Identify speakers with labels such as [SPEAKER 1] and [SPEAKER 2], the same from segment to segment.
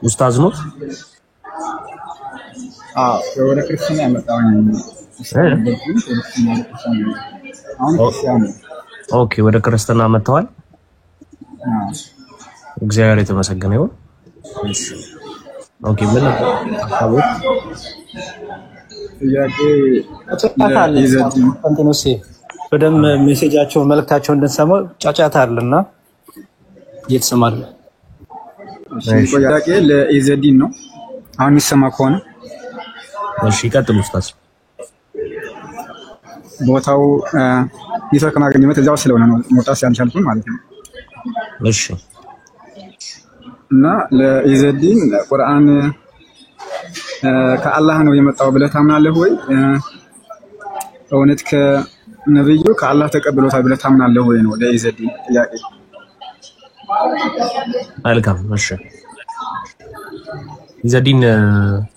[SPEAKER 1] ኡስታዝ ነው
[SPEAKER 2] ወደ ክርስቲያና ያመጣው
[SPEAKER 1] ኦኬ ወደ ክርስቲያና መጣዋል እግዚአብሔር የተመሰገነ ይሁን ኦኬ ምን አሳቦት
[SPEAKER 2] ያቄ
[SPEAKER 3] ኮንቲኒዩስ በደም ሜሴጃቸው መልእክታቸው እንድንሰማ ጫጫታ አለና እየተሰማል
[SPEAKER 2] ያቄ ለኢዘዲን ነው አሁን ይሰማ ከሆነ
[SPEAKER 1] እሺ ይቀጥሉ ኡስታዝ
[SPEAKER 2] ቦታው ኔትወርክ ማግኘት እዛው ስለሆነ ነው ሞታስ ያልቻልኩኝ ማለት ነው
[SPEAKER 1] እሺ
[SPEAKER 2] እና ለኢዘዲን ቁርአን ከአላህ ነው የመጣው ብለህ ታምናለህ ወይ እውነት ከነብዩ ከአላህ ተቀብሎታል ብለህ ታምናለህ ወይ ነው ለኢዘዲን ጥያቄ
[SPEAKER 1] መልካም እሺ ኢዘዲን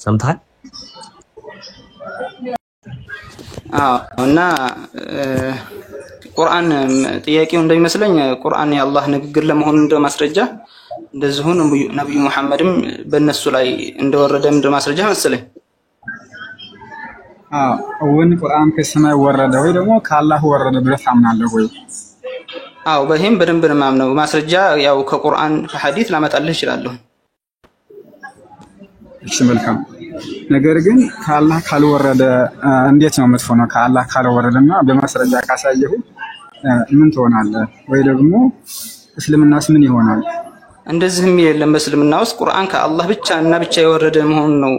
[SPEAKER 1] ሰምተሃል
[SPEAKER 4] እና ቁርአን ጥያቄው እንደሚመስለኝ ቁርአን የአላህ ንግግር ለመሆኑ እንደማስረጃ እንደዚሁ ነብዩ መሐመድም በእነሱ ላይ እንደወረደ እንደማስረጃ መሰለኝ
[SPEAKER 2] ወን ቁርአን ከሰማይ ወረደ ወይ ደግሞ ከአላህ ወረደ ብለህ ታምናለህ ወይ
[SPEAKER 4] በህም በደንብ ነው ማምነው ማስረጃ ያው ከቁርአን ከሐዲስ ላመጣልህ ይችላል
[SPEAKER 2] እሺ መልካም ነገር ግን ከአላህ ካልወረደ እንዴት ነው መጥፎ ነው ከአላህ ካልወረደና በማስረጃ ካሳየሁ ምን ትሆናለህ ወይ ደግሞ እስልምናስ ምን ይሆናል
[SPEAKER 4] እንደዚህም የለም በእስልምና ውስጥ ቁርአን ከአላህ ብቻ እና ብቻ የወረደ መሆኑ ነው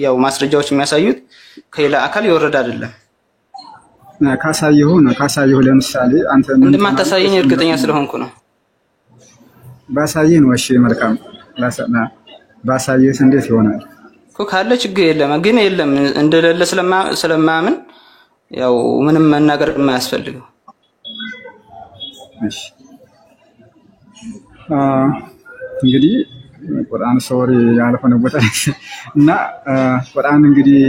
[SPEAKER 4] ያው ማስረጃዎች የሚያሳዩት ከሌላ አካል የወረደ አይደለም ካሳየሁ ለምሳሌ አንተ እንደማታሳየኝ እርግጠኛ ስለሆንኩ ነው
[SPEAKER 2] ባሳየኝ ነው እሺ መልካም ባሳየህ እንዴት ይሆናል
[SPEAKER 4] ካለ ችግር የለም ግን የለም እንደሌለ ስለማምን ያው ምንም መናገር የማያስፈልገው
[SPEAKER 2] እሺ እንግዲህ ቁርአን ሶሪ ያልሆነ ቦታ እና ቁርአን እንግዲህ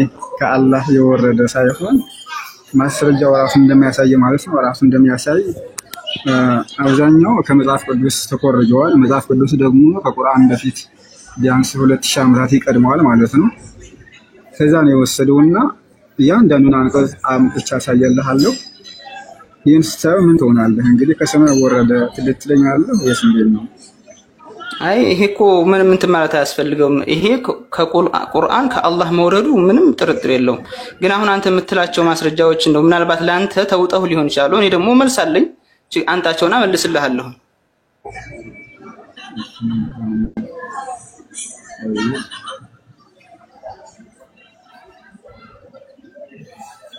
[SPEAKER 2] ከአላህ የወረደ ሳይሆን ማስረጃው ራሱ እንደሚያሳይ ማለት ነው ራሱ እንደሚያሳይ አብዛኛው ከመጽሐፍ ቅዱስ ተቆርጇል መጽሐፍ ቅዱስ ደግሞ ከቁርአን በፊት ቢያንስ 2000 ዓመታት ይቀድማል ማለት ነው ከዛ ነው የወሰደውና ያንዳንዱን አንቀጽ ብቻ ያሳየልሃለሁ ይህን ስታየው ምን ትሆናለህ እንግዲህ ከሰማይ ወረደ ትልትለኛለህ ወይስ እንዴት ነው
[SPEAKER 4] አይ ይሄ እኮ ምንም እንትን ማለት አያስፈልገውም ይሄ ከቁርአን ከአላህ መውረዱ ምንም ጥርጥር የለውም ግን አሁን አንተ የምትላቸው ማስረጃዎች እንደው ምናልባት ለአንተ ተውጠው ሊሆን ይችላል እኔ ደግሞ መልሳለኝ አንታቸውና መልስልሃለሁ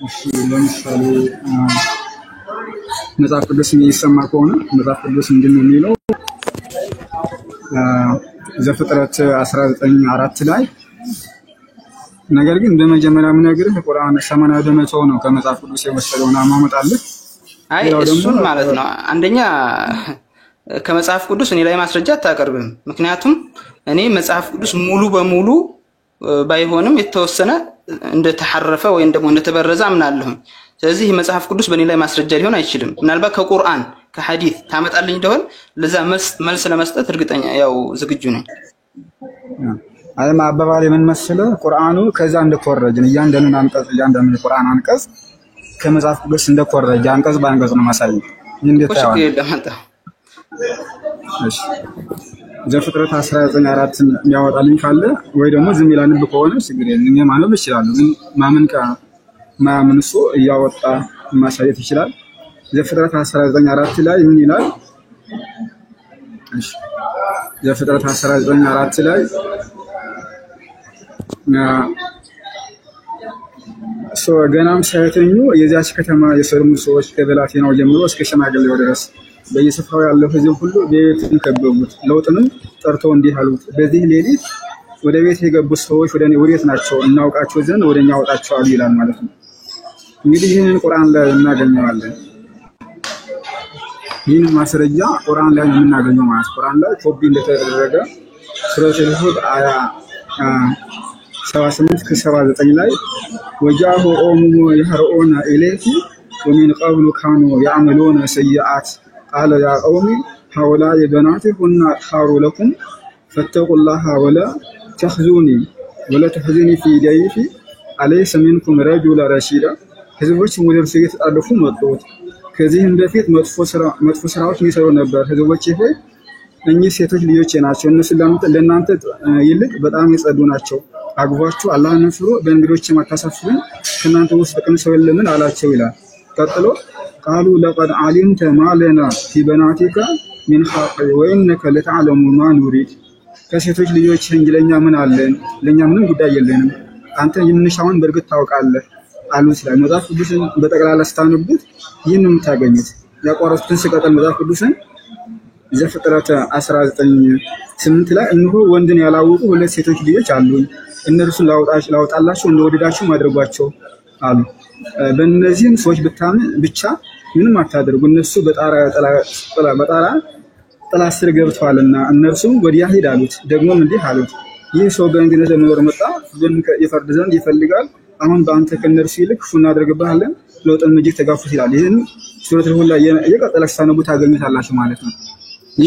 [SPEAKER 2] እሺ ለምሳሌ መጽሐፍ ቅዱስ የሚሰማ ከሆነ መጽሐፍ ቅዱስ ምንድነው የሚለው ዘፍጥረት 19:4 ላይ ነገር ግን በመጀመሪያ ምን ነገር ቁርአን 80% ነው ከመጽሐፍ ቅዱስ የወሰደውና ማመጣለህ
[SPEAKER 4] አይ እሱን ማለት ነው አንደኛ ከመጽሐፍ ቅዱስ እኔ ላይ ማስረጃ አታቀርብም ምክንያቱም እኔ መጽሐፍ ቅዱስ ሙሉ በሙሉ ባይሆንም የተወሰነ እንደተሐረፈ ወይ ደግሞ እንደተበረዘ አምናለሁ ስለዚህ መጽሐፍ ቅዱስ በእኔ ላይ ማስረጃ ሊሆን አይችልም ምናልባት ከቁርአን ከሐዲስ ታመጣልኝ እንደሆነ ለዛ መልስ ለመስጠት እርግጠኛ ያው ዝግጁ ነኝ
[SPEAKER 2] አይማ አባባሌ ምን መሰለህ ቁርአኑ ከዛ እንደኮረጀ እያንዳንዱ የቁርአን አንቀጽ ከመጽሐፍ ቅዱስ እንደኮረጀ አንቀጽ በአንቀጽ ነው ማሳየው እንዴት ታያለህ እሺ ዘፍጥረት 19:4 ያወጣልኝ ካለ ወይ ደግሞ ዝም ይላል ከሆነ ችግር የለም እኔ ማነው ይችላል ግን ማመን እሱ ያወጣ ማሳየት ይችላል ዘፍጥረት 19:4 ላይ ምን ይላል እሺ ዘፍጥረት 19:4 ላይ ገናም ሳይተኙ የዚያች ከተማ የሰለሙ ሰዎች ከበላቴናው ጀምሮ እስከ ሽማግሌው ድረስ በየስፍራው ያለው ህዝብ ሁሉ ቤቱን ከበቡት ለውጥንም ጠርተው እንዲህ አሉት በዚህ ሌሊት ወደ ቤት የገቡት ሰዎች ወዴት ናቸው እናውቃቸው ዘንድ ወደኛ አወጣቸዋል ይላል ማለት ነው እንግዲህ ይህንን ቁርአን ላይ እናገኘዋለን ይህንን ማስረጃ ቁርአን ላይ እናገኘው ማለት ቁርአን ላይ ኮፒ እንደተደረገ ሱረቱ ሁድ አያ 78 ከ79 ላይ ወጃሁ ኦሙ ይህሩና ኢለይሂ ومن قبل كانوا يعملون سيئات قال يا قوم هؤلاء بناتي هن أطهار لكم فاتقوا الله ولا تخزوني ولا تحزني في ضيفي أليس منكم رجل رشيدا ህዝቦች ወደ እርሱ እየተጣደፉ መጡት ከዚህም በፊት መጥፎ ስራዎች ይሰሩ ነበር ህዝቦች ሆይ እኚህ ሴቶች ልጆቼ ናቸው እነሱ ለእናንተ ይልቅ በጣም የጸዱ ናቸው አግቧችሁ አላህን ፍሩ በእንግዶች ማታሳፍሩን ከእናንተ ውስጥ ቅን ሰው የለምን አላቸው ይላል ቀጥሎ قالوا لقد علمت ما لنا في بناتك من حق وإنك لتعلم ما نريد ከሴቶች ልጆች እንግለኛ ምን አለን ለኛ ምንም ጉዳይ የለንም አንተ የምንሻውን በርግጥ ታውቃለህ አሉት ላይ መጽሐፍ ቅዱስን በጠቅላላ ስታነቡት ይህንን ታገኙት ያቋረጡትን ሲቀጥል መጽሐፍ ቅዱስን ዘፍጥረት 19:8 ላይ እነሆ ወንድን ያላወቁ ሁለት ሴቶች ልጆች አሉ እነርሱን ላውጣላቸው እንደወደዳቸው ማድረጓቸው አሉ በእነዚህም ሰዎች ብቻ ምንም አታደርጉ እነሱ በጣራ ጥላ ስር ገብተዋልና እነርሱም ወዲያ ሄድ አሉት ደግሞም እንዲህ አሉት ይህ ሰው በእንግዲህ ለመኖር መጣ ይፈርድ ዘንድ ይፈልጋል አሁን በአንተ ከነርሱ ይልቅ ፉና አድርገባለን ለውጥን እጅግ ተጋፉት ይላል ይሄን ሱረቱ ሁላ የቀጠለሽ ሳነቡ ታገኙታላችሁ ማለት ነው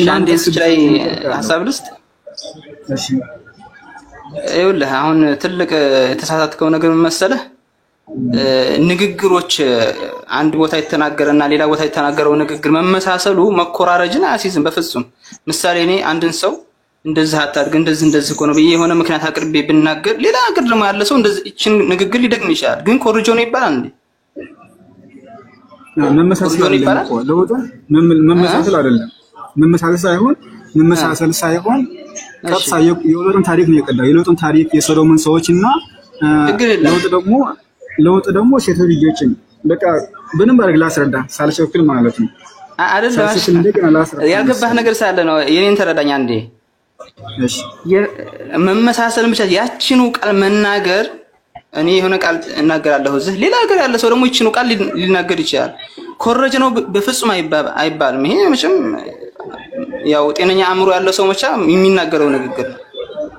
[SPEAKER 4] ሻንዴስ ላይ ሐሳብ ልስጥ
[SPEAKER 2] እሺ
[SPEAKER 4] ይኸውልህ አሁን ትልቅ የተሳሳተከው ነገር ምን መሰለህ ንግግሮች አንድ ቦታ የተናገረና ሌላ ቦታ የተናገረው ንግግር መመሳሰሉ መኮራረጅን አያሲዝም በፍጹም ምሳሌ እኔ አንድን ሰው እንደዚህ አታድርግ እንደዚህ ሆነ በየ የሆነ ምክንያት አቅርቤ ብናገር ሌላ ሀገር ደግሞ ያለ ሰው እንደዚህ እቺን ንግግር ሊደግም ይችላል ግን ኮርጆ ነው ይባላል እንዴ
[SPEAKER 2] መመሳሰል አይደለም መመሳሰል ሳይሆን ቀጥታ የሎጥን ታሪክ ነው የቀዳው የሎጥን ታሪክ የሶዶምን ሰዎችና ለውጥ ደግሞ ሴቶች ልጆችን በቃ በደንብ አድርግ ላስረዳ ሳልቸኩል ማለት ነው
[SPEAKER 4] አይደለም ያልገባህ ነገር ሳለ ነው የኔን ተረዳኝ አንዴ እሺ መመሳሰል ብቻ ያቺኑ ቃል መናገር እኔ የሆነ ቃል እናገራለሁ እዚህ ሌላ ሀገር ያለ ሰው ደግሞ ይቺኑ ቃል ሊናገር ይችላል ኮረጀ ነው በፍጹም አይባልም ይሄ መቼም ያው ጤነኛ አእምሮ ያለው ሰው መቻ የሚናገረው ንግግር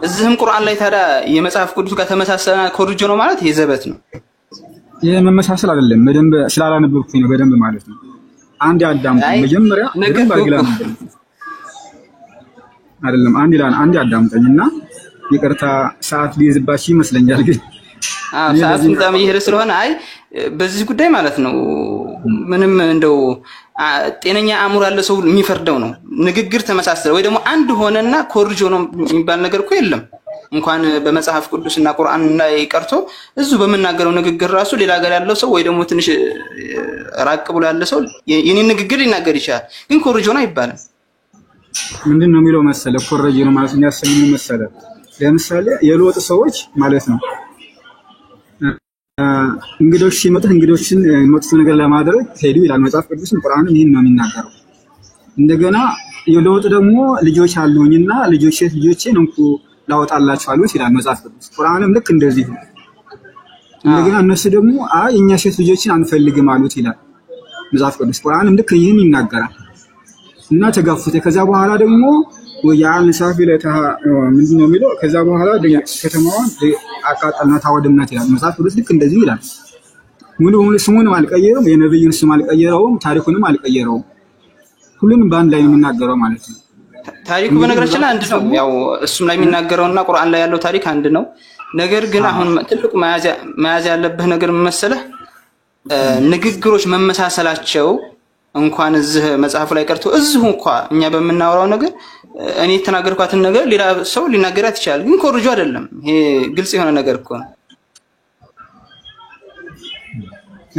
[SPEAKER 4] እዚህም ቁርአን ላይ ታዲያ የመጽሐፍ ቅዱስ ጋር ተመሳሰለና ኮረጀ ነው ማለት የዘበት ነው
[SPEAKER 2] ይሄ መመሳሰል አይደለም በደንብ ስላላነበብኩኝ ነው በደንብ ማለት ነው አንድ አዳም መጀመሪያ በደንብ አግላም አይደለም አንድ አዳምጠኝና ይቅርታ ሰዓት ሊይዝባችሁ ይመስለኛል ግን
[SPEAKER 4] ሰዓቱን በጣም እየሄደ ስለሆነ አይ በዚህ ጉዳይ ማለት ነው ምንም እንደው ጤነኛ አእምሮ ያለ ሰው የሚፈርደው ነው ንግግር ተመሳሰለ ወይ ደግሞ አንድ ሆነና ኮርጆ ነው የሚባል ነገር እኮ የለም እንኳን በመጽሐፍ ቅዱስና ቁርአን ላይ ቀርቶ እዙ በመናገረው ንግግር ራሱ ሌላ ሀገር ያለው ሰው ወይ ደግሞ ትንሽ ራቅ ብሎ ያለ ሰው የኔ ንግግር ሊናገር ይችላል ግን ኮርጆ ነው አይባልም
[SPEAKER 2] ምንድነው የሚለው መሰለ ኮርጆ ነው ማለት የሚያሰኝ መሰለ ለምሳሌ የሎጥ ሰዎች ማለት ነው እንግዶች ሲመጡ እንግዶችን መጥፎ ነገር ለማድረግ ሄዱ ይላል መጽሐፍ ቅዱስን ቁርአንም ይሄን ነው የሚናገረው እንደገና የሎጥ ደግሞ ልጆች አሉኝና ልጆች ሴት ልጆቼን እንኩ ላውጣላችሁ አሉት ይላል መጽሐፍ ቅዱስ ቁርአንም ልክ እንደዚህ ነው እንደገና እነሱ ደግሞ አይ እኛ ሴት ልጆችን አንፈልግም አሉት ይላል መጽሐፍ ቅዱስ ቁርአንም ልክ ይሄን ይናገራል እና ተጋፉት ከዛ በኋላ ደግሞ ወያን ሳፊለታ ምንድነው የሚለው ከዛ በኋላ ከተማዋን አቃጠልና ታወድምናት ይላል መጽሐፍ ቅዱስ ልክ እንደዚህ ይላል ሙሉ ስሙንም አልቀየረውም የነብዩን ስም አልቀየረውም ታሪኩንም አልቀየረውም ሁሉንም ባንድ ላይ የሚናገረው ማለት ነው
[SPEAKER 4] ታሪኩ በነገራችን አንድ ነው ያው እሱም ላይ የሚናገረውና ቁርአን ላይ ያለው ታሪክ አንድ ነው ነገር ግን አሁን ትልቁ መያዝ ያለብህ ነገር መሰለህ ንግግሮች መመሳሰላቸው እንኳን እዚህ መጽሐፉ ላይ ቀርቶ እዚሁ እንኳን እኛ በመናወራው ነገር እኔ የተናገርኳትን ነገር ሌላ ሰው ሊናገራት ይችላል ግን ኮርጆ አይደለም ይሄ ግልጽ የሆነ ነገር እኮ ነው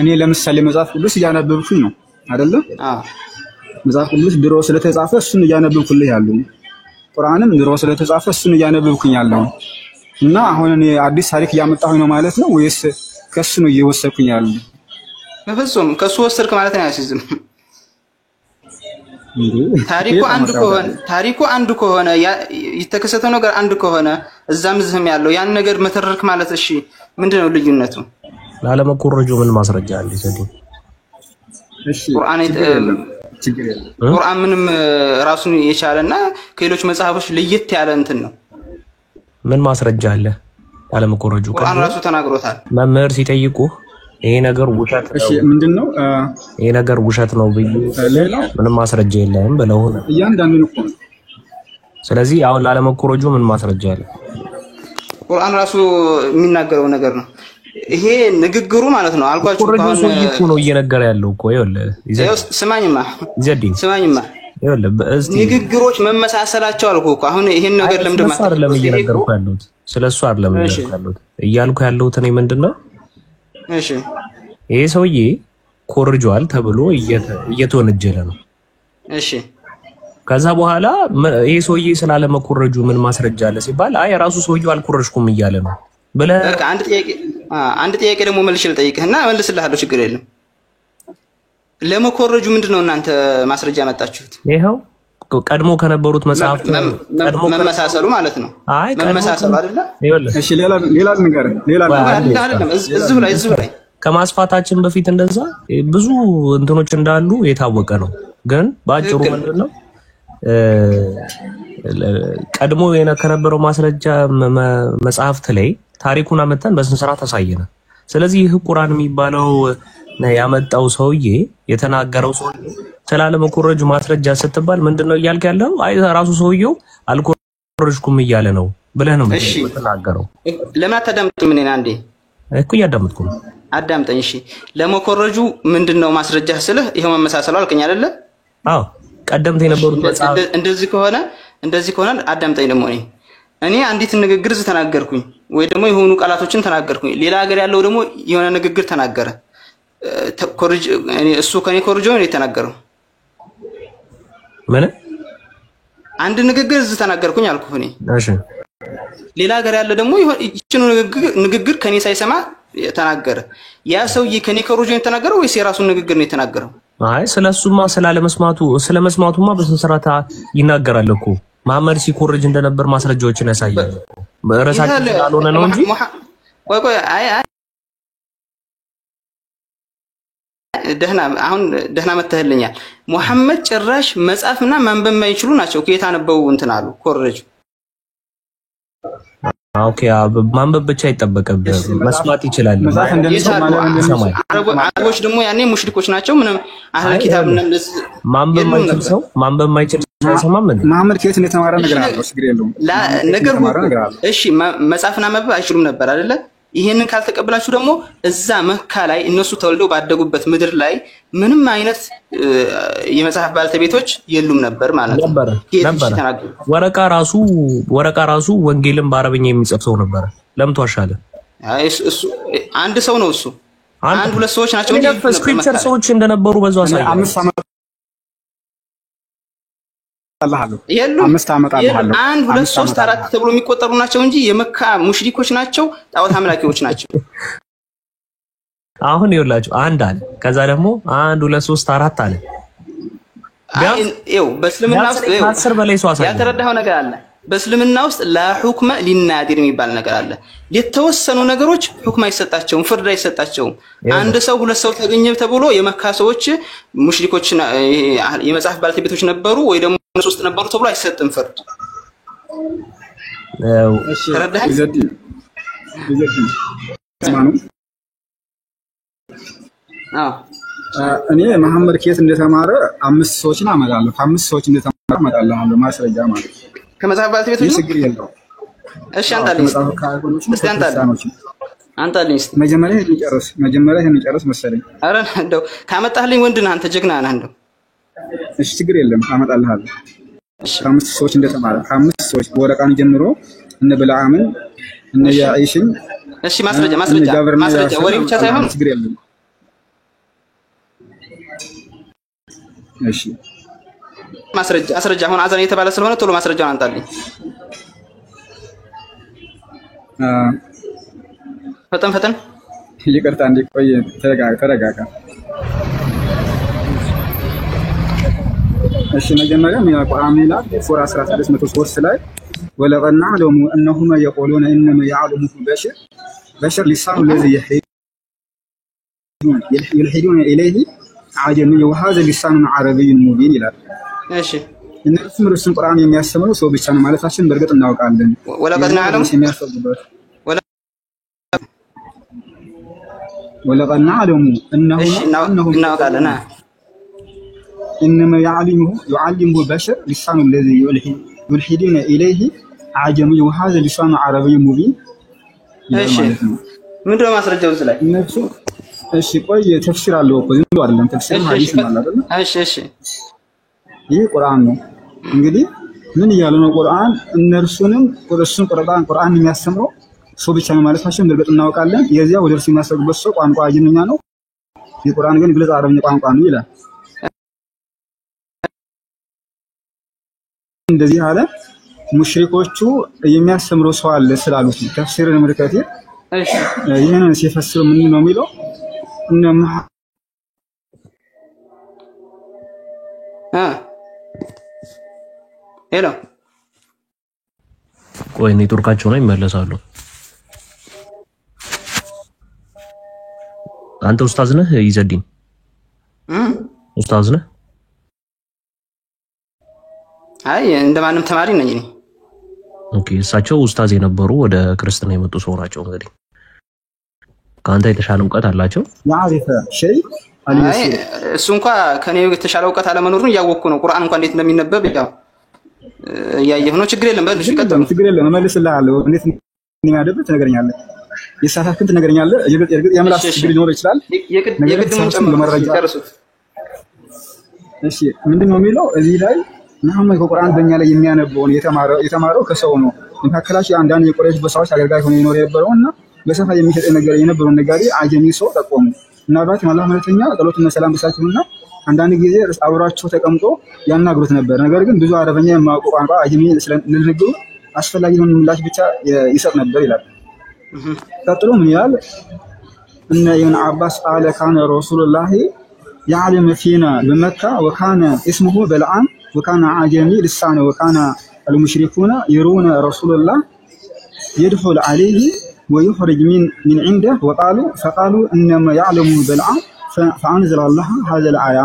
[SPEAKER 2] እኔ ለምሳሌ መጽሐፍ ቅዱስ እያነበብኩኝ ነው አይደለ መጽሐፍ ቅዱስ ድሮ ስለተጻፈ እሱን እያነበብኩልህ ያለው ቁርአንም ድሮ ስለተጻፈ እሱን እያነበብኩኝ ያለው እና አሁን እኔ አዲስ ታሪክ እያመጣሁኝ ነው ማለት ነው ወይስ ከሱ ነው እየወሰድኩኝ ያለው
[SPEAKER 4] በፍጹም ከሱ ወሰድክ ማለት ነው ያሲዝም ታሪኩ አንድ ከሆነ የተከሰተው ነገር አንድ ከሆነ እዛም ዝም ያለው ያን ነገር መተረክ ማለት እሺ ምንድነው ልዩነቱ
[SPEAKER 1] ላለመኮረጆ ምን ማስረጃ አለ ዘዴ
[SPEAKER 2] እሺ
[SPEAKER 4] ቁርአን ምንም ራሱን የቻለና ከሌሎች መጽሐፎች ለየት ያለ እንትን ነው
[SPEAKER 1] ምን ማስረጃ አለ ላለመኮረጆ
[SPEAKER 4] ቁርአን ራሱ ተናግሮታል
[SPEAKER 1] መምህር ሲጠይቁ ይሄ ነገር ውሸት ነው።
[SPEAKER 2] እሺ ምንድነው
[SPEAKER 1] ይሄ ነገር ውሸት ነው ብዬ ምንም ማስረጃ የለም ብለው ነው
[SPEAKER 2] እያንዳንዱን እኮ።
[SPEAKER 1] ስለዚህ አሁን ላለመኮረጁ ምን ማስረጃ አለ?
[SPEAKER 4] ቁርአን ራሱ የሚናገረው ነገር ነው ይሄ ንግግሩ ማለት ነው። አልኳችሁ
[SPEAKER 1] አሁን ነው እየነገረ ያለው እኮ ይኸውልህ
[SPEAKER 4] ስማኝማ ንግግሮች መመሳሰላቸው አልኩ እኮ። አሁን ይሄን ነገር
[SPEAKER 1] ለምን እየነገርኩ ያለሁት ስለሱ አይደለም ያለሁት እያልኩ ያለሁት እኔ ምንድነው
[SPEAKER 4] እሺ
[SPEAKER 1] ይሄ ሰውዬ ኮርጇል ተብሎ እየተወነጀለ ነው። እሺ ከዛ በኋላ ይሄ ሰውዬ ስላለ መኮረጁ ምን ማስረጃ አለ ሲባል አይ ራሱ ሰውዬው አልኮረጅኩም እያለ ነው ብለህ
[SPEAKER 4] በቃ አንድ ጥያቄ ደግሞ መልሼ ልጠይቅህና መልስልሃለሁ ችግር የለም። ለመኮረጁ ምንድነው እናንተ ማስረጃ መጣችሁት?
[SPEAKER 1] ይሄው ቀድሞ ከነበሩት መጽሐፍ
[SPEAKER 4] ቀድሞ መመሳሰሉ ማለት ነው። አይ መመሳሰሉ አይደለ?
[SPEAKER 2] እሺ ሌላ ነገር
[SPEAKER 4] አይደለም። እዚሁ ላይ
[SPEAKER 1] ከማስፋታችን በፊት እንደዛ ብዙ እንትኖች እንዳሉ የታወቀ ነው። ግን ባጭሩ ምንድነው ቀድሞ ከነበረው ማስረጃ መጽሐፍት ላይ ታሪኩን አመጣን በስነ ስርዓት አሳየነ። ስለዚህ ይህ ቁርአን የሚባለው ያመጣው ሰውዬ የተናገረው ሰውዬ ስላለ መኮረጁ ማስረጃ ስትባል ምንድነው እያልክ ያለው? አይ ራሱ ሰውዬው አልኮረጅኩም እያለ ነው ብለህ ነው የምትናገረው።
[SPEAKER 4] ለምን አታዳምጥም? ምን አንዴ
[SPEAKER 1] እኮ እያዳመጥኩ ነው።
[SPEAKER 4] አዳምጠኝ። እሺ ለመኮረጁ ምንድነው ማስረጃ ስልህ ይሄው መመሳሰሉ አልከኝ አይደለ?
[SPEAKER 1] አዎ ቀደምት የነበሩት መጽሐፍ
[SPEAKER 4] እንደዚህ ከሆነ አዳምጠኝ። ደግሞ እኔ አንዲት ንግግር ተናገርኩኝ ወይ ደግሞ የሆኑ ቃላቶችን ተናገርኩኝ። ሌላ ሀገር ያለው ደግሞ የሆነ ንግግር ተናገረ። ኮርጅ እሱ ከኔ ኮርጆ ነው የተናገረው።
[SPEAKER 1] ምን
[SPEAKER 4] አንድ ንግግር ተናገርኩኝ አልኩህ እኔ።
[SPEAKER 1] እሺ
[SPEAKER 4] ሌላ ሀገር ያለው ደግሞ ይችኑ ንግግር ከኔ ሳይሰማ ተናገረ። ያ ሰውዬ ከኔ ኮርጆ ነው የተናገረው ወይስ የራሱን ንግግር ነው የተናገረው?
[SPEAKER 1] አይ ስለሱማ ስለመስማቱማ በስነ ስርዓት ይናገራል እኮ። መሐመድ ሲኮርጅ እንደነበር ማስረጃዎችን ያሳያል። በራሳችን ስላልሆነ ነው እንጂ
[SPEAKER 4] ቆይ ደህና መተህልኛል። መሐመድ ጭራሽ መጻፍና ማንበብ የማይችሉ ናቸው። ከየት አነበው እንትን አሉ ኮረጁ።
[SPEAKER 1] ኦኬ ማንበብ ብቻ አይጠበቅብህ መስማት ይችላል።
[SPEAKER 4] አረቦች ደግሞ ያኔ ሙሽሪኮች ናቸው። ምንም አህለ ኪታብ
[SPEAKER 1] ማንበብ የማይችል ሰማም እንዴ?
[SPEAKER 2] መሐመድ ከየት እንደተማረ ነገር አለው ችግር የለውም።
[SPEAKER 4] ነገር እሺ መጻፍና ማንበብ አይችሉም ነበር አይደለ? ይሄንን ካልተቀበላችሁ ደግሞ እዛ መካ ላይ እነሱ ተወልደው ባደጉበት ምድር ላይ ምንም አይነት የመጽሐፍ ባለቤቶች የሉም ነበር ማለት ነው። ወረቃ ራሱ ወንጌልን በአረብኛ የሚጽፍ ሰው ነበር። ለምን ተዋሻለህ? እሱ አንድ ሰው ነው። እሱ አንድ ሁለት ሰዎች ናቸው እንጂ
[SPEAKER 1] ስክሪፕቸር ሰዎች እንደነበሩ በዛው አሳይ።
[SPEAKER 2] 5 ዓመት አለሃለሁ
[SPEAKER 4] 1 2 3 4 ተብሎ የሚቆጠሩ ናቸው እንጂ የመካ ሙሽሪኮች ናቸው፣ ጣዖት አምላኪዎች ናቸው።
[SPEAKER 1] አሁን ይኸውላችሁ አንድ አለ፣ ከዛ ደግሞ 1 2 3 4 አለ።
[SPEAKER 4] በእስልምና ውስጥ
[SPEAKER 1] 10 በላይ ሰው አሳየ።
[SPEAKER 4] ያተረዳኸው ነገር አለ። በእስልምና ውስጥ ላሁክመ ሊናዲር የሚባል ነገር አለ። የተወሰኑ ነገሮች ሁክም አይሰጣቸውም፣ ፍርድ አይሰጣቸውም። አንድ ሰው ሁለት ሰው ተገኘ ተብሎ የመካ ሰዎች ሙሽሪኮች የመጽሐፍ ባለቤቶች ነበሩ ወይ ደግሞ እነሱ ውስጥ ነበሩ ተብሎ አይሰጥም ፍርድ።
[SPEAKER 2] እሺ ይዘዲ እኔ መሐመድ ከየት እንደተማረ 5 ሰዎችን አመጣለሁ። 5 ሰዎች እንደተማረ አመጣለሁ ማስረጃ ማለት
[SPEAKER 4] ከመጽሐፍ ባለቤቶች ነው።
[SPEAKER 2] ችግር የለውም።
[SPEAKER 4] እሺ አንታልኝ እስቲ
[SPEAKER 2] መጀመሪያ ይሄን ጨርስ መሰለኝ።
[SPEAKER 4] አረ እንደው ካመጣህልኝ ወንድ ነህ አንተ፣ ጀግና ነህ እንደው።
[SPEAKER 2] እሺ ችግር የለም አመጣልሃለሁ። 5 ሰዎች እንደተማረ 5 ሰዎች በወረቃን ጀምሮ እነ ብልዓምን እነ ያኢሽን።
[SPEAKER 4] እሺ ማስረጃ ወሬ ብቻ ሳይሆን
[SPEAKER 2] ችግር የለም። እሺ
[SPEAKER 4] ማስረጃ አሁን አዛን የተባለ ስለሆነ ቶሎ ማስረጃውን አንጣልኝ። ፈጠን
[SPEAKER 2] ይቅርታ እንዲቆይ ተረጋጋ። እሺ መጀመሪያ የቁርአን ላይ ሱራ 1603 ላይ ወለቀድ ነዕለሙ እነሁም የቁሉነ ኢነማ የዕለሙሁ በሸር ሊሳኑ الذي يلحدون إليه عجمي وهذا لسان عربي مبين ይላል።
[SPEAKER 4] እሺ
[SPEAKER 2] እነሱም ርዕሱን ቁርአን የሚያስተምሩ ሰው ብቻ ነው ማለታችን በእርግጥ እናውቃለን።
[SPEAKER 4] ወለቀድ ነዕለሙ
[SPEAKER 2] ወለቀድ ነዕለሙ እነሁ
[SPEAKER 4] እናውቃለን
[SPEAKER 2] إنما يعلمه بشر لسان الذي يلحدون إليه عجمي وهذا لسان عربي مبين.
[SPEAKER 4] إيش؟ من دون مسرجة وزلاء.
[SPEAKER 2] نفسه إيش قوي تفسير الله وقديم دوار لهم تفسير حديث الله.
[SPEAKER 4] إيش؟
[SPEAKER 2] إيه قرآن. إنجلي من يعلم القرآن النرسونم قرآن من يسمعه سو بيشان مالك هاشم دربت الناوكالن يزيا ودرسي ما سرق بس سو قان قاجين نيانو. في القرآن كان يقول عربي قان ويلا. እንደዚህ አለ ሙሽሪኮቹ የሚያስተምረው ሰው አለ ስላሉት ተፍሲርን ምርከቴ እሺ ይሄንን ሲፈስሩ ምን ነው የሚለው እነማ
[SPEAKER 4] ሄሎ
[SPEAKER 1] ቆይ ኔትወርካቸው ነው ይመለሳሉ። አንተ ኡስታዝ ነህ ይዘዲን ኡስታዝ ነህ?
[SPEAKER 4] አይ እንደማንም ተማሪ ነኝ እኔ።
[SPEAKER 1] ኦኬ እሳቸው ኡስታዝ የነበሩ ወደ ክርስትና የመጡ ሰው ናቸው። እንግዲህ ካንተ የተሻለ ዕውቀት አላቸው።
[SPEAKER 2] ያሪፈ ሸይ
[SPEAKER 4] አይ እሱ እንኳን ከኔ የተሻለ ዕውቀት አለመኖሩን እያወቅኩ ነው። ቁርአን እንኳን እንዴት እንደሚነበብ ያው ያየሁ ነው። ችግር የለም በልሽ ከተም
[SPEAKER 2] ችግር የለም እመልስልሃለሁ። እንዴት እንደሚያደርግ ትነግረኛለህ። የሳታክን ትነግረኛለህ። የግድ የምላስ ችግር ሊኖር ይችላል።
[SPEAKER 4] የግድም ጨምሮ ጨርሱት።
[SPEAKER 2] እሺ ምንድነው የሚለው እዚህ ላይ መሐመድ ከቁርአን በእኛ ላይ የሚያነበውን የተማረው ከሰው ነው። መካከላቸው አንዳንድ የቁረይሽ በሳዎች አገልጋይ ሆኖ ይኖር የነበረውና በሰፋ የሚሸጥ ነገር የነበረው ነጋዴ አጀሚ ሰው ጠቆሙ። ምናልባት አላህ መልእክተኛ ጸሎትና ሰላም በሳቸውና አንዳንድ ጊዜ አብሯቸው ተቀምጦ ያናግሩት ነበር። ነገር ግን ብዙ አረበኛ የማያውቁ ቋንቋ አጀሚ ስለነገሩ አስፈላጊውን ምላሽ ብቻ ይሰጥ ነበር ይላል። ቀጥሎ ምን ይላል? እነ ኢብኑ አባስ ቃለ ካነ ረሱሉላሂ يعلم فينا بمكة وكان اسمه بلعام وكان عجمي لسانه وكان المشركون يرون رسول الله يدخل عليه ويخرج من عنده فقالوا إنما يعلم بلعام فأنزل الله هذا الآية.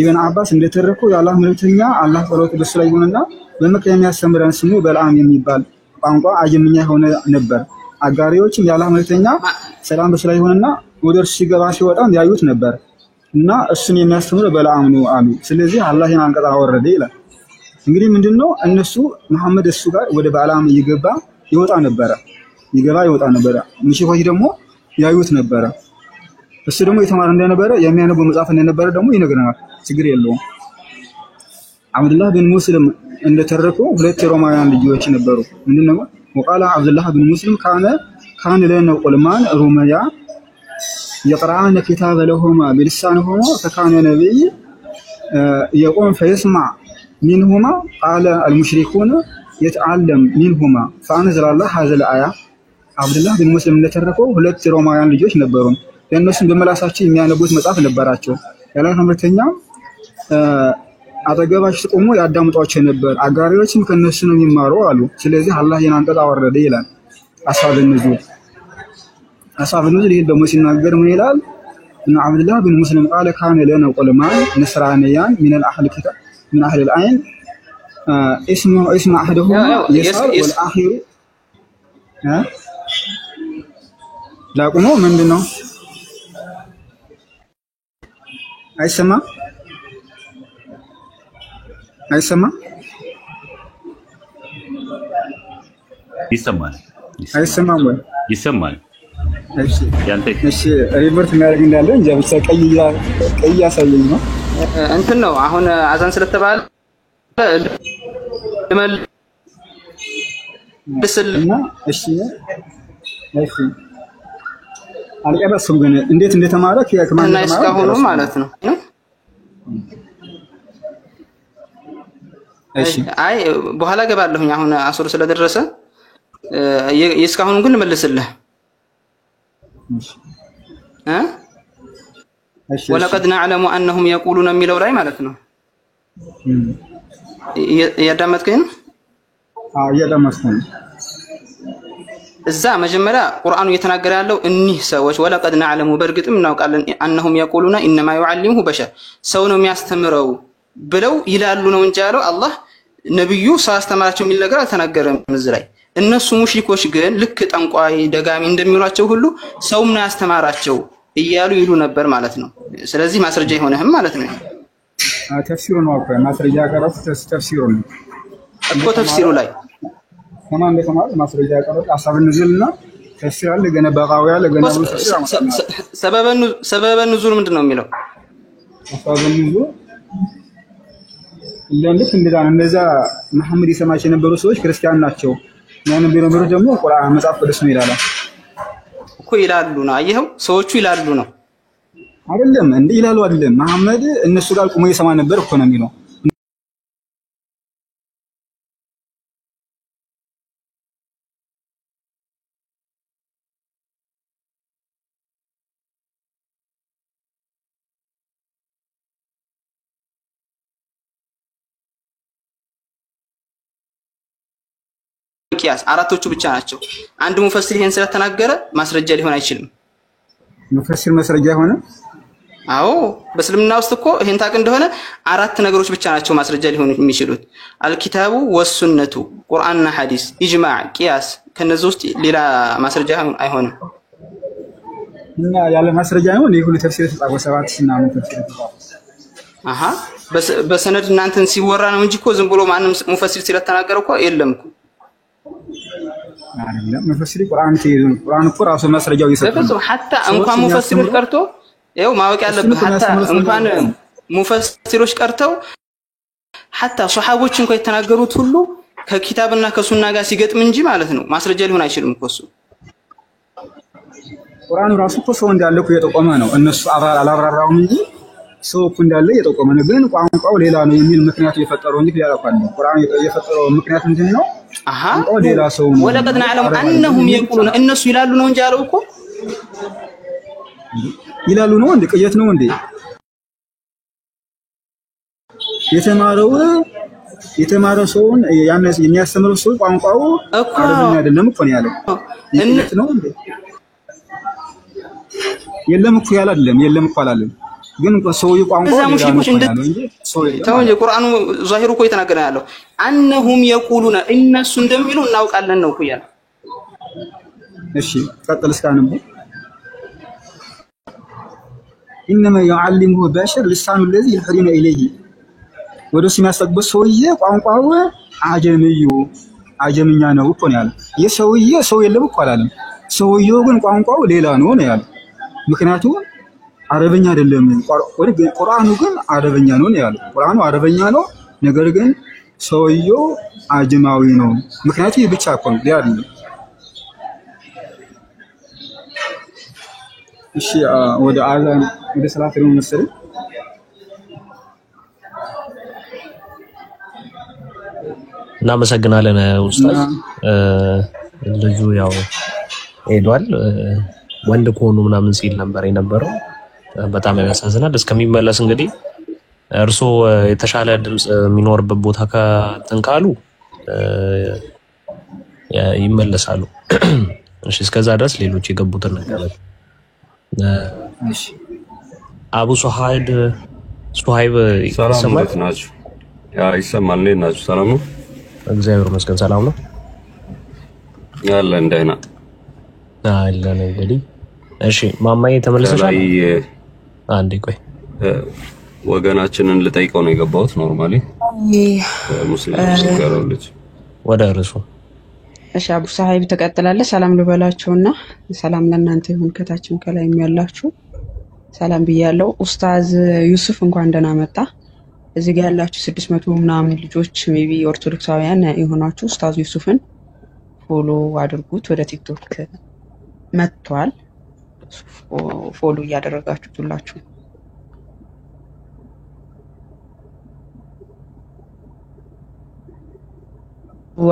[SPEAKER 2] ابن عباس اللي تركوا يا الله ملتنيا الله صلوات بالسلايوننا بمكة يستمر اسمه بلعام يميبال قانقا عجمي هنا نبر አጋሪዎችም ያላህ መልእክተኛ ሰላም በስላይሆንና ወደርሱ ሲገባ ሲወጣም ያዩት ነበር እና እሱን የሚያስተምረው በለዓም ነው አሉ። ስለዚህ አላህ ያን አንቀጽ አወረደ ይላል። እንግዲህ ምንድነው እነሱ መሐመድ እሱ ጋር ወደ በለዓም ይገባ ይወጣ ነበረ። ሙሽሪኮች ደግሞ ያዩት ነበረ። እሱ ደግሞ የተማረ እንደነበረ የሚያነበው መጽሐፍ እንደነበረ ደግሞ ይነግረናል። ችግር የለውም። አብዱላህ ብን ሙስሊም እንደተረኩ ሁለት ሮማውያን ልጆች ነበሩ። ምንድነው وقال عبد الله بن مسلم كان لنا قلمان روميا يقرأان كتاب لهما بلسانهما فكان نبي يقوم فيسمع منهما قال المشركون يتعلم منهما فأنزل الله هذه الآية. عبد الله بن مسلم እንደተረፈው ሁለት ሮማውያን ልጆች ነበሩን ለነሱ በመላሳቸው የሚያነቡት መጽሐፍ ነበራቸው። ያላህ መልእክተኛ አጠገባቸው ቆሞ ያዳምጧቸው ነበር። አጋሪዎችም ከነሱ ነው የሚማሩ አሉ። ስለዚህ አላህ የናንቀጣ ወረደ ይላል። አስሐብ ንዙል ይሄን ደግሞ ሲናገር ምን ይላል? እና አብዱላህ ብን ሙስሊም قال كان لنا قلمان نصرانيان من الاهل الكتاب من اهل العين اسم احدهما يسار والاخر لا قوموا ምንድነው አይሰማ
[SPEAKER 5] ይሰማል
[SPEAKER 2] ወይ?
[SPEAKER 5] ይሰማል።
[SPEAKER 2] እሺ ሪቨርት የሚያደርግ እንዳለ እንጃ ብቻ ቀይ ያሳየኝ ነው።
[SPEAKER 4] እንትን ነው አሁን አዛን ስለተባለ
[SPEAKER 2] በስልና እሺ አልቀበስም ግን እንዴት እንደተማረ ከማን
[SPEAKER 4] እና እስካሁኑ ማለት ነው። አይ በኋላ ገባለሁኝ አሁን አሱር ስለደረሰ እስካሁኑ ግን መልስልህ ولقد نعلم انهم يقولون የሚለው ላይ ማለት ነው። ያዳመጥከኝ?
[SPEAKER 2] ያዳመጥከኝ።
[SPEAKER 4] እዛ መጀመሪያ ቁርአኑ እየተናገረ ያለው እኒህ ሰዎች ወለቀድ نعلم በርግጥም እናውቃለን انهم يقولون انما يعلمه بشر ሰው ነው የሚያስተምረው ብለው ይላሉ ነው እንጂ ያለው አላህ ነብዩ ሳስተማራቸው የሚል ነገር አልተናገረም። እዚህ ላይ እነሱ ሙሽሪኮች ግን ልክ ጠንቋይ ደጋሚ እንደሚሏቸው ሁሉ ሰውም ነው ያስተማራቸው እያሉ ይሉ ነበር ማለት ነው። ስለዚህ ማስረጃ የሆነህም ማለት ነው።
[SPEAKER 2] ተፍሲሩ ነው እኮ ማስረጃ ያቀረቡት ተፍሲሩ ነው
[SPEAKER 4] እኮ ተፍሲሩ ላይ
[SPEAKER 2] ከማን እንደተማሩ ማስረጃ ያቀረቡት ሐሳብ ንዝልና ተፍሲር አለ ገና በቃው ያለ ገና
[SPEAKER 4] ሰበበ ኑዙል ምንድነው የሚለው?
[SPEAKER 2] ሐሳብ ንዙል ለልክ እንደዛ መሐመድ ይሰማቸው የነበሩ ሰዎች ክርስቲያን ናቸው። ያንን ቢኖሩ ደግሞ ቁርአን መጽሐፍ ቅዱስ ነው ይላል
[SPEAKER 4] እኮ ይላሉ ነው። አየኸው ሰዎቹ ይላሉ ነው
[SPEAKER 2] አይደለም እንዴ? ይላሉ አይደለም? መሐመድ እነሱ ጋር ቆሞ ይሰማ ነበር እኮ ነው የሚለው።
[SPEAKER 4] ቂያስ አራቶቹ ብቻ ናቸው። አንድ ሙፈሲር ይሄን ስለተናገረ ማስረጃ ሊሆን አይችልም።
[SPEAKER 2] ሙፈሲር ማስረጃ ሆነ?
[SPEAKER 4] አዎ በእስልምና ውስጥ እኮ ይሄን ታውቅ እንደሆነ አራት ነገሮች ብቻ ናቸው ማስረጃ ሊሆኑ የሚችሉት። አልኪታቡ ወሱነቱ፣ ቁርአንና ሐዲስ፣ ኢጅማዕ፣ ቂያስ። ከነዚህ ውስጥ ሌላ ማስረጃ አይሆንም።
[SPEAKER 2] እና ያለ ማስረጃ ነው ይሄ ሁሉ ተፍሲር ተጻፈው 7000 እና ምን ተፍሲር ተጻፈው?
[SPEAKER 4] አሃ በሰነድ እናንተን ሲወራ ነው እንጂ እኮ ዝም ብሎ ማንም ሙፈሲር ስለተናገረ እኮ የለም እኮ
[SPEAKER 2] አይደለም። ሙፈሲር ቁርአን እኮ ራሱ ማስረጃው ይሰጣል።
[SPEAKER 4] ሐታ እንኳን ሙፈሲሮች ቀርቶ ይኸው ማወቅ ያለብህ ሐታ እንኳን ሙፈሲሮች ቀርተው ሐታ ሱሐቦች እንኳን የተናገሩት ሁሉ ከኪታብና ከሱና ጋር ሲገጥም እንጂ ማለት ነው ማስረጃ ሊሆን አይችልም እኮ እሱ።
[SPEAKER 2] ቁርአኑ ራሱ እኮ ሰው እንዳለ እኮ የጠቆመ ነው። እነሱ አላብራራውም እንጂ ሰው እኮ እንዳለ የጠቆመ ነው። ግን ቋንቋው ሌላ ነው የሚል ምክንያት የፈጠረው እንጂ ያላቋል ነው። ቁርአን የፈጠረው ምክንያት ምንድን ነው?
[SPEAKER 4] አሃ
[SPEAKER 2] ሌላ ሰው ነው።
[SPEAKER 4] ወለቀድ ነዕለሙ አነሁም የቁሉነ እነሱ ይላሉ ነው እንጂ ያለው እኮ
[SPEAKER 2] ይላሉ ነው እንዴ? ቅየት ነው እንዴ? የተማረው ሰውን የሚያስተምረው ሰው ቋንቋው አረብኛ አይደለም እኮ ነው ያለው። ቅየት ነው እንዴ? የለም እኮ ያለ አይደለም። የለም እኮ አላለም። ግን ሰውዬው ቋንቋው
[SPEAKER 4] ሙሽሪኮች እንጂ ቁርአኑ ዛሂሩ እኮ የተናገረ ያለው አነሁም የቁሉነ እነሱ እንደሚሉ እናውቃለን ነው እኮ ያለው።
[SPEAKER 2] እሺ ቀጥል እስካንብ إنما يعلمه بشر لسان الذي يحرين إليه ወደሱ የሚያስጠግበው ሰውዬ ቋንቋው አጀምኛ ነው እኮ ነው ያለው። የሰውዬ ሰው የለም እኮ አላለም። ሰውዬው ግን ቋንቋው ሌላ ነው ነው ያለው። ምክንያቱም አረበኛ አይደለም ቁርአኑ ግን አረበኛ ነው ነው ያለው። ቁርአኑ አረበኛ ነው፣ ነገር ግን ሰውዬው አጀማዊ ነው። ምክንያቱም ይህ ብቻ እኮ ነው አይደለም። እሺ ወደ አዛን ወደ ሰላት ነው መሰለኝ።
[SPEAKER 1] እናመሰግናለን ኡስታዝ። ልጁ ያው ሄዷል። ወንድ ከሆኑ ምናምን ሲል ነበር የነበረው። በጣም ያሳዝናል። እስከሚመለስ እንግዲህ እርሶ የተሻለ ድምጽ የሚኖርበት ቦታ ካሉ ይመለሳሉ። እሺ እስከዛ ድረስ ሌሎች የገቡትን ነገር እሺ አቡ ሱሃይብ
[SPEAKER 6] ሰላም ናችሁ? ያ ይሰማል። እንዴት ናችሁ? ሰላም ነው?
[SPEAKER 1] እግዚአብሔር ይመስገን ሰላም ነው።
[SPEAKER 6] ያለ እንደና
[SPEAKER 1] አለን እንግዲህ። እሺ ማማዬ ተመልሰሻል? አንዴ ቆይ
[SPEAKER 6] ወገናችንን ልጠይቀው ነው የገባሁት። ኖርማሊ ሙስሊሞች ሲቀርቡልኝ
[SPEAKER 1] ወደ ርዕሱ።
[SPEAKER 7] እሺ አቡ ሱሃይብ ተቀጥላለህ። ሰላም ልበላችሁና ሰላም ለእናንተ ይሁን። ከታችም ከላይም ያላችሁ ሰላም ብያለሁ። ኡስታዝ ዩሱፍ እንኳን ደህና መጣ። እዚህ ጋር ያላችሁ 600 ምናምን ልጆች ሜቢ ኦርቶዶክሳውያን የሆናችሁ ኡስታዝ ዩሱፍን ፎሎ አድርጉት። ወደ ቲክቶክ መጥቷል። ፎሎ እያደረጋችሁት ሁላችሁ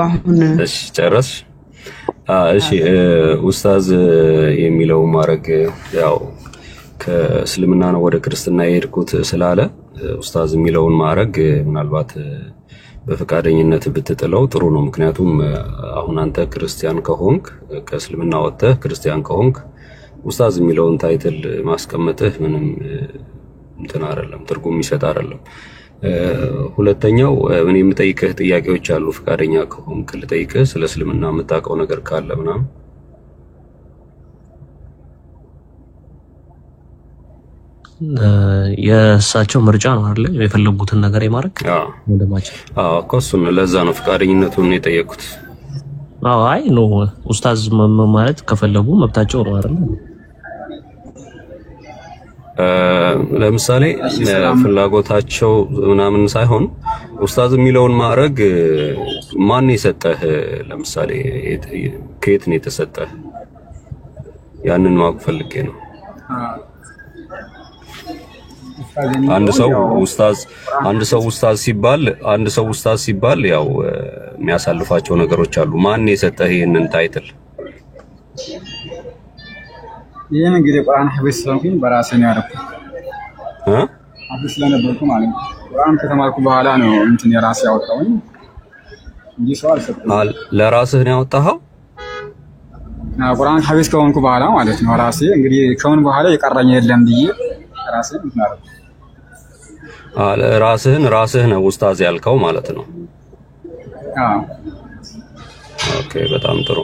[SPEAKER 7] አሁን
[SPEAKER 6] እሺ ጨረስ። እሺ ኡስታዝ የሚለው ማረግ ያው ከእስልምና ነው ወደ ክርስትና የሄድኩት ስላለ ኡስታዝ የሚለውን ማረግ ምናልባት በፈቃደኝነት ብትጥለው ጥሩ ነው። ምክንያቱም አሁን አንተ ክርስቲያን ከሆንክ ከእስልምና ወጥተህ ክርስቲያን ከሆንክ ኡስታዝ የሚለውን ታይትል ማስቀመጥህ ምንም እንትን አይደለም፣ ትርጉም የሚሰጥ አይደለም። ሁለተኛው እኔ የምጠይቅህ ጥያቄዎች አሉ ፈቃደኛ ከሆንክ ልጠይቅህ ስለ እስልምና የምታውቀው ነገር ካለ ምናምን።
[SPEAKER 1] የእሳቸው ምርጫ ነው አይደል? የፈለጉትን ነገር የማድረግ ወንድማችን።
[SPEAKER 6] እኮ እሱን ለዛ ነው ፈቃደኝነቱን የጠየኩት።
[SPEAKER 1] አይ ኖ ኡስታዝ ማለት ከፈለጉ መብታቸው ነው አይደል?
[SPEAKER 6] ለምሳሌ ፍላጎታቸው ምናምን ሳይሆን ኡስታዝ የሚለውን ማዕረግ ማን የሰጠህ? ለምሳሌ ከየት ነው የተሰጠህ? ያንን ማወቅ ፈልጌ ነው። አንድ ሰው ኡስታዝ ሲባል ያው የሚያሳልፋቸው ነገሮች አሉ። ማን የሰጠህ ይሄንን ታይትል?
[SPEAKER 2] ይሄን እንግዲህ ቁርአን ሐፊዝ ስለሆንኩኝ በራሴ ነው ያደረኩት። ሐፊዝ ስለነበርኩ ማለት ነው። ቁርአን ከተማርኩ በኋላ ነው እንትን የራሴ ያወጣሁኝ እንጂ ሰው አልሰጠኝም።
[SPEAKER 6] ለራስህ ነው ያወጣኸው?
[SPEAKER 2] ቁርአን ሐፊዝ ከሆንኩ በኋላ ማለት ነው። ራሴ እንግዲህ ከሆነ በኋላ የቀረኝ የለም ብዬ ራሴ እንትን አደረኩ።
[SPEAKER 6] ራስህ ነው ኡስታዝ ያልከው ማለት ነው? ኦኬ በጣም ጥሩ።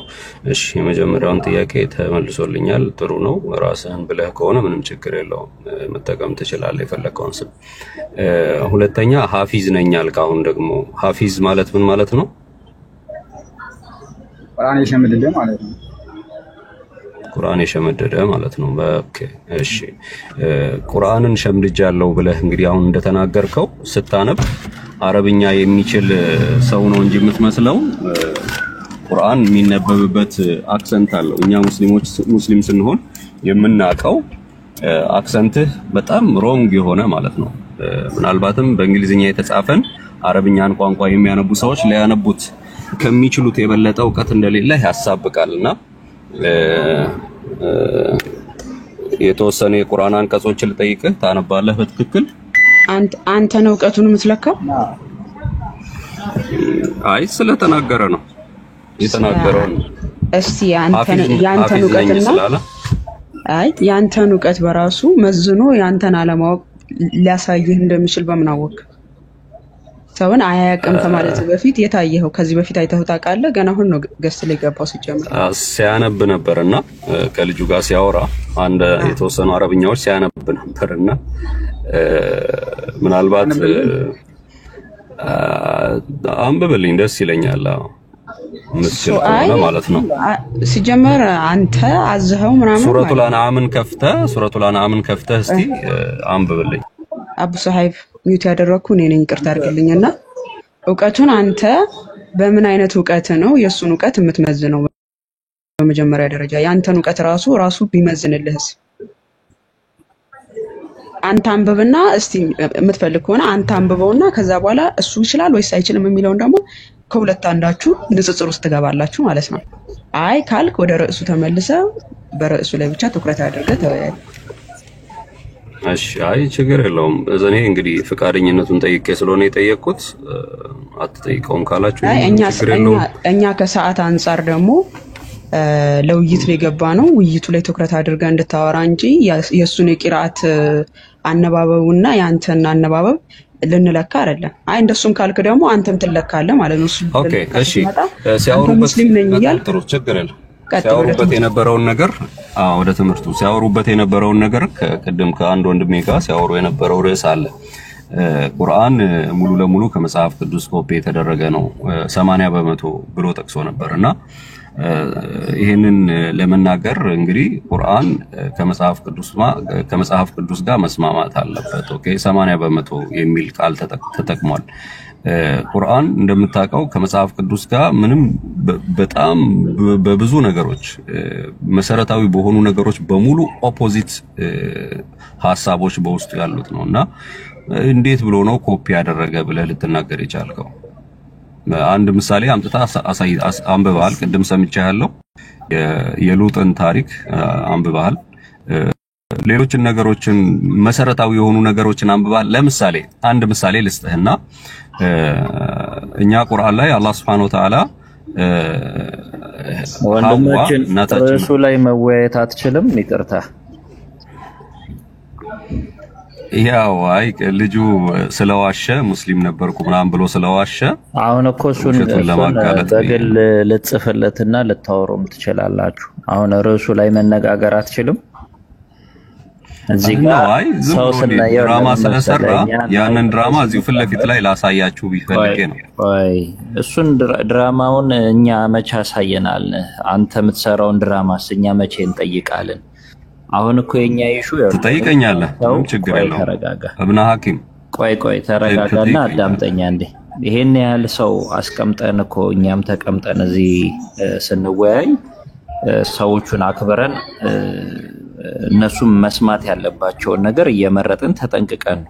[SPEAKER 6] እሺ የመጀመሪያውን ጥያቄ ተመልሶልኛል። ጥሩ ነው። ራስህን ብለህ ከሆነ ምንም ችግር የለውም መጠቀም ትችላለህ የፈለከውን ስም። ሁለተኛ ሐፊዝ ነኝ ያልክ፣ አሁን ደግሞ ሐፊዝ ማለት ምን ማለት ነው?
[SPEAKER 2] ቁርአን የሸመደደ ማለት ነው።
[SPEAKER 6] ቁርአን የሸመደደ ማለት ነው። ኦኬ እሺ ቁርአንን ሸምድጃለሁ ብለህ እንግዲህ አሁን እንደተናገርከው ስታነብ አረብኛ የሚችል ሰው ነው እንጂ የምትመስለው ቁርአን የሚነበብበት አክሰንት አለው። እኛ ሙስሊም ስንሆን የምናውቀው አክሰንትህ በጣም ሮንግ የሆነ ማለት ነው። ምናልባትም በእንግሊዝኛ የተጻፈን አረብኛን ቋንቋ የሚያነቡ ሰዎች ሊያነቡት ከሚችሉት የበለጠ ዕውቀት እንደሌለ ያሳብቃልና የተወሰነ የቁርአን አንቀጾችን ልጠይቅህ፣ ታነባለህ በትክክል?
[SPEAKER 7] አንተ ነው ዕውቀቱን የምትለካው?
[SPEAKER 6] አይ ስለተናገረ ነው የተናገረውን።
[SPEAKER 7] እስቲ ያንተን ዕውቀትና ያንተን ዕውቀት በራሱ መዝኖ ያንተን አለማወቅ ሊያሳይህ እንደሚችል በምን አወቅ? ሰውን አያውቅም ከማለት በፊት የታየኸው ከዚህ በፊት አይተኸው ታውቃለህ? ገና አሁን ነው ገስ ላይ ገባው ሲጀምር
[SPEAKER 6] ሲያነብ ነበርና ከልጁ ጋር ሲያወራ አንድ የተወሰኑ አረብኛዎች ሲያነብ ነበርና ምናልባት አንብብልኝ ደስ ይለኛል። ምስል ነው ማለት ነው።
[SPEAKER 7] ሲጀመር አንተ አዝኸው ምናምን
[SPEAKER 6] ሱረቱል አንዓምን ከፍተህ እስቲ አንብብልኝ።
[SPEAKER 7] አቡ ሰሃይብ ሚውት ያደረኩ እኔ ነኝ፣ ይቅርታ አድርግልኝና ዕውቀቱን አንተ በምን አይነት ዕውቀት ነው የሱን ዕውቀት የምትመዝነው? በመጀመሪያ ደረጃ ያንተን ዕውቀት ራሱ ቢመዝንልህስ? አንተ አንብብና እስቲ የምትፈልግ ከሆነ አንተ አንብበውና ከዛ በኋላ እሱ ይችላል ወይስ አይችልም የሚለውን ደግሞ ከሁለት አንዳችሁ ንጽጽር ውስጥ ትገባላችሁ ማለት ነው። አይ ካልክ ወደ ርዕሱ ተመልሰ በርዕሱ ላይ ብቻ ትኩረት አድርገህ ተወያይ።
[SPEAKER 6] እሺ አይ ችግር የለውም። እኔ እንግዲህ ፍቃደኝነቱን ጠይቄ ስለሆነ የጠየቅኩት አትጠይቀውም ካላችሁ ችግር የለውም።
[SPEAKER 7] እኛ ከሰዓት አንፃር ደግሞ ለውይይት ላይ ገባ ነው። ውይይቱ ላይ ትኩረት አድርገህ እንድታወራ እንጂ የሱን የቂራአት አነባበቡና ያንተን አነባበብ ልንለካ አይደለም። አይ እንደሱም ካልክ ደግሞ አንተም ትለካለህ ማለት ነው።
[SPEAKER 6] ኦኬ እሺ ሲያወሩበት ችግር የለም። ሲያወሩበት የነበረውን ነገር ወደ ትምህርቱ ሲያወሩበት የነበረውን ነገር ከቅድም ከአንድ ወንድሜ ጋር ሲያወሩ የነበረው ርዕስ አለ። ቁርአን ሙሉ ለሙሉ ከመጽሐፍ ቅዱስ ኮፒ የተደረገ ነው 80% ብሎ ጠቅሶ ነበርና ይሄንን ለመናገር እንግዲህ ቁርአን ከመጽሐፍ ቅዱስ ጋር መስማማት አለበት። ኦኬ 80% የሚል ቃል ተጠቅሟል። ቁርአን እንደምታውቀው ከመጽሐፍ ቅዱስ ጋር ምንም በጣም በብዙ ነገሮች መሰረታዊ በሆኑ ነገሮች በሙሉ ኦፖዚት ሐሳቦች በውስጡ ያሉት ነውና እንዴት ብሎ ነው ኮፒ ያደረገ ብለህ ልትናገር የቻልከው? አንድ ምሳሌ አምጥታ አንብበሃል። ቅድም ሰምቻለሁ የሉጥን ታሪክ አንብበሃል። ሌሎችን ነገሮችን መሰረታዊ የሆኑ ነገሮችን አንብበሃል። ለምሳሌ አንድ ምሳሌ ልስጥህና እኛ ቁርአን ላይ አላህ Subhanahu Wa Ta'ala
[SPEAKER 3] ወንድማችን ርዕሱ ላይ መወያየት አትችልም? ይቅርታ
[SPEAKER 6] ያው አይ ልጁ ስለዋሸ ሙስሊም ነበርኩ ምናምን ብሎ ስለዋሸ
[SPEAKER 8] አሁን እኮ እሱን በግል ልጽፍለትና ልታወሩም ትችላላችሁ። አሁን ርዕሱ ላይ መነጋገር አትችልም። እዚህ ጋር ሰው ስናየው
[SPEAKER 6] ድራማ ስለሰራ ያንን ድራማ እዚሁ ፊት ለፊት ላይ ላሳያችሁ ቢፈልጌ ነው።
[SPEAKER 8] አይ እሱን ድራማውን እኛ መቼ አሳየናል? አንተ የምትሰራውን ድራማስ እኛ መቼ እንጠይቃለን? አሁን እኮ የኛ ኢሹ
[SPEAKER 6] ትጠይቀኛለህ፣ ምንም ችግር የለውም።
[SPEAKER 8] ተረጋጋ
[SPEAKER 6] እብነ ሐኪም
[SPEAKER 8] ቆይ ተረጋጋና አዳምጠኛ እንዴ። ይሄን ያህል ሰው አስቀምጠን እኮ እኛም ተቀምጠን እዚህ ስንወያይ ሰዎቹን አክብረን እነሱም መስማት ያለባቸውን ነገር እየመረጥን ተጠንቅቀን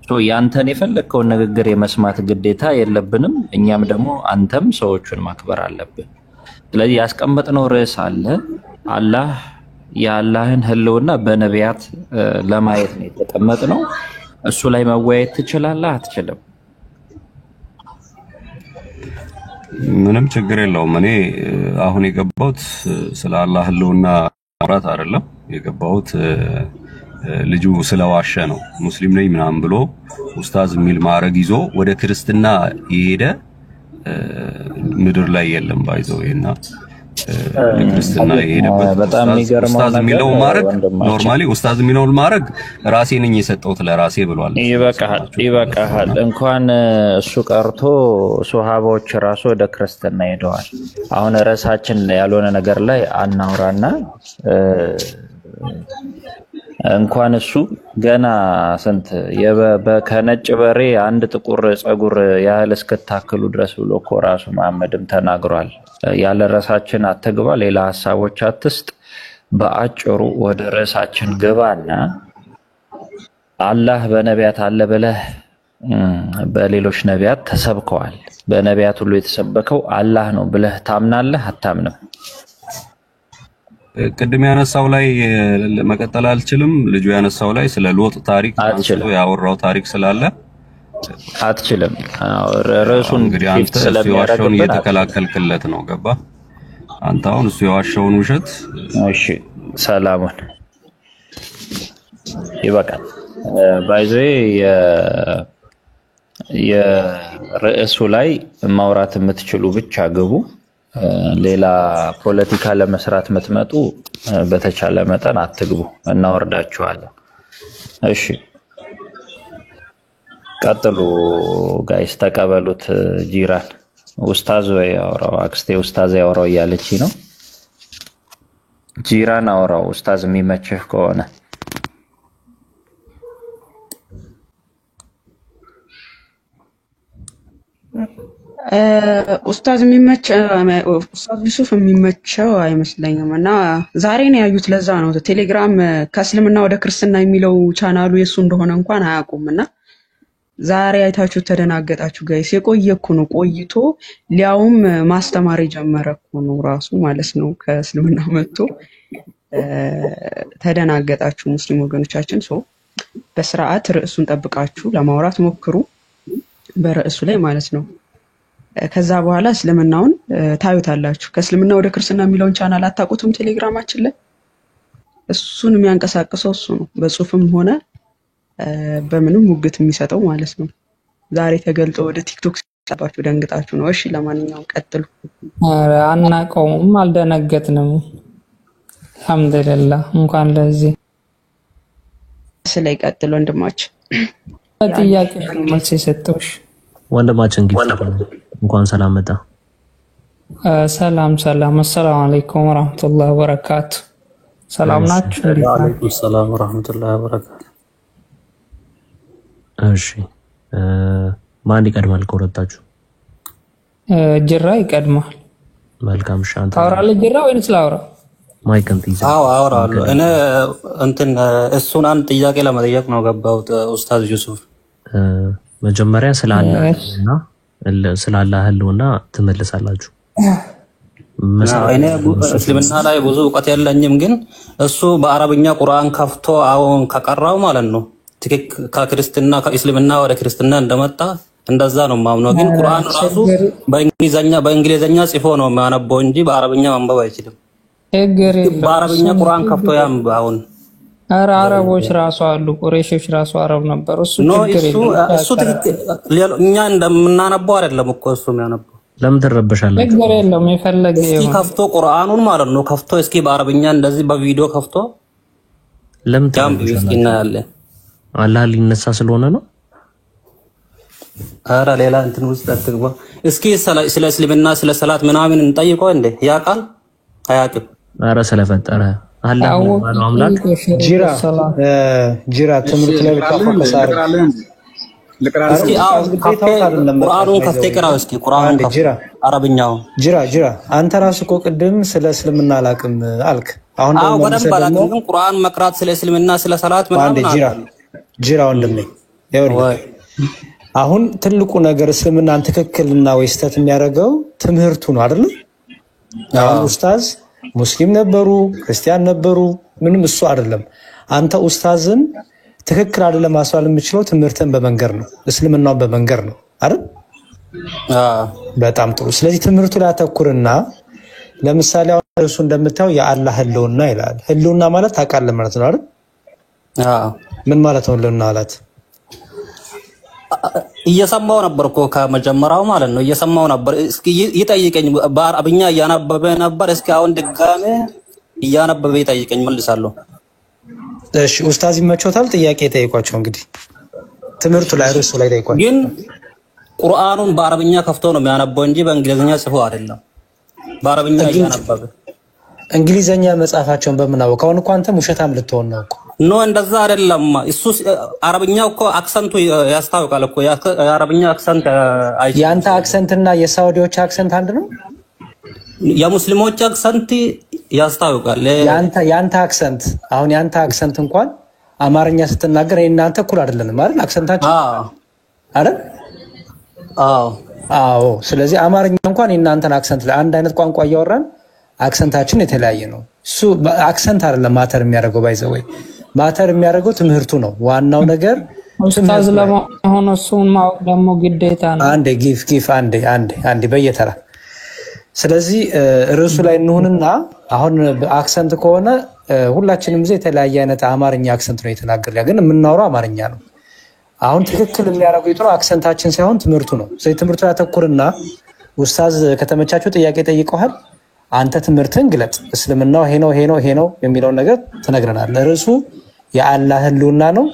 [SPEAKER 8] ነው። ያንተን የፈለከውን ንግግር የመስማት ግዴታ የለብንም። እኛም ደግሞ አንተም ሰዎቹን ማክበር አለብን። ስለዚህ ያስቀመጥነው ርዕስ አለ። አላህ የአላህን ህልውና በነቢያት ለማየት ነው የተቀመጥነው። እሱ ላይ መወያየት ትችላለህ አትችልም?
[SPEAKER 6] ምንም ችግር የለውም። እኔ አሁን የገባሁት ስለ አላህ ህልውና ማውራት አይደለም። የገባሁት ልጁ ስለዋሸ ነው። ሙስሊም ነኝ ምናምን ብሎ ኡስታዝ የሚል ማዕረግ ይዞ ወደ ክርስትና የሄደ ምድር ላይ የለም። ባይዘውና ክርስትና የሄደበት
[SPEAKER 8] በጣም የሚገርመው
[SPEAKER 6] ኡስታዝ የሚለው ማዕረግ ኖርማሊ ኡስታዝ የሚለው ማዕረግ ራሴ ነኝ የሰጠሁት ለራሴ ብሏል።
[SPEAKER 8] ይበቃሃል። እንኳን እሱ ቀርቶ ሱሐባዎች ራሱ ወደ ክርስትና ሄደዋል። አሁን ራሳችን ያልሆነ ነገር ላይ አናውራና እንኳን እሱ ገና ስንት ከነጭ በሬ አንድ ጥቁር ጸጉር ያህል እስከታከሉ ድረስ ብሎ እኮ ራሱ መሐመድም ተናግሯል። ያለ ራሳችን አትግባ፣ ሌላ ሐሳቦች አትስጥ። በአጭሩ ወደ ራሳችን ገባና አላህ በነቢያት አለ ብለህ በሌሎች ነቢያት ተሰብከዋል። በነቢያት ሁሉ የተሰበከው አላህ ነው ብለህ ታምናለህ አታምንም?
[SPEAKER 6] ቅድም ያነሳው ላይ መቀጠል አልችልም። ልጁ ያነሳው ላይ ስለ ሎጥ ታሪክ አንስቶ ያወራው ታሪክ ስላለ
[SPEAKER 8] አትችልም። ርዕሱን
[SPEAKER 6] እንግዲህ አንተ የዋሸውን እየተከላከልክለት ነው። ገባ? አንተ አሁን እሱ የዋሸውን ውሸት
[SPEAKER 8] እሺ፣ ሰላሙን ይበቃል። ባይዘ የርዕሱ ላይ ማውራት የምትችሉ ብቻ ግቡ። ሌላ ፖለቲካ ለመስራት የምትመጡ በተቻለ መጠን አትግቡ፣ እናወርዳችኋለን። እሺ ቀጥሉ ጋይስ፣ ተቀበሉት። ጂራን ኡስታዝ ወይ አውራው፣ አክስቴ ኡስታዝ ያወራው እያለች ነው። ጂራን አውራው ኡስታዝ የሚመችህ ከሆነ
[SPEAKER 7] ኡስታዝ ዩሱፍ የሚመቸው አይመስለኝም። እና ዛሬ ነው ያዩት። ለዛ ነው ቴሌግራም ከእስልምና ወደ ክርስትና የሚለው ቻናሉ የሱ እንደሆነ እንኳን አያውቁም። እና ዛሬ አይታችሁ ተደናገጣችሁ ጋይስ። የቆየ እኮ ነው፣ ቆይቶ ሊያውም ማስተማር የጀመረ እኮ ነው ራሱ ማለት ነው። ከእስልምና መጥቶ ተደናገጣችሁ ሙስሊም ወገኖቻችን። በስርዓት ርዕሱን ጠብቃችሁ ለማውራት ሞክሩ፣ በርዕሱ ላይ ማለት ነው። ከዛ በኋላ እስልምናውን ታዩታላችሁ። ከእስልምና ወደ ክርስትና የሚለውን ቻናል አታውቁትም? ቴሌግራማችን ላይ እሱን የሚያንቀሳቅሰው እሱ ነው። በጽሁፍም ሆነ በምንም ሙግት የሚሰጠው ማለት ነው። ዛሬ ተገልጦ ወደ ቲክቶክ ሲባችሁ ደንግጣችሁ ነው። እሺ ለማንኛውም ቀጥሉ።
[SPEAKER 9] አናውቀውም፣ አልደነገጥንም። አልሐምዱሊላህ። እንኳን ለዚህ
[SPEAKER 7] ስለይ ቀጥሉ ወንድማችን።
[SPEAKER 9] ጥያቄ መልስ የሰጠውሽ
[SPEAKER 1] ወንድማችን እንኳን ሰላም መጣ።
[SPEAKER 9] ሰላም። አሰላሙ አለይኩም ወራህመቱላሂ ወበረካቱ። ሰላም ናችሁ?
[SPEAKER 3] ወአለይኩም ሰላም ወራህመቱላሂ ወበረካቱ።
[SPEAKER 1] እሺ ማን ይቀድማል ከሁለታችሁ?
[SPEAKER 9] ጅራ ይቀድማል።
[SPEAKER 1] መልካም። ሻንታ
[SPEAKER 9] ታወራለህ ጅራ ወይንስ ላውራ?
[SPEAKER 1] ማይክን ትይዛ?
[SPEAKER 3] አዎ አወራለሁ። እኔ እሱን አንድ ጥያቄ ለመጠየቅ ነው ገባሁት። ኡስታዝ ዩሱፍ
[SPEAKER 1] መጀመሪያ ስለ አላህ ህልውና ትመልሳላችሁ።
[SPEAKER 3] እኔ እስልምና ላይ ብዙ እውቀት የለኝም፣ ግን እሱ በአረብኛ ቁርአን ከፍቶ አሁን ከቀራው ማለት ነው ከክርስትና ከእስልምና ወደ ክርስትና እንደመጣ እንደዛ ነው ማምነው። ግን ቁርአን ራሱ በእንግሊዘኛ ጽፎ ነው የሚያነበው እንጂ በአረብኛ ማንበብ አይችልም። በአረብኛ ቁርአን ከፍቶ ያንብ። አሁን
[SPEAKER 9] ኧረ አረቦች ራሱ አሉ፣ ቁረይሾች ራሱ አረብ ነበሩ። እሱ ችግር የለም።
[SPEAKER 3] እሱ እኛ እንደምናነበው አይደለም እኮ እሱ የሚያነበው።
[SPEAKER 1] ለምን ትረበሻለህ?
[SPEAKER 9] ችግር የለም። የፈለገ
[SPEAKER 3] እስኪ ከፍቶ ቁርአኑን ማለት ነው ከፍቶ እስኪ በአረብኛ እንደዚህ በቪዲዮ ከፍቶ
[SPEAKER 1] ለምን ትረበሻለህ? አላህ ሊነሳ ስለሆነ ነው።
[SPEAKER 3] ኧረ ሌላ እንትን ውስጥ አትግባ። እስኪ ስለ እስልምና ስለ ሰላት ምናምን እንጠይቀው እንዴ ያውቃል አያውቅም?
[SPEAKER 1] ኧረ ስለፈጠረ አላህ ነው አምላክ።
[SPEAKER 10] ጂራ ትምህርት ላይ ብቻ ፎከስ አድርግ።
[SPEAKER 3] እስኪ ቁርአኑን ከፍተህ ቅራው እስኪ ቁርአኑን
[SPEAKER 10] ጂራ
[SPEAKER 3] አረብኛው
[SPEAKER 10] ጂራ አንተ ራስህ እኮ ቅድም ስለ እስልምና አላውቅም አልክ። አሁን
[SPEAKER 3] ደግሞ በደንብ አላውቅም ግን ቁርአን መቅራት ስለ እስልምና ስለ ሰላት ምናምን
[SPEAKER 10] ጂራ ወንድሜ ይኸውልህ አሁን ትልቁ ነገር እስልምናን ትክክልና ወይ ስህተት የሚያደርገው ትምህርቱ ነው አይደል? አሁን ኡስታዝ ሙስሊም ነበሩ ክርስቲያን ነበሩ ምንም እሱ አይደለም። አንተ ኡስታዝን ትክክል አይደለም ማስዋል የምችለው ትምህርትን በመንገር ነው፣ እስልምናውን በመንገር ነው አይደል? በጣም ጥሩ። ስለዚህ ትምህርቱ ላይ አተኩርና ለምሳሌ አሁን እሱ እንደምታየው የአላህ ህልውና ይላል። ህልውና ማለት ታውቃለህ ማለት ነው አይደል? ምን ማለት ነው ህልውና ማለት?
[SPEAKER 3] እየሰማው ነበር እኮ ከመጀመሪያው ማለት ነው እየሰማው ነበር። እስኪ ይጠይቀኝ በአረብኛ እያነበበ ነበር። እስኪ አሁን ድጋሜ እያነበበ ይጠይቀኝ መልሳለሁ።
[SPEAKER 10] እሺ ኡስታዝ ይመቾታል? ጥያቄ ጠይቋቸው እንግዲህ ትምህርቱ ላይ ርዕሱ ላይ ጠይቋቸው።
[SPEAKER 3] ግን ቁርአኑን በአረብኛ ከፍቶ ነው የሚያነበው እንጂ በእንግሊዝኛ ጽፎ አይደለም። በአረብኛ እያነበበ
[SPEAKER 10] እንግሊዘኛ መጻፋቸውን በምናውቀው አሁን እኮ አንተ ውሸታም ልትሆን ነው እኮ።
[SPEAKER 3] ኖ እንደዛ አይደለም። እሱ አረብኛው እኮ አክሰንቱ ያስታውቃል እኮ የአረብኛ አክሰንት
[SPEAKER 10] ያንተ አክሰንትና የሳውዲዎች አክሰንት አንድ ነው።
[SPEAKER 3] የሙስሊሞች አክሰንት ያስታውቃል።
[SPEAKER 10] ያንተ አክሰንት አሁን ያንተ አክሰንት እንኳን አማርኛ ስትናገር እናንተ እኩል አይደለንም አይደል? አክሰንታችን አይደል? አዎ። ስለዚህ አማርኛ እንኳን እናንተን አክሰንት ላይ አንድ አይነት ቋንቋ እያወራን አክሰንታችን የተለያየ ነው። እሱ አክሰንት አይደለም ማተር የሚያደርገው ባይዘው ማተር የሚያደርገው ትምህርቱ ነው። ዋናው ነገር
[SPEAKER 9] ኡስታዝ ለመሆን እሱን ማወቅ ደግሞ ግዴታ ነው።
[SPEAKER 10] አንዴ ጊፍ አንዴ በየተራ ስለዚህ ርዕሱ ላይ እንሁንና አሁን አክሰንት ከሆነ ሁላችንም የተለያየ አይነት አማርኛ አክሰንት ነው የተናገረ ግን የምናወራው አማርኛ ነው። አሁን ትክክል የሚያደርገው ይጥሩ አክሰንታችን ሳይሆን ትምህርቱ ነው። ስለዚህ ትምህርቱ ላይ ተኩርና ኡስታዝ ከተመቻቸው ጥያቄ ጠይቀዋል። አንተ ትምህርትን ግለጥ። እስልምናው ይሄ ነው የሚለውን ነገር ትነግረናለህ። ርዕሱ የአላህ ህልውና ነው።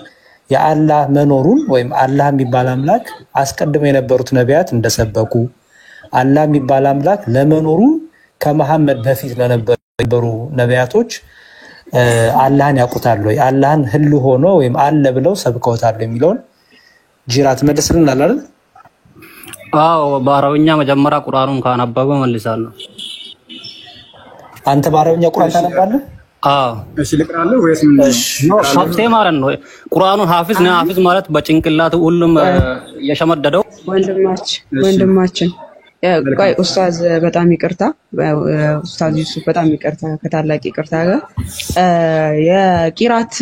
[SPEAKER 10] የአላህ መኖሩን ወይም አላህ የሚባል አምላክ አስቀድመው የነበሩት ነቢያት እንደሰበኩ አላህ የሚባል አምላክ ለመኖሩ ከመሐመድ በፊት ለነበሩ ነቢያቶች አላህን ያውቁታል ወይ አላህን ህልው ሆኖ ወይም አለ ብለው ሰብከውታል የሚለውን ጂራት መልስልናል አይደል?
[SPEAKER 3] አዎ በአረብኛ መጀመሪያ ቁርአኑን ካነበበ መልሳለሁ።
[SPEAKER 10] አንተ በአረብኛ ቁርአን ታነባለህ?
[SPEAKER 2] እሺ ልቅራለህ ወይስ ምን?
[SPEAKER 3] ሀፍቴ ማለት ነው ቁርአኑን ሐፊዝ ነው። ሐፊዝ ማለት በጭንቅላት ሁሉም የሸመደደው
[SPEAKER 7] ወንድማችን ቆይ ኡስታዝ በጣም ይቅርታ ኡስታዝ ዩሱፍ በጣም ይቅርታ ከታላቅ ይቅርታ ጋር የቂራት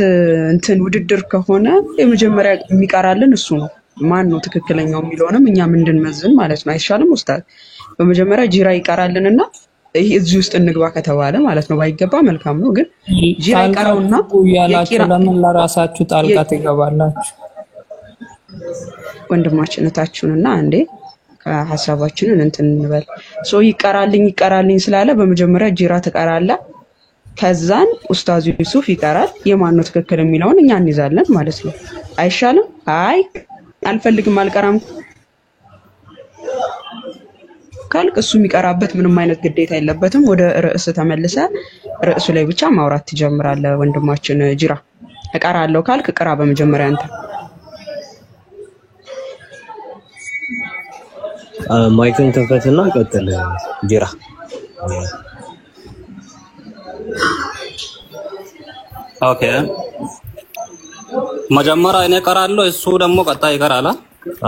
[SPEAKER 7] እንትን ውድድር ከሆነ የመጀመሪያ የሚቀራልን እሱ ነው። ማን ነው ትክክለኛው የሚለውንም እኛም እንድንመዝን ማለት ነው። አይሻልም ኡስታዝ? በመጀመሪያ ጂራ ይቀራልንና ይሄ እዚህ ውስጥ እንግባ ከተባለ ማለት ነው። ባይገባ መልካም ነው። ግን ጂራ ይቀራውና
[SPEAKER 9] ያላችሁ ለምን ለራሳችሁ ጣልቃ ትገባላችሁ?
[SPEAKER 7] ወንድማችነታችሁንና አንዴ ከሐሳባችንን እንትን እንበል። ይቀራልኝ ስላለ በመጀመሪያ ጂራ ትቀራለ። ከዛን ኡስታዝ ዩሱፍ ይቀራል። የማን ነው ትክክል የሚለውን እኛ እንይዛለን ማለት ነው። አይሻልም? አይ አልፈልግም አልቀራም ካልክ እሱ የሚቀራበት ምንም አይነት ግዴታ የለበትም። ወደ ርዕስ ተመልሰ ርዕሱ ላይ ብቻ ማውራት ትጀምራለህ። ወንድማችን ጂራ እቀራለሁ ካልክ ቅራ በመጀመሪያ አንተ።
[SPEAKER 1] ማይክን ከፈትና ቀጥል ጂራ።
[SPEAKER 3] ኦኬ መጀመሪያ እኔ እቀራለሁ እሱ ደግሞ ቀጣይ ይቀራል።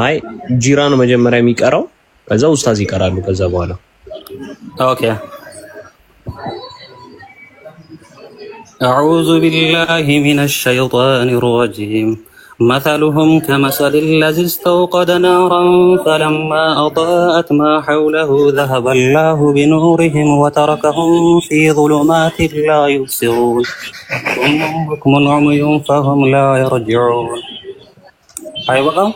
[SPEAKER 1] አይ ጂራ ነው መጀመሪያ የሚቀራው ከዛ ኡስታዝ ይቀራሉ ከዛ በኋላ።
[SPEAKER 3] ኦኬ أعوذ بالله من الشيطان الرجيم مثلهم كمثل الذي استوقد نارا فلما أضاءت ما حوله ذهب الله بنورهم وتركهم في ظلمات لا يبصرون صم بكم عمي فهم لا يرجعون. أيوة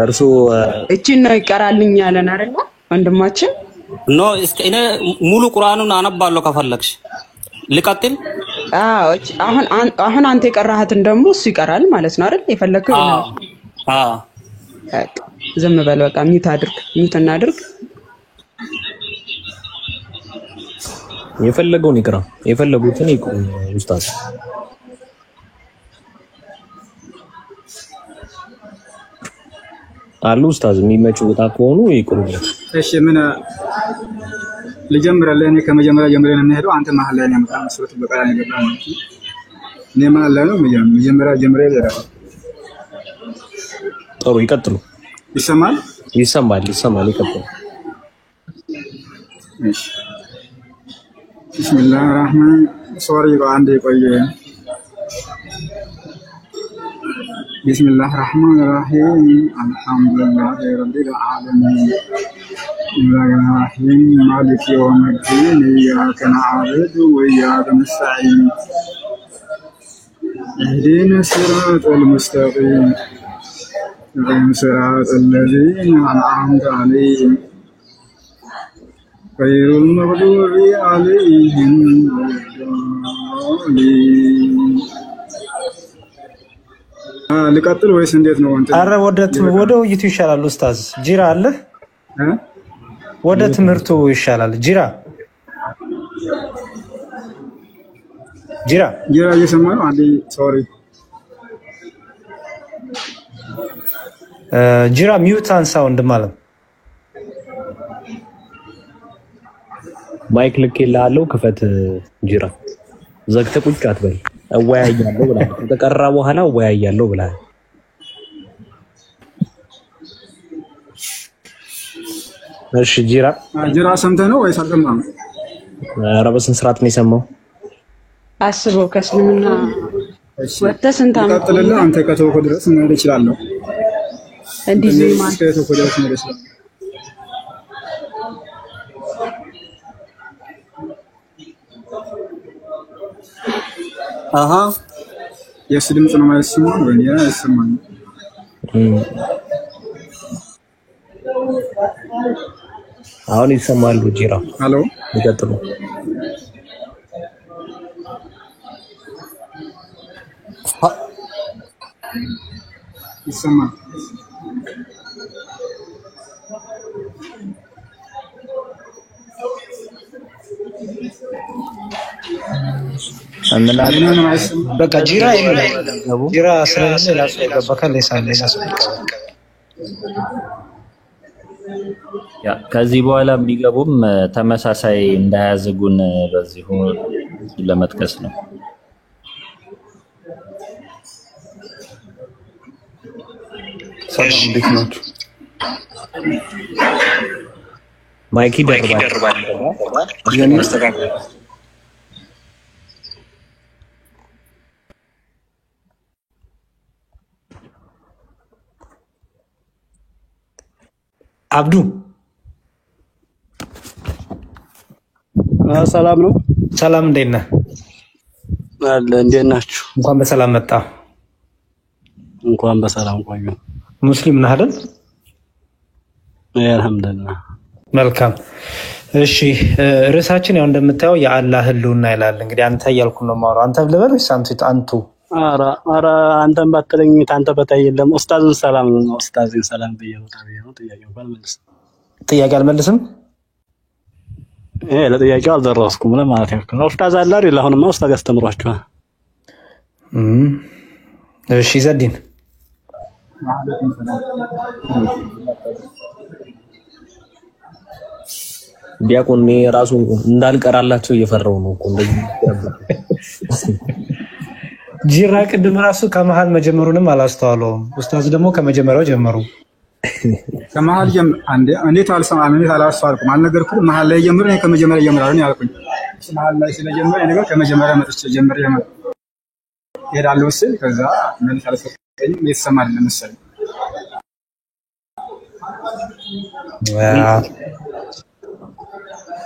[SPEAKER 1] እርሱ
[SPEAKER 7] እቺን ነው ይቀራልኝ ያለን አይደል ወንድማችን?
[SPEAKER 3] ኖ እስኪ እኔ ሙሉ ቁርአኑን አነባለሁ ከፈለግሽ ልቀጥል?
[SPEAKER 7] አዎ አሁን አንተ የቀራሃትን ደግሞ እሱ ይቀራል ማለት ነው አይደል? የፈለከው ነው። ዝም በል በቃ ሚውት እናድርግ።
[SPEAKER 1] የፈለገውን ይቅራ፣ የፈለጉትን ይቅሩ። ኡስታዝ አሉ ኡስታዝ የሚመጪው ቦታ ከሆኑ ይቅሩ።
[SPEAKER 2] እሺ ምን ልጀምራለህ? እኔ ከመጀመሪያ ጀምረን እንሄደው። አንተ መሀል ላይ ነው የምታመጣው። ሱረቱ በቀራ ነው የገባው። እኔ መሀል ላይ ነው መጀመሪያ ጀምረን ይላል።
[SPEAKER 1] ጥሩ ይቀጥሉ።
[SPEAKER 2] ይሰማል?
[SPEAKER 1] ይሰማል። ይቀጥሉ።
[SPEAKER 2] እሺ ቢስሚላሂር ረህማን ሶሪ አንዴ ቆየ። ቢስሚላሂር ረህማን ረሂም አልሐምዱሊላሂ ረቢል ዓለሚን الرحيم مالك يوم الدين إياك نعبد وإياك نستعين اهدنا الصراط المستقيم صراط الذين أنعمت عليهم غير المغضوب عليهم ልቀጥል ወይስ እንዴት ነው?
[SPEAKER 10] አረ ወደ ውይይቱ ይሻላል። ኡስታዝ ጂራ አለ ወደ ትምህርቱ ይሻላል። ጂራ
[SPEAKER 2] እየሰማ ነው? አንዴ ሶሪ
[SPEAKER 10] ጂራ ሚውት አንሳው እንደማለም
[SPEAKER 1] ማይክ ልኬልሃለሁ፣ ክፈት ጂራ። ዘግተህ ቁጭ አትበል። እወያያለሁ ብለሃል። ከተቀራ በኋላ እወያያለሁ ብለሃል። እሺ ጂራ
[SPEAKER 2] ሰምተህ ነው ወይስ አልሰማህም?
[SPEAKER 1] ኧረ በስንት ስርዓት ነው የሰማው?
[SPEAKER 7] አስበው ከእስልምና ወጥተህ ስንት ዓመት
[SPEAKER 2] ቀጥልና አንተ ከተወኩ ድረስ መሄድ እችላለሁ።
[SPEAKER 7] እንደዚህ ማለት
[SPEAKER 2] ከተወኩ ድረስ መሄድ እችላለሁ።
[SPEAKER 3] አሃ
[SPEAKER 2] የእሱ ድምፅ ነው ማለት ሲሆን ወይ ያ ይሰማል።
[SPEAKER 1] አሁን ይሰማል። ጂራ
[SPEAKER 2] ሄሎ
[SPEAKER 1] ይቀጥሉ።
[SPEAKER 2] ይሰማል።
[SPEAKER 10] በቃ ጂራ ስለሌለ ላስ ይገባካል። ሌላ
[SPEAKER 8] ከዚህ በኋላ የሚገቡም ተመሳሳይ እንዳያዝጉን በዚሁ ለመጥቀስ ነው።
[SPEAKER 2] ሰላም እንዴት ናችሁ?
[SPEAKER 1] ማይክ ይደርባል።
[SPEAKER 10] አብዱ
[SPEAKER 11] ሰላም ነው።
[SPEAKER 10] ሰላም እንዴት ነህ?
[SPEAKER 11] አለ እንዴት ናችሁ?
[SPEAKER 10] እንኳን በሰላም መጣ።
[SPEAKER 11] እንኳን በሰላም ቆዩ።
[SPEAKER 10] ሙስሊም ነህ አይደል?
[SPEAKER 11] አልሐምዱሊላህ።
[SPEAKER 10] መልካም። እሺ ርዕሳችን ያው እንደምታየው የአላህ ህልውና ይላል። እንግዲህ አንተ እያልኩ ነው የማወራው። አንተ ልበል ወይስ አንቱ?
[SPEAKER 11] ኧረ አንተን ባትለኝ አንተ በታይ የለም። ኡስታዝን ሰላም ነው። ኡስታዝን ሰላም ብየው ጥያቄው ባልመልስ
[SPEAKER 10] ጥያቄ አልመልስም።
[SPEAKER 11] ለጥያቄው አልደረስኩም ለማለት ያክል ነው። ኡስታዝ አለ አይደል? አሁንማ ኡስታዝ ያስተምሯችኋል።
[SPEAKER 10] እሺ ዘዲን
[SPEAKER 1] ዲያቆን ራሱ እንዳልቀራላቸው እየፈራው ነው እኮ እንደዚህ
[SPEAKER 10] ጂራ ቅድም ራሱ ከመሃል መጀመሩንም አላስተዋለውም። ኡስታዝ ደግሞ ከመጀመሪያው ጀመሩ።
[SPEAKER 2] ከመሃል እንዴት አላስተዋልኩም? አልነገርኩም? መሃል ላይ ጀምሮ ከመጀመሪያ ጀምራለሁ ያልኩኝ። መሀል ላይ ስለጀመረ ነገር ከመጀመሪያ መጥቼ ጀምሬ እሄዳለሁ ስል ከዛ መልስ አልሰጠኝም። የተሰማ አይደለም መሰለኝ።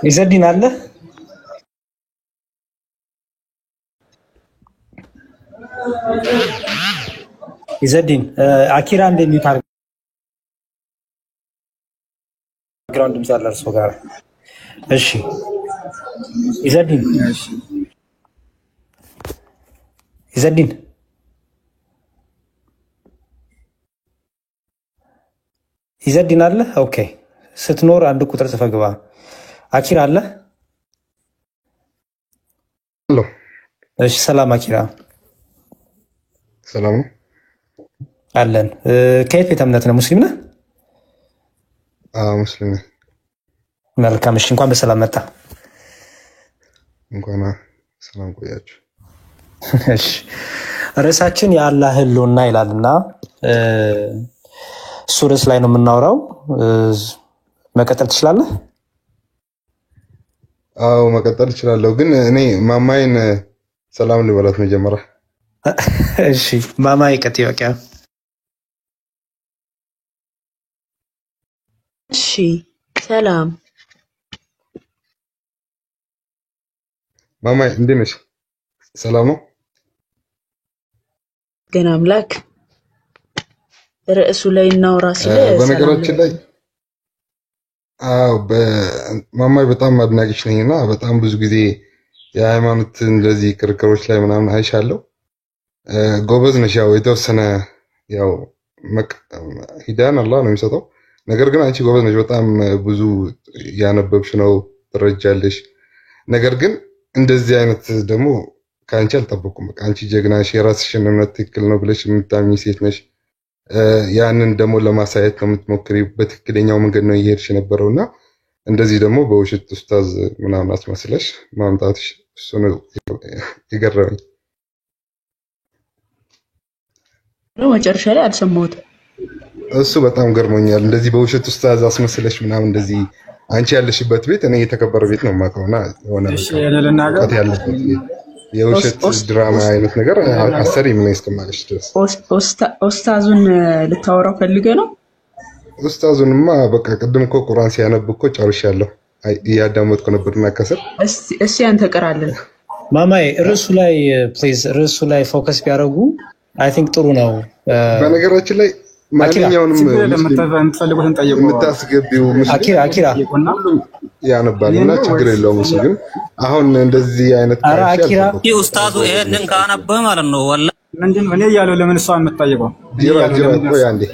[SPEAKER 10] ኢዘዲን አለ ኢዘዲን አኪራ እንደሚታር ግራውንድ ምሳሌ እርሶ ጋር እሺ ኢዘዲን ኢዘዲን ኢዘዲን አለ ኦኬ ስትኖር አንድ ቁጥር ጽፈህ ግባ አኪራ አለ
[SPEAKER 12] ሄሎ
[SPEAKER 10] እሺ ሰላም አኪራ
[SPEAKER 12] ሰላም ነው
[SPEAKER 10] አለን ከየት ቤተ እምነት ነው ሙስሊም ነህ
[SPEAKER 12] ሙስሊም ነኝ
[SPEAKER 10] መልካም እሺ እንኳን በሰላም መጣ
[SPEAKER 12] እንኳን ሰላም ቆያችሁ
[SPEAKER 10] እሺ ርዕሳችን የአላህ ህልውና ይላልና እሱ ርዕስ ላይ ነው የምናወራው መቀጠል ትችላለህ
[SPEAKER 12] አዎ መቀጠል እችላለሁ ግን እኔ ማማዬን ሰላም ልበላት መጀመሪያ
[SPEAKER 10] እሺ ማማዬ ቀጥይ በቃ
[SPEAKER 13] እሺ ሰላም
[SPEAKER 12] ማማዬ እንዴት ነሽ ሰላም ነው
[SPEAKER 13] ግን አምላክ ርዕሱ ላይ እናውራ ሲል
[SPEAKER 12] በነገራችን ላይ ማማዬ በጣም አድናቂሽ ነኝና በጣም ብዙ ጊዜ የሃይማኖት እንደዚህ ክርክሮች ላይ ምናምን አይሻለሁ ጎበዝ ነሽ ያው የተወሰነ ያው ሂዳን አላህ ነው የሚሰጠው ነገር ግን አንቺ ጎበዝ ነሽ በጣም ብዙ ያነበብሽ ነው ትረጃለሽ ነገር ግን እንደዚህ አይነት ደግሞ ካንቺ አልጠበቁም በቃ አንቺ ጀግና ነሽ የራስሽን እምነት ትክክል ነው ብለሽ የምታምኚ ሴት ነሽ ያንን ደግሞ ለማሳየት ነው የምትሞክሪው በትክክለኛው መንገድ ነው እየሄድሽ የነበረውና እንደዚህ ደግሞ በውሸት ኡስታዝ ምናምን አስመስለሽ ማምጣትሽ እሱ ነው የገረመኝ
[SPEAKER 13] ነው መጨረሻ ላይ አልሰማሁትም
[SPEAKER 12] እሱ በጣም ገርሞኛል እንደዚህ በውሸት ኡስታዝ አስመስለሽ ምናምን እንደዚህ አንቺ ያለሽበት ቤት እኔ የተከበረ ቤት ነው የማውቀውና የሆነ እውቀት ያለበት የውሸት ድራማ አይነት ነገር አሰሪ ምን እስከማለሽ ድረስ
[SPEAKER 13] ኡስታዙን ልታወራው ፈልገህ ነው
[SPEAKER 12] ኡስታዙንማ በቃ ቅድም እኮ ቁርአን ሲያነብ እኮ ጨርሻለሁ እያዳመጥኩ ነበርና ከስር
[SPEAKER 13] እስቲ አንተ ቀራለን
[SPEAKER 10] ማማዬ ርዕሱ ላይ ፕሊዝ ርዕሱ ላይ ፎከስ ቢያደርጉ አይ ቲንክ ጥሩ ነው
[SPEAKER 12] በነገራችን ላይ ማንኛውንም
[SPEAKER 2] የምትፈልጉትን ጠይቁ
[SPEAKER 12] የምታስገቢው
[SPEAKER 10] አኪራ
[SPEAKER 12] ያነባልና ችግር የለውም እሱ ግን አሁን እንደዚህ አይነት
[SPEAKER 10] አኪራ
[SPEAKER 3] ኡስታዙ ይሄንን ካነበ ማለት ነው ወላ
[SPEAKER 2] ምንድን ነው እኔ ያለው ለምን እሷ የምትጠይቀው
[SPEAKER 12] ጅራ ቆይ አንዴ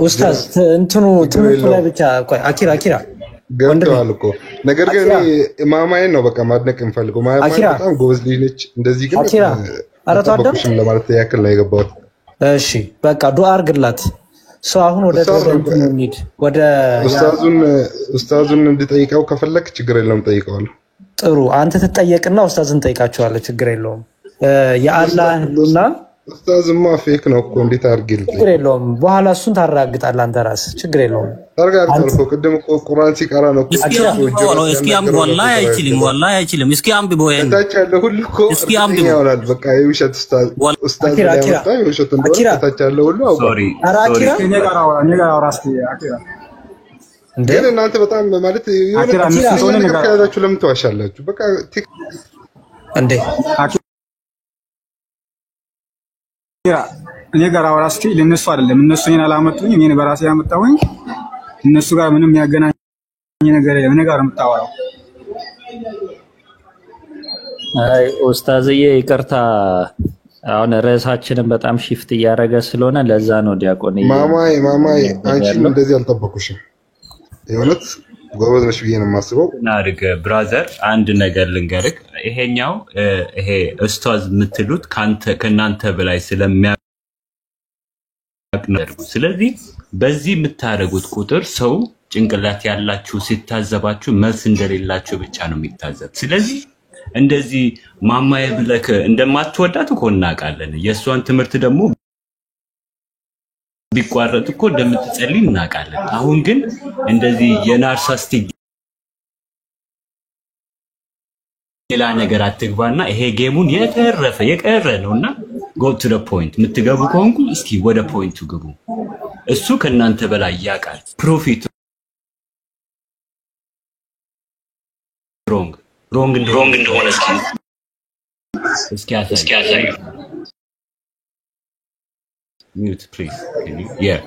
[SPEAKER 10] ኡስታዝ እንትኑ ትምህርቱ ላይ ብቻ ቆይ አኪራ
[SPEAKER 12] ገብተዋል እኮ ነገር ግን ማማዬን ነው በቃ ማድነቅ የምፈልገው ማማዬ በጣም ጎበዝ ልጅ ነች እንደዚህ ግን አረታደም ለማለት ያክል ነው የገባው
[SPEAKER 10] እሺ በቃ ዱአ አርግላት ሰው አሁን ወደ እንትን እንሂድ ወደ
[SPEAKER 12] ኡስታዙን እንድጠይቀው ከፈለክ ችግር የለውም ጠይቀዋለሁ
[SPEAKER 10] ጥሩ አንተ ትጠየቅና ኡስታዝን ጠይቃቸዋለህ ችግር የለውም የአላህ ህልውና
[SPEAKER 12] ኡስታዝማ ፌክ ነው እኮ እንዴት አድርጌ
[SPEAKER 10] ችግር የለውም በኋላ እሱን ታረጋግጣለህ አንተ ራስህ ችግር የለውም
[SPEAKER 12] ታረጋግጣለህ እኮ ቅድም እኮ ቁርአን ሲቀራ ነው
[SPEAKER 3] እስኪ አምብ ወላሂ አይችልም እስኪ አምብ ቦይ
[SPEAKER 12] ታች ያለ ሁሉ እኮ እስኪ አምብ ይሆናል በቃ የውሸት ኡስታዝ ያመጣ የውሸት እንደሆነ ታች ያለ ሁሉ
[SPEAKER 5] ሶሪ
[SPEAKER 2] እኔ ጋር አውራስ አኪራ
[SPEAKER 12] ግን እናንተ በጣም ማለት የሆነ ነገር ከያዛችሁ ለምን ተዋሻላችሁ በቃ
[SPEAKER 10] እንዴ
[SPEAKER 2] እኔ ጋር አውራስ ለነሱ አይደለም እነሱ እኔን አላመጡኝ እኔ በራሴ ያመጣሁኝ እነሱ ጋር ምንም ያገናኝ ነገር የለም እኔ ጋር የምታወራው
[SPEAKER 8] አይ ኡስታዝዬ ይቅርታ አሁን ርዕሳችንን በጣም ሺፍት እያደረገ ስለሆነ ለዛ ነው ዲያቆን
[SPEAKER 12] ማማዬ አንቺ እንደዚህ አልጠበኩሽም የእውነት ጎበዝ ነሽ ብዬ ነው የማስበው
[SPEAKER 5] ናርገ ብራዘር አንድ ነገር ልንገርህ ይሄኛው ይሄ ኡስታዝ የምትሉት ከናንተ በላይ ስለሚያውቁ ስለዚህ በዚህ የምታደርጉት ቁጥር ሰው ጭንቅላት ያላችሁ ሲታዘባችሁ መልስ እንደሌላችሁ ብቻ ነው የሚታዘብ ስለዚህ እንደዚህ ማማዬ ብለክ እንደማትወዳት እኮ እናውቃለን የእሷን ትምህርት ደግሞ ቢቋረጥ እኮ እንደምትጸልይ እናውቃለን አሁን ግን እንደዚህ የናርሳስቲክ ሌላ ነገር አትግባና ይሄ ጌሙን የተረፈ የቀረ ነውና go to the point የምትገቡ ከሆንኩ እስኪ ወደ ፖይንቱ ግቡ። እሱ ከናንተ በላይ ያውቃል። ፕሮፊት ሮንግ እንደሆነ እስኪ ያሳዩ። Mute please. Can you? Yeah.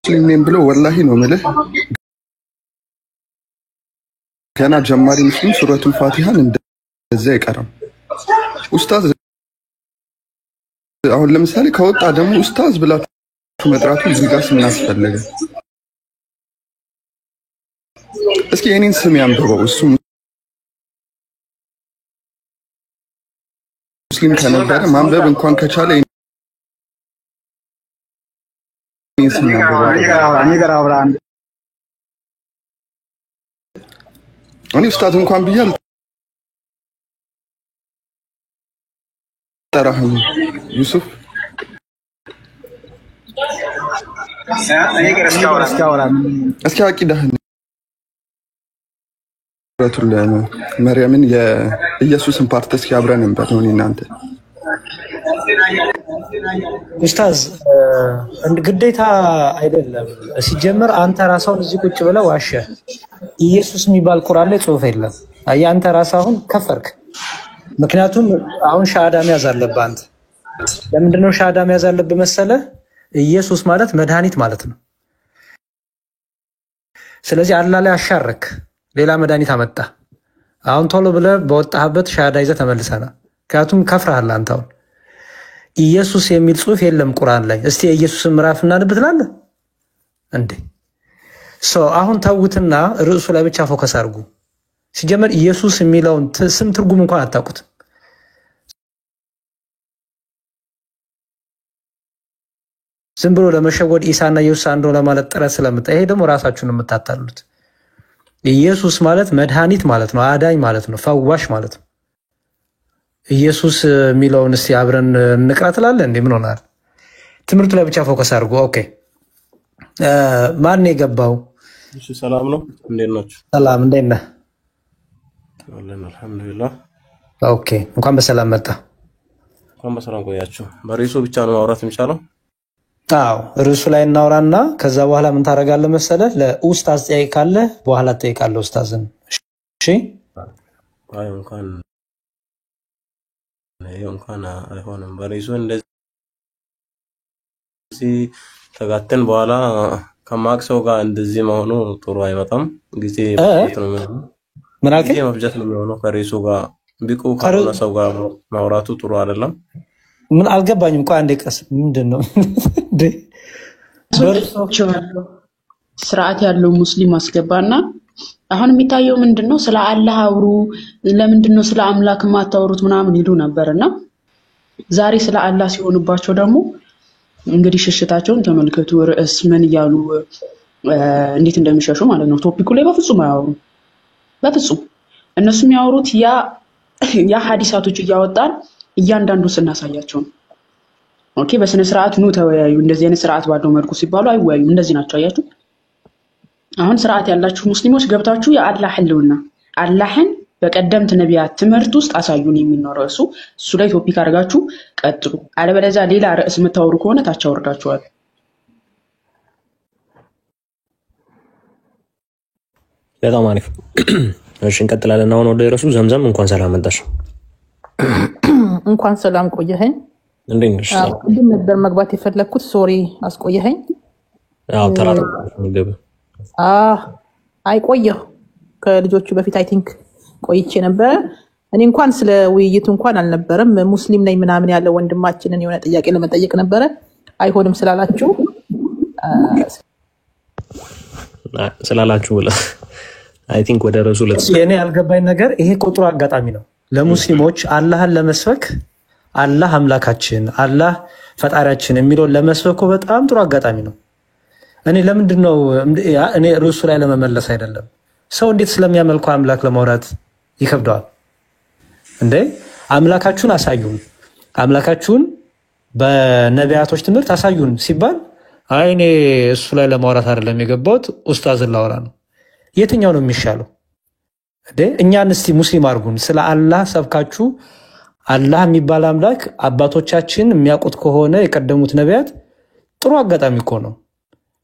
[SPEAKER 14] ሙስሊም ብሎ ወላሂ ነው ማለት ገና ጀማሪ ሙስሊም ሱረቱል ፋቲሃን እንደዛ ይቀራም። ኡስታዝ አሁን ለምሳሌ ከወጣ ደግሞ ኡስታዝ ብላችሁ መጥራቱ እዚህ ጋር ስናስፈልገ እስኪ የኔን ስም ያንብበው። እሱ ሙስሊም ከነበረ ማንበብ እንኳን ከቻለ የኔን ስም ያንብበው። እኔ ኡስታዝ እንኳን ብያል ጠራህም ዩሱፍ እስኪ አቂዳህን መርያምን የኢየሱስን ፓርት እስኪ አብረን እንበል ነው እናንተ
[SPEAKER 10] ኡስታዝ ግዴታ አይደለም። ሲጀመር አንተ ራስህ እዚህ ቁጭ ብለህ ዋሸ ኢየሱስ የሚባል ቁርአን ላይ ጽሑፍ የለም። አይ አንተ ራስህ አሁን ከፈርክ። ምክንያቱም አሁን ሻሃዳ መያዝ አለብህ አንተ። ለምንድነው ሻሃዳ መያዝ አለብህ መሰለህ? ኢየሱስ ማለት መድኃኒት ማለት ነው። ስለዚህ አላህ ላይ አሻረክ፣ ሌላ መድኃኒት አመጣ። አሁን ቶሎ ብለህ በወጣህበት ሻሃዳ ይዘህ ተመልሰና። ምክንያቱም ከፍረሃል አንተ። አሁን ኢየሱስ የሚል ጽሑፍ የለም ቁርአን ላይ። እስቲ የኢየሱስን ምዕራፍ እናንብ ትላለህ እንዴ? አሁን ተውትና ርዕሱ ላይ ብቻ ፎከስ አድርጉ። ሲጀመር ኢየሱስ የሚለውን ስም ትርጉም እንኳን አታውቁት። ዝም ብሎ ለመሸወድ ኢሳና ኢየሱስ አንድ ለማለት ጥረት ስለምጣ ይሄ ደግሞ ራሳችሁን የምታታሉት። ኢየሱስ ማለት መድኃኒት ማለት ነው፣ አዳኝ ማለት ነው፣ ፈዋሽ ማለት ነው። ኢየሱስ የሚለውን እስቲ አብረን እንቅራ ትላለህ እንዴ? ምን ሆናል? ትምህርቱ ላይ ብቻ ፎከስ አድርጉ። ኦኬ ማን ነው የገባው?
[SPEAKER 15] እሺ ሰላም ነው። እንዴት ናችሁ?
[SPEAKER 10] ሰላም እንዴት ነህ?
[SPEAKER 15] አለን አልሐምዱሊላህ።
[SPEAKER 10] ኦኬ እንኳን በሰላም መጣ።
[SPEAKER 15] እንኳን በሰላም ቆያችሁ። በርዕሱ ብቻ ነው ማውራት የሚቻለው?
[SPEAKER 10] አዎ ርዕሱ ላይ እናውራና ከዛ በኋላ ምን ታደርጋለህ መሰለህ? ለኡስታዝ ጥያቄ ካለ በኋላ ትጠይቃለህ ኡስታዝን። እሺ
[SPEAKER 15] አይ እንኳን አይሆንም። በርዕሱ እንደዚህ ተጋተን በኋላ ከማክሰው ጋር እንደዚህ መሆኑ ጥሩ አይመጣም። ጊዜ ነው
[SPEAKER 10] ምን አልከኝ?
[SPEAKER 15] መፍጀት ነው የሚሆነው። ከርዕሱ ጋር ቢቁ ካለ ሰው ጋር ማውራቱ ጥሩ አይደለም።
[SPEAKER 10] ምን አልገባኝም። ቆይ አንዴ ቀስ ምንድነው እንዴ?
[SPEAKER 13] ስርዓት ያለው ሙስሊም አስገባና አሁን የሚታየው ምንድነው? ስለ አላህ አውሩ፣ ለምንድነው ስለ አምላክ ማታወሩት ምናምን ይሉ ነበርና ዛሬ ስለ አላህ ሲሆንባቸው ደግሞ እንግዲህ ሽሽታቸውን ተመልከቱ። ርዕስ ምን እያሉ እንዴት እንደሚሸሹ ማለት ነው። ቶፒኩ ላይ በፍጹም አያወሩ። በፍጹም እነሱ የሚያወሩት ያ ሐዲሳቶች እያወጣን እያንዳንዱ ስናሳያቸው ነው። ኦኬ በስነ ስርዓት ኑ ተወያዩ፣ እንደዚህ አይነት ስርዓት ባለው መልኩ ሲባሉ አይወያዩም። እንደዚህ ናቸው። አያችሁ አሁን ስርዓት ያላችሁ ሙስሊሞች ገብታችሁ የአላህ ህልውና አላህን በቀደምት ነቢያት ትምህርት ውስጥ አሳዩን የሚኖረው እሱ ላይ ቶፒክ አድርጋችሁ ቀጥሉ። አለበለዚያ ሌላ ርዕስ የምታወሩ ከሆነ ታች አወርዳችኋል።
[SPEAKER 1] በጣም አሪፍ። እሺ እንቀጥላለን። አሁን ወደ ርዕሱ ዘምዘም እንኳን ሰላም መጣሽ።
[SPEAKER 16] እንኳን ሰላም ቆየኸኝ።
[SPEAKER 1] እንዴት ነሽ?
[SPEAKER 16] ቅድም ነበር መግባት የፈለኩት፣ ሶሪ አስቆየኸኝ።
[SPEAKER 1] አዎ ተራራው ምግብ
[SPEAKER 16] አይቆየሁ ከልጆቹ በፊት አይ ቲንክ ቆይቼ ነበር። እኔ እንኳን ስለ ውይይቱ እንኳን አልነበረም። ሙስሊም ነኝ ምናምን ያለ ወንድማችንን የሆነ ጥያቄ ለመጠየቅ ነበረ። አይሆንም ስላላችሁ
[SPEAKER 1] ብለ አይ ቲንክ ወደ ርዕሱ
[SPEAKER 10] እኔ ያልገባኝ ነገር ይሄ ቁጥሩ አጋጣሚ ነው። ለሙስሊሞች አላህን ለመስበክ አላህ አምላካችን አላህ ፈጣሪያችን የሚለውን ለመስበክ በጣም ጥሩ አጋጣሚ ነው። እኔ ለምንድነው እኔ ርዕሱ ላይ ለመመለስ አይደለም። ሰው እንዴት ስለሚያመልኩ አምላክ ለማውራት ይከብደዋል እንዴ? አምላካችሁን አሳዩን። አምላካችሁን በነቢያቶች ትምህርት አሳዩን ሲባል አይ እኔ እሱ ላይ ለማውራት አይደለም የገባሁት ኡስታዝን ላወራ ነው። የትኛው ነው የሚሻለው? እኛን እስቲ ሙስሊም አድርጉን። ስለ አላህ ሰብካችሁ አላህ የሚባል አምላክ አባቶቻችን የሚያውቁት ከሆነ የቀደሙት ነቢያት ጥሩ አጋጣሚ እኮ ነው።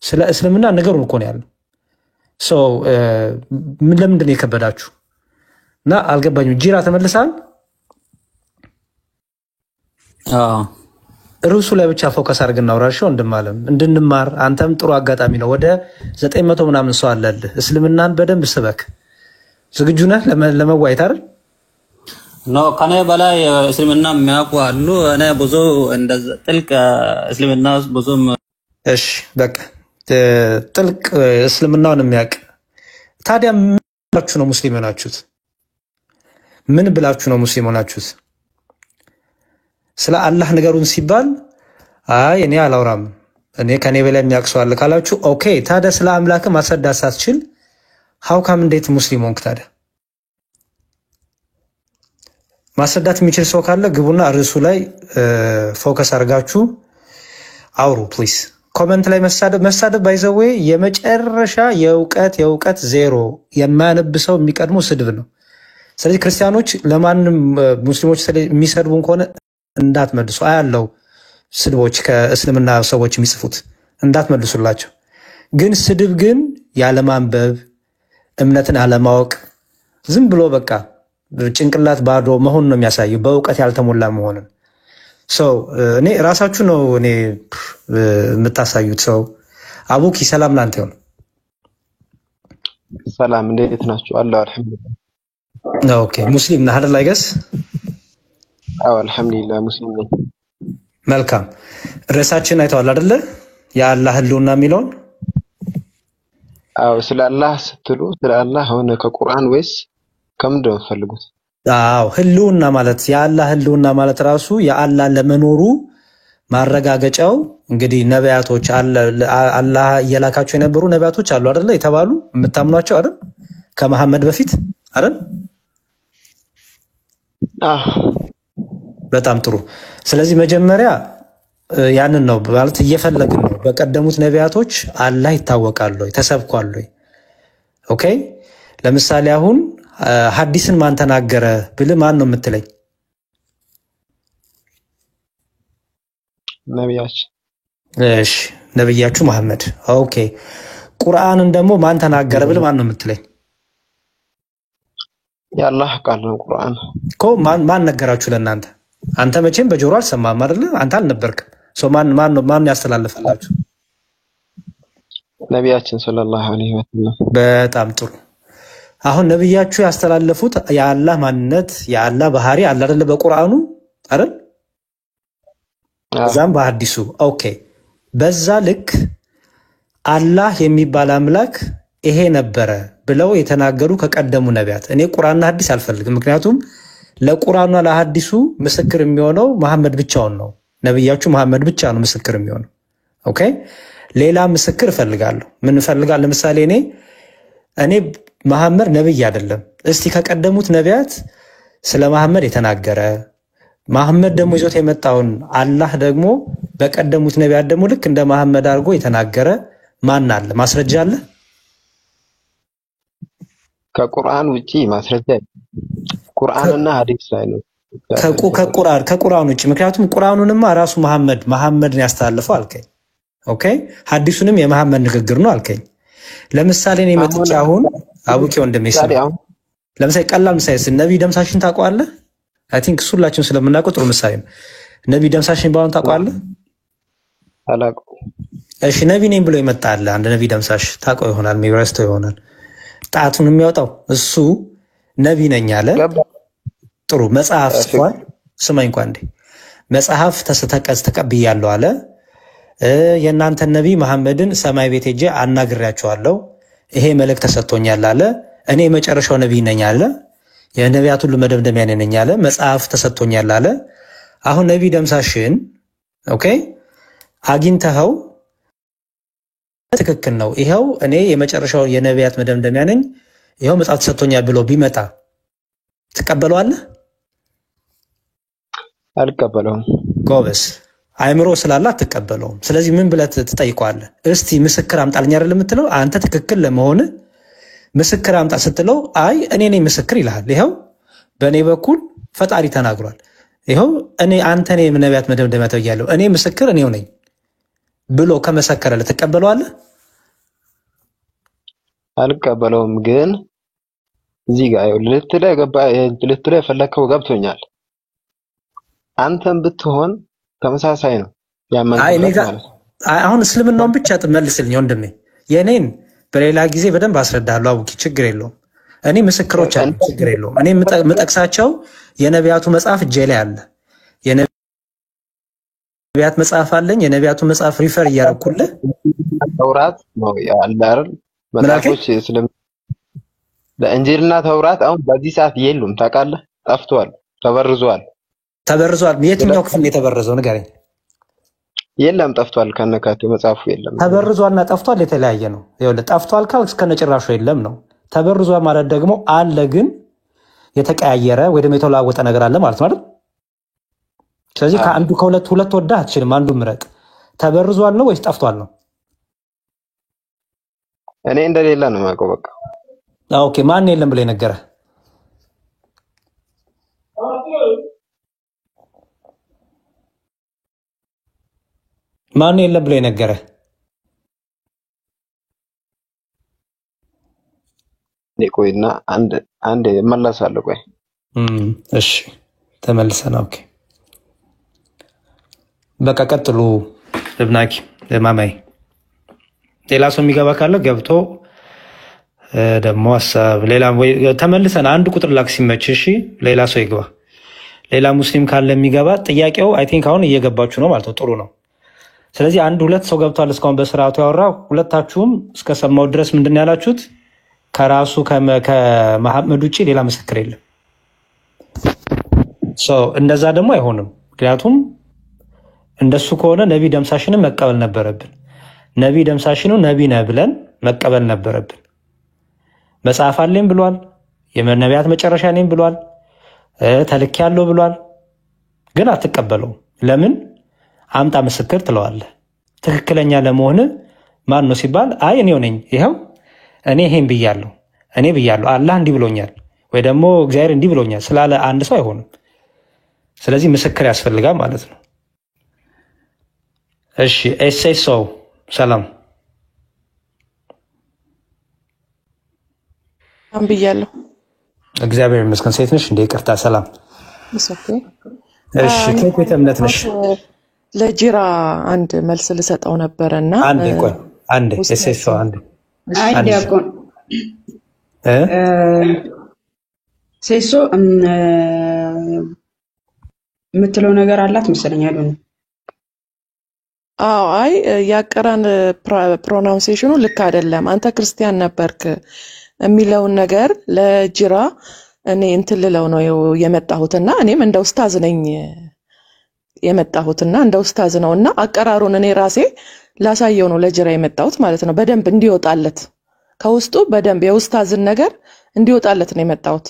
[SPEAKER 10] ስለ እስልምና ነገሩን እኮ ነው ያለው። ለምንድን ነው የከበዳችሁ? እና አልገባኝም። ጂራ ተመልሳል። ርዕሱ ላይ ብቻ ፎከስ አድርገን እናውራሽው እንድማለም እንድንማር። አንተም ጥሩ አጋጣሚ ነው። ወደ 900 ምናምን ሰው አለልህ። እስልምናን በደንብ ስበክ። ዝግጁ ነህ ለመዋየት አይደል?
[SPEAKER 3] ነው ከኔ በላይ እስልምና የሚያውቁ አሉ። እኔ ብዙ እንደዛ ጥልቅ እስልምና ብዙም
[SPEAKER 10] እሺ በቃ ጥልቅ እስልምናውን የሚያውቅ ታዲያ ምን ብላችሁ ነው ሙስሊም ሆናችሁት? ምን ብላችሁ ነው ሙስሊም ሆናችሁት? ስለ አላህ ነገሩን ሲባል አይ እኔ አላውራም እኔ ከኔ በላይ የሚያውቅ ሰው አለ ካላችሁ ኦኬ። ታዲያ ስለ አምላክ ማስረዳት ሳትችል ሀውካም እንዴት ሙስሊም ሆንክ? ታዲያ ማስረዳት የሚችል ሰው ካለ ግቡና ርዕሱ ላይ ፎከስ አድርጋችሁ አውሩ ፕሊዝ። ኮሜንት ላይ መሳደብ ባይዘዌ የመጨረሻ የእውቀት ዜሮ የማያነብ ሰው የሚቀድመው ስድብ ነው። ስለዚህ ክርስቲያኖች ለማንም ሙስሊሞች የሚሰድቡን ከሆነ እንዳትመልሱ። አያለው ስድቦች ከእስልምና ሰዎች የሚጽፉት እንዳትመልሱላቸው። ግን ስድብ ግን ያለማንበብ እምነትን አለማወቅ ዝም ብሎ በቃ ጭንቅላት ባዶ መሆን ነው የሚያሳየው፣ በእውቀት ያልተሞላ መሆንን። እኔ ራሳችሁ ነው እኔ የምታሳዩት። ሰው አቡኪ ሰላም ላንተ ይሁን።
[SPEAKER 17] ሰላም እንዴት ናችሁ? አላህ አልሐምዱሊላህ።
[SPEAKER 10] ኦኬ ሙስሊም ነህ አይደል? አይገስ
[SPEAKER 17] አዎ አልሐምዱሊላህ ሙስሊም ነኝ።
[SPEAKER 10] መልካም። ርዕሳችን አይተዋል አይደለ? የአላህ ህልውና የሚለውን።
[SPEAKER 17] አዎ ስለ አላህ ስትሉ ስለ አላህ ሆነ ከቁርአን ወይስ ከምንድን ነው የምትፈልጉት?
[SPEAKER 10] አዎ ህልውና ማለት የአላህ ህልውና ማለት ራሱ የአላህ ለመኖሩ ማረጋገጫው እንግዲህ ነቢያቶች አላህ እየላካቸው የነበሩ ነቢያቶች አሉ አይደለ? የተባሉ የምታምኗቸው አይደል? ከመሐመድ በፊት አይደል? በጣም ጥሩ። ስለዚህ መጀመሪያ ያንን ነው ማለት እየፈለግን ነው። በቀደሙት ነቢያቶች አላህ ይታወቃል ወይ ተሰብኳል ወይ? ኦኬ ለምሳሌ አሁን ሐዲስን ማን ተናገረ ብለህ ማን ነው የምትለኝ?
[SPEAKER 17] ነቢያችን።
[SPEAKER 10] እሺ ነብያችሁ መሐመድ። ኦኬ ቁርአንን ደግሞ ማን ተናገረ ብለህ ማን ነው የምትለኝ?
[SPEAKER 17] የአላህ ቃል ነው ቁርአን
[SPEAKER 10] እኮ። ማን ነገራችሁ ለእናንተ? አንተ መቼም በጆሮ አልሰማህም አይደለ? አንተ አልነበርክም። ማን ያስተላልፈላችሁ?
[SPEAKER 17] ነቢያችን ሰለላሁ ዐለይሂ ወሰለም።
[SPEAKER 10] በጣም ጥሩ። አሁን ነብያችሁ ያስተላለፉት የአላህ ማንነት የአላህ ባህሪ አለ አይደለ? በቁርአኑ አይደል? እዛም በሐዲሱ ኦኬ። በዛ ልክ አላህ የሚባል አምላክ ይሄ ነበረ ብለው የተናገሩ ከቀደሙ ነቢያት። እኔ ቁርአንና ሐዲስ አልፈልግም። ምክንያቱም ለቁርአንና ለሐዲሱ ምስክር የሚሆነው መሐመድ ብቻውን ነው። ነብያችሁ መሐመድ ብቻ ነው ምስክር የሚሆነው። ኦኬ ሌላ ምስክር እፈልጋለሁ። ምን እፈልጋለሁ? ለምሳሌ እኔ መሐመድ ነብይ አይደለም። እስቲ ከቀደሙት ነቢያት ስለ መሐመድ የተናገረ መሐመድ ደግሞ ይዞት የመጣውን አላህ ደግሞ በቀደሙት ነቢያት ደግሞ ልክ እንደ መሐመድ አድርጎ የተናገረ ማን አለ? ማስረጃ አለ?
[SPEAKER 17] ከቁርአን ውጪ ማስረጃ ቁርአንና ሐዲስ ላይ ነው።
[SPEAKER 10] ከቁርአን ውጪ። ምክንያቱም ቁርአኑንማ ራሱ መሐመድ ነው ያስተላልፈው አልከኝ። ኦኬ ሐዲሱንም የመሐመድ ንግግር ነው አልከኝ። ለምሳሌ እኔ መጥቼ አሁን አቡኪ ወንድሜ ለምሳሌ ቀላል ምሳሌ ነብይ ደምሳሽን ታውቀዋለህ? አይ ቲንክ ሁላችንም ስለምናውቀው ጥሩ ምሳሌ ነው። ነብይ ደምሳሽን ባውን ታውቀዋለህ?
[SPEAKER 17] አላውቀውም።
[SPEAKER 10] እሺ ነብይ ነኝ ብሎ ይመጣል አንድ ነብይ ደምሳሽ ታውቀው ይሆናል የሚረስተው ይሆናል። ጣቱን የሚያወጣው እሱ ነብይ ነኝ አለ። ጥሩ መጽሐፍ ጽፏል። ስማኝ እንኳን እንዴ መጽሐፍ ተቀብያለሁ አለ። የእናንተ ነብይ መሐመድን ሰማይ ቤት ሄጄ አናግሬያቸዋለሁ። ይሄ መልእክት ተሰጥቶኛል አለ። እኔ የመጨረሻው ነብይ ነኝ አለ። የነቢያት ሁሉ መደምደሚያ ነኝ አለ። መጽሐፍ ተሰጥቶኛል አለ። አሁን ነብይ ደምሳሽን ኦኬ አግኝተኸው ትክክል ነው ይሄው እኔ የመጨረሻው የነቢያት መደምደሚያ ነኝ ይሄው መጽሐፍ ተሰጥቶኛል ብሎ ቢመጣ ትቀበለዋለህ?
[SPEAKER 17] አልቀበለውም።
[SPEAKER 10] ጎበስ አይምሮ ስላለ አትቀበለውም። ስለዚህ ምን ብለህ ትጠይቀዋለህ? እስቲ ምስክር አምጣልኝ አይደል የምትለው? አንተ ትክክል ለመሆን ምስክር አምጣ ስትለው አይ እኔ ነኝ ምስክር ይልሃል። ይኸው በእኔ በኩል ፈጣሪ ተናግሯል። ይኸው አንተ ነህ ነቢያት መደምደሚያ ተብያለሁ፣ እኔ ምስክር እኔው ነኝ ብሎ ከመሰከረልህ ትቀበለዋለህ?
[SPEAKER 17] አልቀበለውም። ግን እዚህ ጋር ልትለው የፈለከው ገብቶኛል። አንተም ብትሆን ተመሳሳይ ነው ያመንክበት ማለት።
[SPEAKER 10] አሁን እስልምናውን ብቻ መልስልኝ ወንድሜ። የኔን በሌላ ጊዜ በደንብ አስረዳለሁ። አቡኪ ችግር የለውም። እኔ ምስክሮች አሉ፣ ችግር የለውም። እኔ የምጠቅሳቸው የነቢያቱ መጽሐፍ እጄ ላይ አለ። የነቢያት መጽሐፍ አለኝ። የነቢያቱ መጽሐፍ ሪፈር እያደረኩልህ
[SPEAKER 17] ተውራት ነው ያለ አይደል? መጽሐፎች ለእንጂልና ተውራት አሁን በዚህ ሰዓት የሉም። ታውቃለህ? ጠፍቷል፣ ተበርዟል። የትኛው ክፍል የተበረዘው ንገረኝ። የለም ጠፍቷል፣ ከነካቴው መጽሐፉ የለም።
[SPEAKER 10] ተበርዟልና ጠፍቷል የተለያየ ነው። ይኸውልህ ጠፍቷል ካልክ እስከነጭራሹ የለም ነው። ተበርዟል ማለት ደግሞ አለ ግን የተቀያየረ ወይ ደግሞ የተለዋወጠ ነገር አለ ማለት ነው አይደል? ስለዚህ ከአንዱ ከሁለት ወዳ አትችልም። አንዱ ምረጥ። ተበርዟል ነው ወይስ ጠፍቷል ነው?
[SPEAKER 17] እኔ እንደሌለ ነው የማውቀው። በቃ
[SPEAKER 10] ኦኬ። ማን የለም ብሎ የነገረህ? ማን የለም ብሎ የነገረህ?
[SPEAKER 17] ቆይና አንድ እመለሳለሁ። ቆይ
[SPEAKER 10] እሺ፣ ተመልሰና ኦኬ። በቃ ቀጥሉ። እብናኪ ማማይ ሌላ ሰው የሚገባ ካለ ገብቶ ደግሞ ሀሳብ ሌላ ተመልሰን አንድ ቁጥር ላክ ሲመች። እሺ ሌላ ሰው ይግባ። ሌላ ሙስሊም ካለ የሚገባ ጥያቄው አይ ቲንክ አሁን እየገባችሁ ነው ማለት ነው። ጥሩ ነው። ስለዚህ አንድ ሁለት ሰው ገብቷል እስካሁን በስርዓቱ ያወራ። ሁለታችሁም እስከሰማው ድረስ ምንድን ያላችሁት? ከራሱ ከመሐመድ ውጭ ሌላ ምስክር የለም። እንደዛ ደግሞ አይሆንም። ምክንያቱም እንደሱ ከሆነ ነቢ ደምሳሽንን መቀበል ነበረብን። ነቢ ደምሳሽኑ ነቢ ነህ ብለን መቀበል ነበረብን። መጽሐፍ አለኝ ብሏል። የነቢያት መጨረሻ ነኝ ብሏል። ተልኬያለሁ ብሏል። ግን አትቀበለውም። ለምን? አምጣ ምስክር ትለዋለህ። ትክክለኛ ለመሆን ማን ነው ሲባል አይ እኔው ነኝ፣ ይኸው እኔ ይሄን ብያለሁ፣ እኔ ብያለሁ፣ አላህ እንዲህ ብሎኛል ወይ ደግሞ እግዚአብሔር እንዲህ ብሎኛል ስላለ አንድ ሰው አይሆንም። ስለዚህ ምስክር ያስፈልጋል ማለት ነው። እሺ ኤሴሶ ሰላም
[SPEAKER 18] ብያለሁ።
[SPEAKER 10] እግዚአብሔር ይመስገን። ሴት ነሽ እንዴ? ይቅርታ። ሰላም። እሺ ከየት ቤተ እምነት ነሽ?
[SPEAKER 18] ለጂራ አንድ መልስ ልሰጠው ነበረና
[SPEAKER 10] አንዴ ቆይ፣ አንዴ ኤሴሶ አንዴ
[SPEAKER 7] ዲያቆን ሴሶ የምትለው ነገር አላት መሰለኝ አይደል?
[SPEAKER 18] አዎ። አይ ያቀራን ፕሮናውንሴሽኑ ልክ አይደለም። አንተ ክርስቲያን ነበርክ የሚለውን ነገር ለጅራ እኔ እንትን ልለው ነው የመጣሁትና እኔም እንደ ኡስታዝ ነኝ የመጣሁትና እንደ ኡስታዝ ነውና አቀራሩን እኔ ራሴ ላሳየው ነው ለጅራ የመጣሁት ማለት ነው። በደንብ እንዲወጣለት ከውስጡ በደንብ የኡስታዝን ነገር እንዲወጣለት ነው የመጣሁት።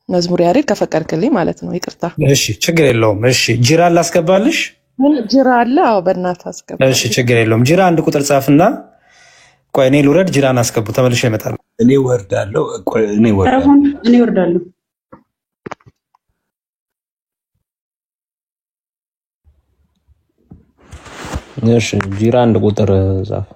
[SPEAKER 18] መዝሙር ያሬድ ከፈቀድክልኝ ማለት ነው። ይቅርታ።
[SPEAKER 10] እሺ ችግር የለውም። እሺ ጅራ ላስገባልሽ?
[SPEAKER 18] ምን ጅራ አለ? አዎ በእናትህ አስገባ።
[SPEAKER 10] እሺ ችግር የለውም። ጅራ አንድ ቁጥር ጻፍና ቆይ እኔ ልውረድ፣ ጅራን አስገቡ። ተመልሼ እመጣለሁ።
[SPEAKER 5] እኔ ወርዳለሁ። ቆይ እኔ
[SPEAKER 7] ወርዳለሁ።
[SPEAKER 1] እሺ ጅራ አንድ ቁጥር ጻፍ።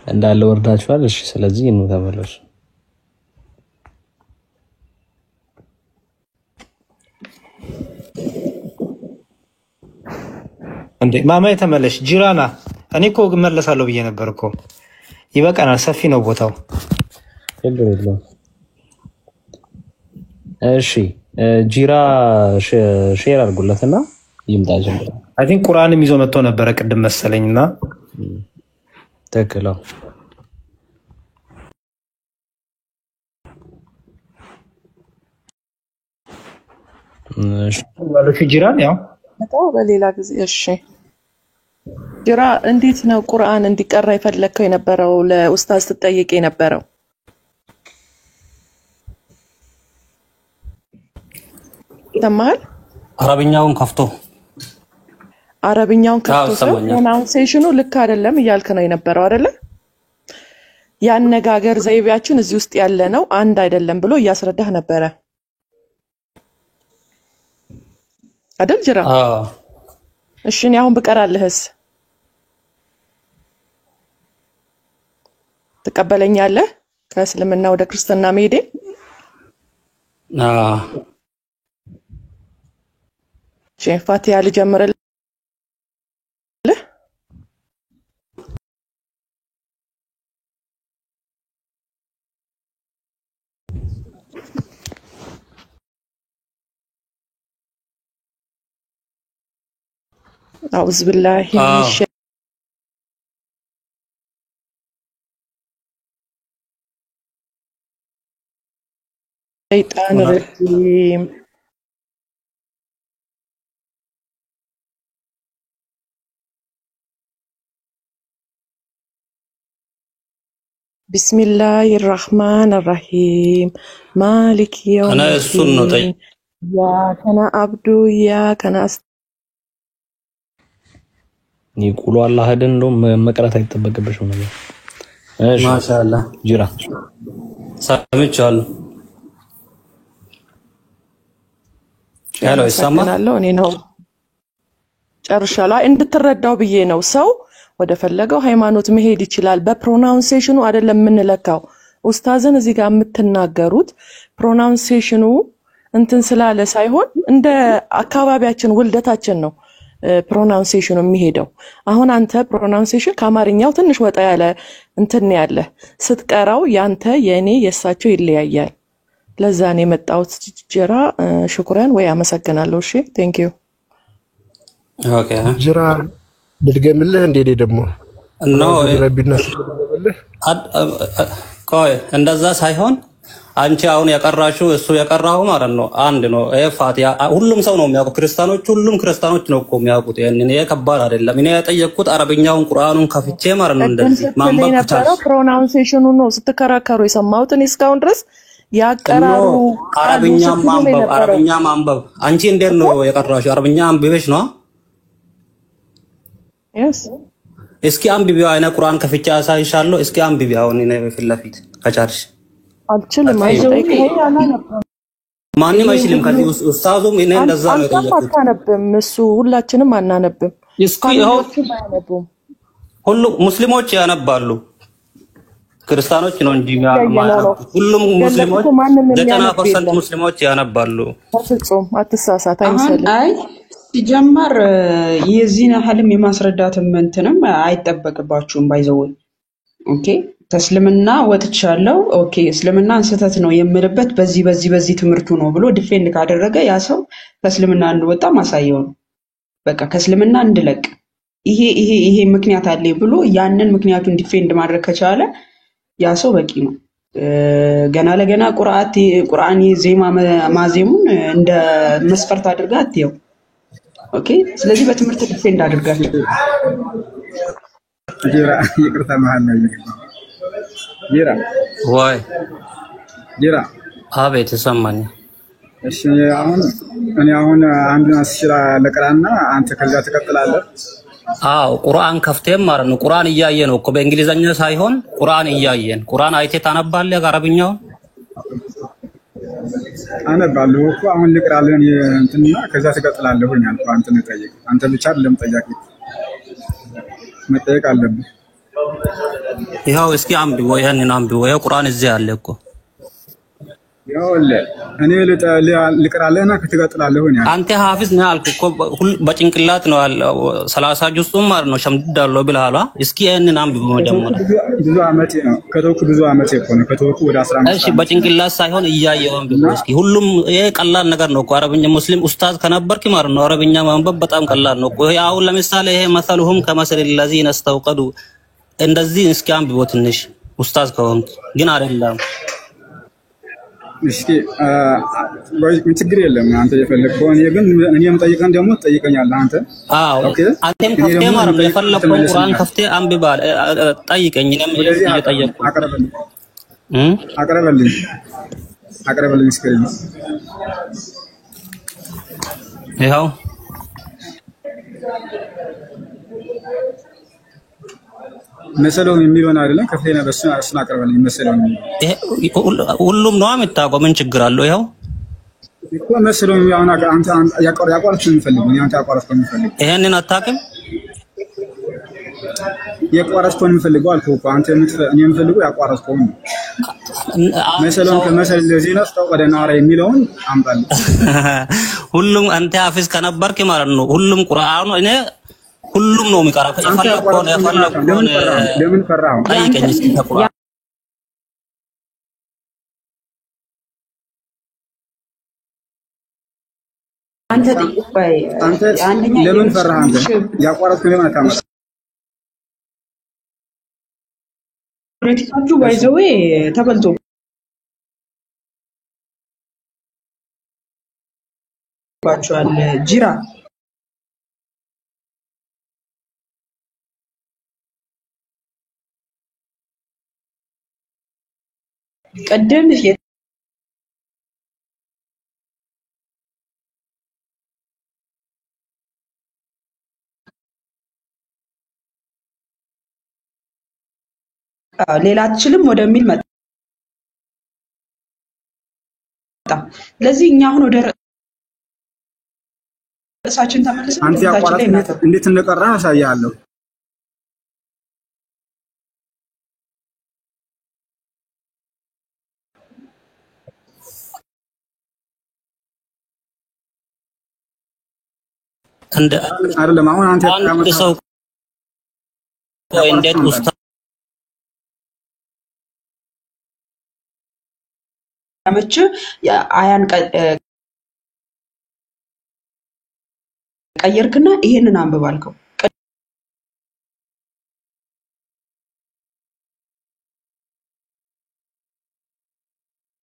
[SPEAKER 1] እንዳለ ወርዳችኋል። እሺ ስለዚህ ነው ተመለሱ።
[SPEAKER 10] እንዴ ማማዬ ተመለሽ። ጅራና እኔ እኮ እመለሳለሁ ብዬ ነበር እኮ። ይበቃናል፣ ሰፊ ነው ቦታው።
[SPEAKER 1] ችግር የለውም። እሺ ጂራ ሼር አድርጉለትና ይምጣ ጀምሮ።
[SPEAKER 10] አይ ቲንክ ቁርአንም ይዞ መጥቶ ነበረ ቅድም መሰለኝና
[SPEAKER 1] ተከላው
[SPEAKER 10] እሺ ጂራን ያው
[SPEAKER 18] በሌላ ጊዜ እሺ ጅራ እንዴት ነው ቁርአን እንዲቀራ የፈለከው የነበረው ለኡስታዝ ትጠይቅ የነበረው? ተማል
[SPEAKER 3] አረብኛውን ከፍቶ
[SPEAKER 18] ፕሮናንሴሽኑ ልክ አይደለም እያልክ ነው የነበረው አይደለ? ያነጋገር ዘይቤያችን እዚህ ውስጥ ያለ ነው አንድ አይደለም ብሎ እያስረዳህ ነበረ አይደል ጅራ? እሺ እኔ አሁን ብቀራልህስ ትቀበለኛለህ? ከእስልምና ወደ ክርስትና መሄዴ? ፋቲሃ ልጀምርልህ? أعوذ بالله من الشيطان الرجيم بسم الله الرحمن الرحيم مالك يوم الدين إياك نعبد وإياك نستعين
[SPEAKER 1] يقولوا الله هذا إنهم مقرأة يتبقى بشون الله.
[SPEAKER 3] ما شاء الله.
[SPEAKER 1] جرا.
[SPEAKER 3] سامي شال. هلا إسمع.
[SPEAKER 18] الله نينو. ጨርሻላ እንድትረዳው ብዬ ነው ሰው ወደ ፈለገው ሃይማኖት መሄድ ይችላል በፕሮናንሴሽኑ አይደለም የምንለካው ኡስታዝን እዚህ ጋር የምትናገሩት ፕሮናንሴሽኑ እንትን ስላለ ሳይሆን እንደ አካባቢያችን ውልደታችን ነው ፕሮናንሴሽኑ የሚሄደው አሁን አንተ ፕሮናንሴሽን ከአማርኛው ትንሽ ወጣ ያለ እንትን ያለ ስትቀራው ያንተ የኔ የሳቸው ይለያያል ለዛ ነው የመጣሁት ጅራ ሽኩራን ወይ አመሰግናለሁ እሺ ቴንክ ዩ
[SPEAKER 3] ኦኬ
[SPEAKER 19] ጅራ ልድገምልህ እንዴ ደግሞ
[SPEAKER 3] ነው ቆይ እንደዛ ሳይሆን አንቺ አሁን ያቀራሽው እሱ ያቀራው ማለት ነው አንድ ነው ፋቲሃ ሁሉም ሰው ነው የሚያውቁ ክርስቲያኖች ሁሉም ክርስቲያኖች ነው እኮ የሚያውቁት ያንን ከባድ አይደለም እኔ ያጠየቅኩት አረብኛውን ቁርአኑን ከፍቼ ማለት ነው እንደዚህ ማንበብ ብቻ
[SPEAKER 18] ፕሮናንሴሽኑ ነው ስትከራከሩ የሰማሁት እኔ እስካሁን ድረስ ያቀራሩ
[SPEAKER 3] አረብኛ ማንበብ አንቺ እንዴት ነው ያቀራሽው አረብኛ አንብበሽ ነው
[SPEAKER 18] yes
[SPEAKER 3] እስኪ አንብቢው አይነ ቁርአን ከፍቼ አሳይሻለሁ እስኪ አንብቢው አሁን እኔ ፍለፊት ከቻርሽ
[SPEAKER 18] አልችልም አይጠይቀኝ
[SPEAKER 3] ማንንም አይችልም ከዚህ ኡስታዙም እኔ እንደዛ ነው የጠየቁት
[SPEAKER 18] አናነብም እሱ ሁላችንም አናነብም
[SPEAKER 3] እስኪ ሁሉ ሙስሊሞች ያነባሉ ክርስቲያኖች ነው እንጂ ሁሉም ሙስሊሞች 90% ሙስሊሞች ያነባሉ
[SPEAKER 18] ፍጹም አትሳሳት አይመስልም
[SPEAKER 7] አይ ሲጀመር የዚህን ያህልም የማስረዳትም እንትንም አይጠበቅባችሁም ባይዘው ኦኬ ተስልምና ወጥቻለሁ ኦኬ እስልምና እንስተት ነው የምልበት በዚህ ትምርቱ ነው ብሎ ዲፌንድ ካደረገ ያ ሰው ተስልምና እንደወጣ ማሳየው ነው በቃ ከእስልምና እንድለቅ ይሄ ምክንያት አለ ብሎ ያንን ምክንያቱን ዲፌንድ ማድረግ ከቻለ ያ ሰው በቂ ነው ገና ለገና ቁርአን ዜማ ማዜሙን እንደ መስፈርት አድርጋ አትየው ኦኬ ስለዚህ በትምርት ዲፌንድ አድርጋችሁ
[SPEAKER 2] ጅራ ይቅርታ መሃል ነው ጅራ
[SPEAKER 3] ወይ
[SPEAKER 2] ጅራ
[SPEAKER 3] አቤት ተሰማኝ
[SPEAKER 2] እሺ እኔ አሁን አንዱን አስሽራ ለቀራና አንተ ከዛ ትቀጥላለህ
[SPEAKER 3] አው ቁርአን ከፍተም ማለት ነው ቁርአን እያየ ነው እኮ በእንግሊዘኛ ሳይሆን ቁርአን እያየን ቁርአን አይቴ ታነባለህ አረብኛው
[SPEAKER 2] አነባለሁ እኮ አሁን ልቀራለን እንትና ከዛ ትቀጥላለህ ሆኛል አንተ ነው ጠይቅ አንተ ብቻ አይደለም ጠያቂ መጠየቅ አለብህ
[SPEAKER 3] ይሄው እስኪ አንብበው ያንን አንብበው የቁርአን እዚህ አለ እኮ
[SPEAKER 2] ያውለ እኔ ልቀራለህና ክትቀጥላለህ ሆኛል
[SPEAKER 3] አንተ ሐፊዝ ነህ አልኩ እኮ በጭንቅላት ነው 30 ጁዝም ማለት ነው ሸምድዳለሁ ብለሃል እስኪ ያንን አንብበው ደግሞ
[SPEAKER 2] ብዙ አመት ነው ከተወኩ ብዙ አመት ነው ከተወኩ ወደ 15
[SPEAKER 3] እሺ በጭንቅላት ሳይሆን እያየው አንብበው እስኪ ሁሉም ይሄ ቀላል ነገር ነው እኮ አረብኛ ሙስሊም ኡስታዝ ከነበርክ ማለት ነው አረብኛ ማንበብ በጣም ቀላል ነው እኮ ያው ለምሳሌ ይሄ መሰሉሁም ከመሰል الذين استوقدوا እንደዚህ እስኪ አንብበው ትንሽ ኡስታዝ ከሆንክ ግን አይደለም
[SPEAKER 2] እስኪ ወይ ችግር የለም አንተ የፈለግከው እኔም ጠይቀን ደግሞ ትጠይቀኛለህ አንተ ኦኬ
[SPEAKER 3] አንተም ከፍቴ ማለት ነው የፈለግከው ቁርአን ከፍቴ አንብባል ጠይቀኝ እኔም እየጠየቅኩ
[SPEAKER 2] አቅርብልኝ ስክሪን
[SPEAKER 3] ይኸው
[SPEAKER 2] መሰለውን የሚሆን አይደለም ከፍቴና በእሱን አቅርብልኝ መሰለውን
[SPEAKER 3] ሁሉም ነው የምታውቀው ምን ችግር አለው ይኸው
[SPEAKER 2] እኮ መሰለውን አንተ ያቋረጥከው የምፈልገው አንተ ያቋረጥከው የምፈልገው
[SPEAKER 3] ይሄንን አታውቅም
[SPEAKER 2] የቋረጥከው የምፈልገው አልኩህ እኮ አንተ እኔ የምፈልገው ያቋረጥከው ነው መሰለውን ከመሰለ ለዚህ ነው ወደ ናራ የሚለውን አምጣልኝ
[SPEAKER 3] ሁሉም አንተ አፍስ ከነበርክ ማለት ነው ሁሉም ቁርአኑ እኔ ሁሉም ነው የሚቀራው የፈለግከውን
[SPEAKER 2] ለምን ፈራው
[SPEAKER 3] ጠይቀኝ እስኪ ከቁርአን
[SPEAKER 2] አንተ ለምን ፈራህ አንተ ያቋረጥከው ለምን አታመጣ
[SPEAKER 7] ፖለቲካችሁ ባይዘው ተበልቶ ባቸዋል ጂራ ቀደም ሌላ አትችልም ወደሚል መጣ ለዚህ እኛ አሁን ወደ ራሳችን ተመልሰን
[SPEAKER 2] አንተ ያቋረጥከው እንዴት እንደቀራ አሳያለሁ
[SPEAKER 3] እንደ
[SPEAKER 2] አይደለም አሁን አንተ
[SPEAKER 3] ሰው እንዴት ውስጥ
[SPEAKER 7] ያመች አያን ቀየርክና ይሄንን አንብባልከው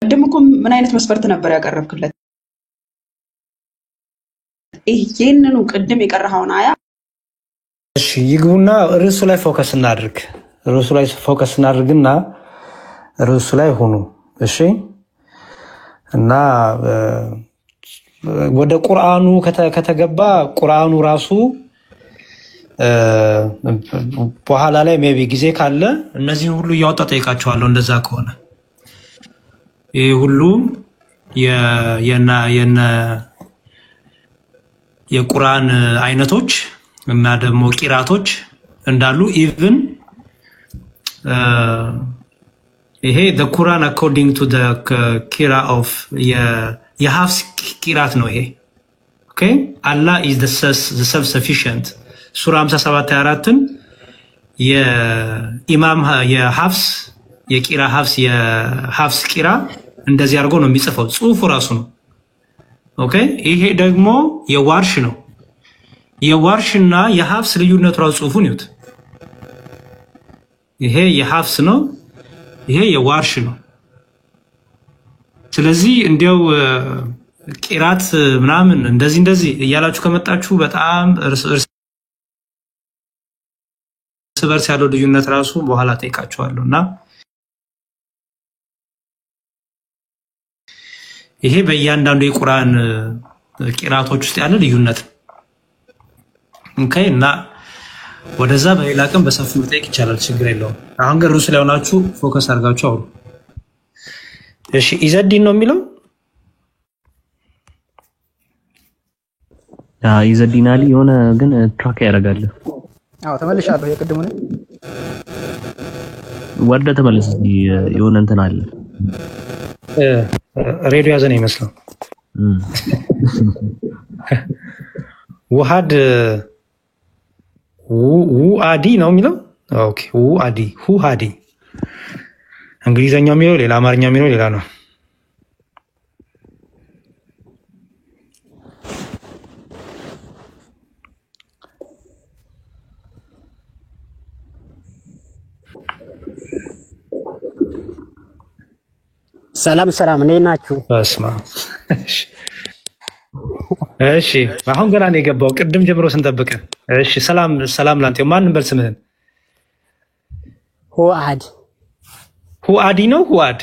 [SPEAKER 7] ቀደም እኮ ምን አይነት መስፈርት ነበር ያቀረብክለት ይሄንኑ ቀደም የቀረሃውን አያ
[SPEAKER 10] እሺ ይግቡና ርዕሱ ላይ ፎከስ እናድርግና ርዕሱ ላይ ሆኑ እሺ እና ወደ ቁርአኑ ከተገባ ቁርአኑ ራሱ በኋላ ላይ ሜቢ ጊዜ ካለ እነዚህን ሁሉ ያወጣ ጠይቃቸዋለሁ እንደዛ ከሆነ ይሄ ሁሉ የቁርአን አይነቶች እና ደግሞ ቂራቶች እንዳሉ ኢቭን ይሄ the Quran according to the kira of የሐፍስ ቂራት ነው ይሄ ኦኬ Allah is the self sufficient ሱራ 57:24ን የኢማም የሐፍስ የቂራ የሐፍስ ቂራ እንደዚህ አድርጎ ነው የሚጽፈው ጽሁፉ ራሱ ነው ኦኬ ይሄ ደግሞ የዋርሽ ነው የዋርሽና የሐፍስ ልዩነቱ ራሱ ጽሁፉን ይሁት ይሄ የሐፍስ ነው ይሄ የዋርሽ ነው ስለዚህ እንዲያው ቂራት ምናምን እንደዚህ እያላችሁ ከመጣችሁ በጣም እርስ በርስ ያለው ልዩነት ራሱ በኋላ ጠይቃችኋለሁና ይሄ በእያንዳንዱ የቁርአን ቂራቶች ውስጥ ያለ ልዩነት ኦኬ እና ወደዛ በሌላ ቀን በሰፊው መጠየቅ ይቻላል ችግር የለውም አሁን ግን ርዕሱ ላይ ሆናችሁ ፎከስ አድርጋችሁ አውሩ እሺ ኢዘዲን ነው የሚለው
[SPEAKER 1] ኢዘዲን አሊ የሆነ ግን ትራክ ያደርጋል
[SPEAKER 20] አዎ ተመልሻለሁ የቅድሙ ነው
[SPEAKER 1] ወርደ ተመለስ የሆነ እንትን አለ
[SPEAKER 10] ሬዲዮ ያዘነ ይመስለው ውሃድ ውአዲ ነው የሚለው ኦኬ ውሃዲ እንግሊዘኛው የሚለው ሌላ አማርኛው የሚለው ሌላ ነው
[SPEAKER 21] ሰላም እንዴት ናችሁ?
[SPEAKER 10] በስማ እሺ አሁን ገና ነው የገባው ቅድም ጀምሮ ስንጠብቅ እሺ ሰላም ላንተ ማን በል ስምህን ሁአዲ ነው ሁአድ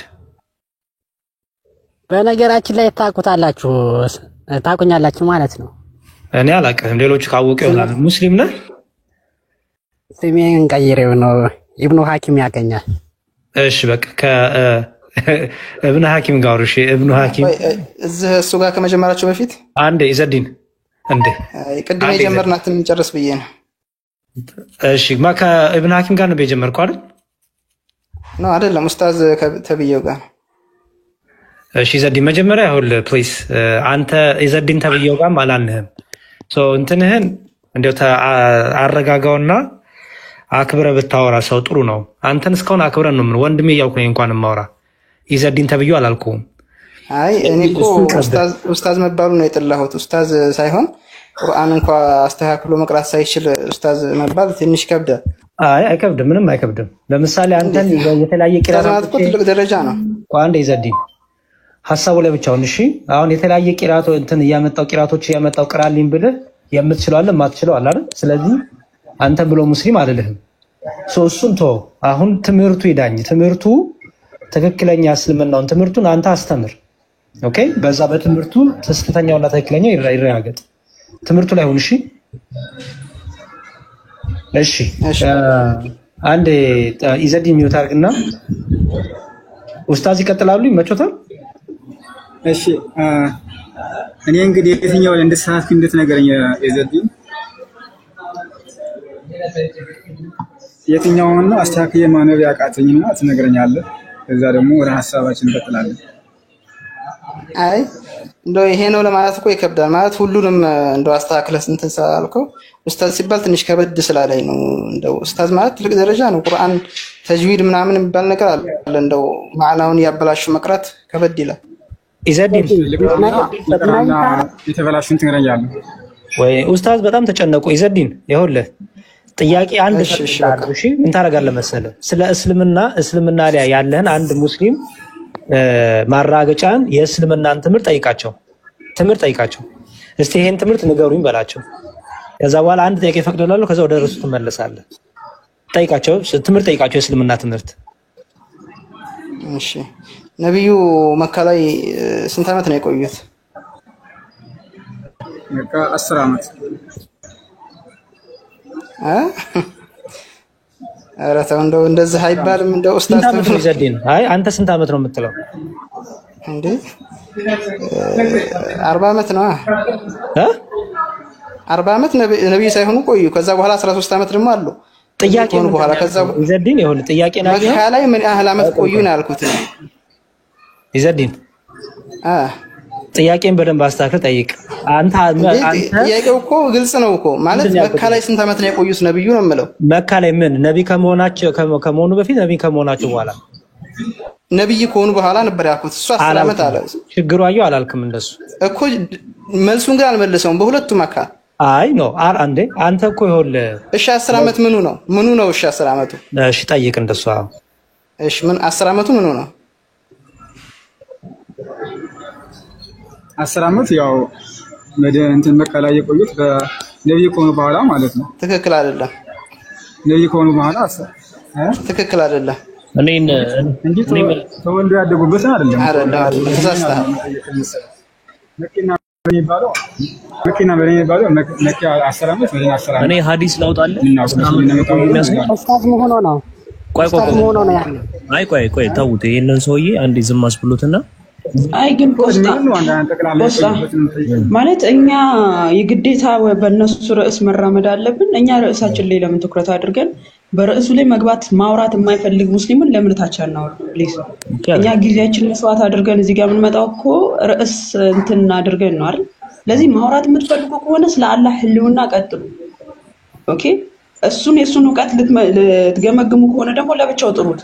[SPEAKER 21] በነገራችን ላይ ታቁኛላችሁ ማለት ነው
[SPEAKER 10] እኔ አላውቅም ሌሎች ካወቁ ይሆናል ሙስሊም ነህ
[SPEAKER 21] ስሜን ቀይሬው ነው ኢብኑ ሐኪም ያገኛል
[SPEAKER 10] እሺ በቃ ابن حكيم ጋርሽ ابن حكيم
[SPEAKER 4] እዚህ እሱ ጋር ከመጀመራቸው በፊት
[SPEAKER 10] አንዴ ኢዘዲን እንዴ
[SPEAKER 4] ቅድም የጀመርናትን እንጨርስ ብዬ ነው
[SPEAKER 10] እሺ ማካ ابن حكيم ጋር ነው የጀመርከው አይደል
[SPEAKER 4] ነው አይደለም ኡስታዝ ተብየው ጋር
[SPEAKER 10] እሺ ኢዘዲን መጀመሪያ ሆል ፕሊዝ አንተ ኢዘዲን ተብየው ጋር ማላንህም ሶ እንትንህን እንደው አረጋጋውና አክብረ ብታወራ ሰው ጥሩ ነው አንተን እስካሁን አክብረን ነው ምን ወንድሜ ያውቁኝ እንኳን ማውራ ኢዘዲን ተብዩ አላልኩም
[SPEAKER 4] አይ እኔ እኮ ኡስታዝ መባሉ ነው የጠላሁት ኡስታዝ ሳይሆን ቁርአን እንኳን አስተካክሎ መቅራት ሳይችል ኡስታዝ መባል ትንሽ ከብዳል
[SPEAKER 10] አይ አይከብድም ምንም አይከብድም ለምሳሌ አንተን የተለያየ ቂራአት
[SPEAKER 4] ትልቅ ደረጃ ነው
[SPEAKER 10] አንዴ ኢዘዲን ሐሳቡ ላይ ብቻውን እሺ አሁን የተለያየ ቂራአት እንትን ቂራቶች ያመጣው ቅራልኝ ብለህ የምትችለው አለ ማትችለው አለ አይደል ስለዚህ አንተ ብሎ ሙስሊም አይደለህም ሶስቱን ተው አሁን ትምህርቱ ይዳኝ ትምህርቱ ትክክለኛ እስልምናውን ትምህርቱን አንተ አስተምር ኦኬ በዛ በትምህርቱ ተስተተኛውና ትክክለኛው ይረጋገጥ ትምህርቱ ላይ ሆነ እሺ አንድ ኢዘዲን ሚውት አድርግና ኡስታዝ ይቀጥላሉ ይመቾታል
[SPEAKER 2] እሺ እኔ እንግዲህ የትኛው እንደተሳሳትኩ እንድትነግረኝ ኢዘዲን የትኛውን ነው አስተካክዬ ማንበብ ያቃተኝና ትነግረኛለህ ከዛ ደግሞ ወደ ሐሳባችን እንቀጥላለን
[SPEAKER 4] አይ እንደው ይሄ ነው ለማለት እኮ ይከብዳል ማለት ሁሉንም እንደው አስተካክለህ እንትን ስላልከው ኡስታዝ ሲባል ትንሽ ከበድ ስላለኝ ነው እንደው ኡስታዝ ማለት ትልቅ ደረጃ ነው ቁርአን ተጅዊድ ምናምን የሚባል ነገር አለ እንደው ማዕናውን ያበላሹ መቅራት ከበድ ይላል
[SPEAKER 10] ኢዘዲን
[SPEAKER 2] የተበላሹን ትነግረኛለህ
[SPEAKER 10] ወይ ኡስታዝ በጣም ተጨነቁ ኢዘዲን ይኸውልህ ጥያቄ አንድ እሺ ምን ታረጋለህ መሰለህ ስለ እስልምና ላይ ያለህን አንድ ሙስሊም ማራገጫን የእስልምናን ትምህርት ጠይቃቸው እስቲ ይሄን ትምህርት ንገሩኝ በላቸው ከዛ በኋላ አንድ ጥያቄ ፈቅደላለሁ ከዛ ወደ ርዕሱ ትመለሳለህ ጠይቃቸው የእስልምና ትምህርት
[SPEAKER 4] እሺ ነብዩ መካ ላይ ስንት ዓመት ነው የቆዩት
[SPEAKER 2] መካ 10 ዓመት
[SPEAKER 4] አራታው እንደዚህ አይባልም እንደው ኡስታዝ
[SPEAKER 10] ኢዘዲን አይ አንተ ስንት ዓመት ነው የምትለው
[SPEAKER 4] እንዴ 40 ዓመት ነው 40 ዓመት ነብይ ሳይሆኑ ቆዩ ከዛ በኋላ 13 ዓመት ደግሞ አሉ
[SPEAKER 10] ጥያቄው በኋላ ከዛ ኢዘዲን ይሁን ጥያቄ ነው
[SPEAKER 4] መካ ላይ ምን ያህል ዓመት ቆዩ ነው ያልኩት
[SPEAKER 10] ኢዘዲን ጥያቄን በደንብ አስተካክል ጠይቅ አንተ
[SPEAKER 4] ጥያቄው እኮ ግልጽ ነው እኮ ማለት መካ ላይ ስንት ዓመት ነው የቆዩት ነብዩ ነው የምለው
[SPEAKER 10] መካ ላይ ምን ነብይ ከመሆኑ በፊት ነብይ ከመሆናቸው በኋላ
[SPEAKER 4] ነብይ ከሆኑ በኋላ ነበር ያልኩት እሱ 10 ዓመት አለ
[SPEAKER 10] ችግሩ አየው አላልክም እንደሱ
[SPEAKER 4] እኮ መልሱን ግን አልመለሰውም በሁለቱም መካ
[SPEAKER 10] አይ ነው አንዴ አንተ እኮ ይሆል
[SPEAKER 4] እሺ 10 ዓመት ምኑ ነው እሺ 10 ዓመቱ
[SPEAKER 10] እሺ ጠይቅ እንደሱ
[SPEAKER 4] እሺ ምን 10 ዓመቱ ምኑ ነው
[SPEAKER 2] 10 ዓመት ያው እንትን መካ ላይ የቆዩት በነብይ ከሆኑ በኋላ ማለት ነው
[SPEAKER 4] ትክክል አይደለም
[SPEAKER 2] ነብይ ከሆኑ በኋላ
[SPEAKER 4] ትክክል አይደለም
[SPEAKER 10] እኔን
[SPEAKER 2] ተወልዶ ያደጉበት አይደለም
[SPEAKER 4] ተሳስተሃል
[SPEAKER 2] መኪና በሚባለው መኪና 10 ዓመት ወይና 10 ዓመት
[SPEAKER 1] እኔ ሐዲስ ላውጣልህ
[SPEAKER 21] ኡስታዝ መሆኑ ነው
[SPEAKER 1] ቆይ ተውት ይሄንን ሰውዬ አንዴ ዝም አስብሉትና
[SPEAKER 7] አይ ግን ኮስታ ማለት እኛ የግዴታ በእነሱ ርዕስ መራመድ አለብን እኛ ርዕሳችን ላይ ለምን ትኩረት አድርገን በርዕሱ ላይ መግባት ማውራት የማይፈልግ ሙስሊምን ለምን ታቻና ፕሊዝ እኛ ጊዜያችንን መስዋዕት አድርገን እዚህ ጋር የምንመጣው እኮ ርዕስ እንትን አድርገን ነው አይደል ለዚህ ማውራት የምትፈልጉ ከሆነ ስለ አላህ ህልውና ቀጥሉ ኦኬ የሱን ዕውቀት ልትገመግሙ ከሆነ ደግሞ ለብቻው ጥሩት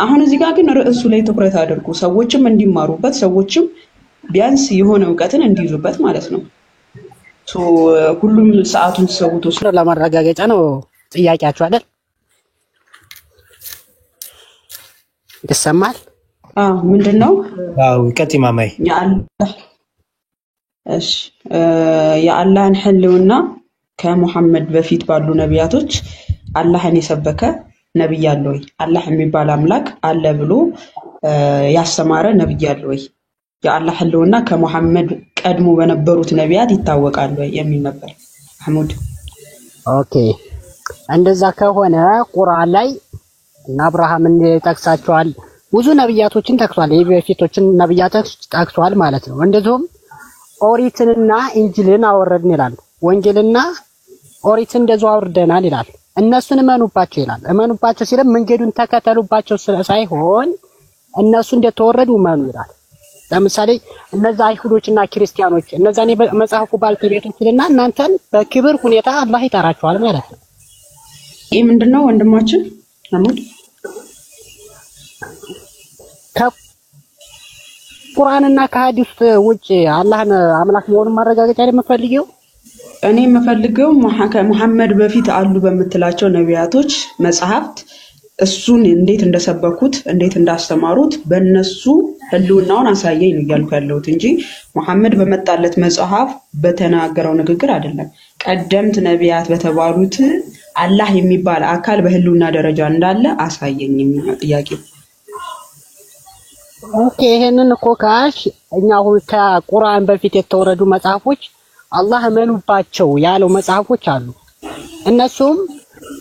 [SPEAKER 7] አሁን እዚህ ጋር ግን ርዕሱ ላይ ትኩረት አድርጉ ሰዎችም እንዲማሩበት ሰዎችም ቢያንስ የሆነ ዕውቀትን እንዲይዙበት ማለት ነው ሁሉም ሰዓቱን ሰውቶ
[SPEAKER 21] ለማረጋገጫ ነው ጥያቄያችሁ አይደል ይሰማል
[SPEAKER 7] ምንድነው?
[SPEAKER 10] ቀጥይ ማማይ።
[SPEAKER 7] የአላህ እሺ የአላህን ህልውና ከሙሐመድ በፊት ባሉ ነቢያቶች አላህን የሰበከ ነብይ አለ ወይ? አላህ የሚባል አምላክ አለ ብሎ ያስተማረ ነብይ አለ ወይ? የአላህ ህልውና ከሙሐመድ ቀድሞ በነበሩት ነቢያት ይታወቃል ወይ የሚል ነበር። አህመድ
[SPEAKER 21] ኦኬ፣ እንደዛ ከሆነ ቁርአን ላይ እና አብርሃምን ጠቅሳቸዋል፣ ብዙ ነብያቶችን ጠቅሷል፣ የበፊቶችን ነብያቶች ጠቅሷል ማለት ነው። እንደዚሁም ኦሪትንና ኢንጂልን አወረድን ይላል። ወንጌልና ኦሪትን እንደዚሁ አውርደናል ይላል። እነሱን እመኑባቸው ይላል። እመኑባቸው ሲልም መንገዱን ተከተሉባቸው ሳይሆን እነሱ እንደተወረዱ እመኑ ይላል። ለምሳሌ እነዛ አይሁዶችና ክርስቲያኖች እነዛን መጽሐፉ ባልተቤቶችና እናንተን በክብር ሁኔታ አላህ ይጠራቸዋል ማለት ነው።
[SPEAKER 7] ይህ ምንድነው ወንድማችን አህመድ?
[SPEAKER 21] ቁርአንና ከሐዲስ ውጭ አላህን አምላክ መሆኑን ማረጋገጫ የምፈልገው
[SPEAKER 7] እኔ የምፈልገው ከሙሐመድ በፊት አሉ በመትላቸው ነቢያቶች መጽሐፍት እሱን እንዴት እንደሰበኩት እንዴት እንዳስተማሩት በእነሱ ህልውናውን አሳየኝ ነው እያልኩ ያለሁት እንጂ ሙሐመድ በመጣለት መጽሐፍ በተናገረው ንግግር አይደለም። ቀደምት ነቢያት በተባሉት አላህ የሚባል አካል በህልውና ደረጃ እንዳለ አሳየኝ የሚል ጥያቄ።
[SPEAKER 21] ኦኬ፣ ይሄንን እኮ ካሽ እኛ ከቁርአን በፊት የተወረዱ መጽሐፎች አላህ እመኑባቸው ያለው መጽሐፎች አሉ። እነሱም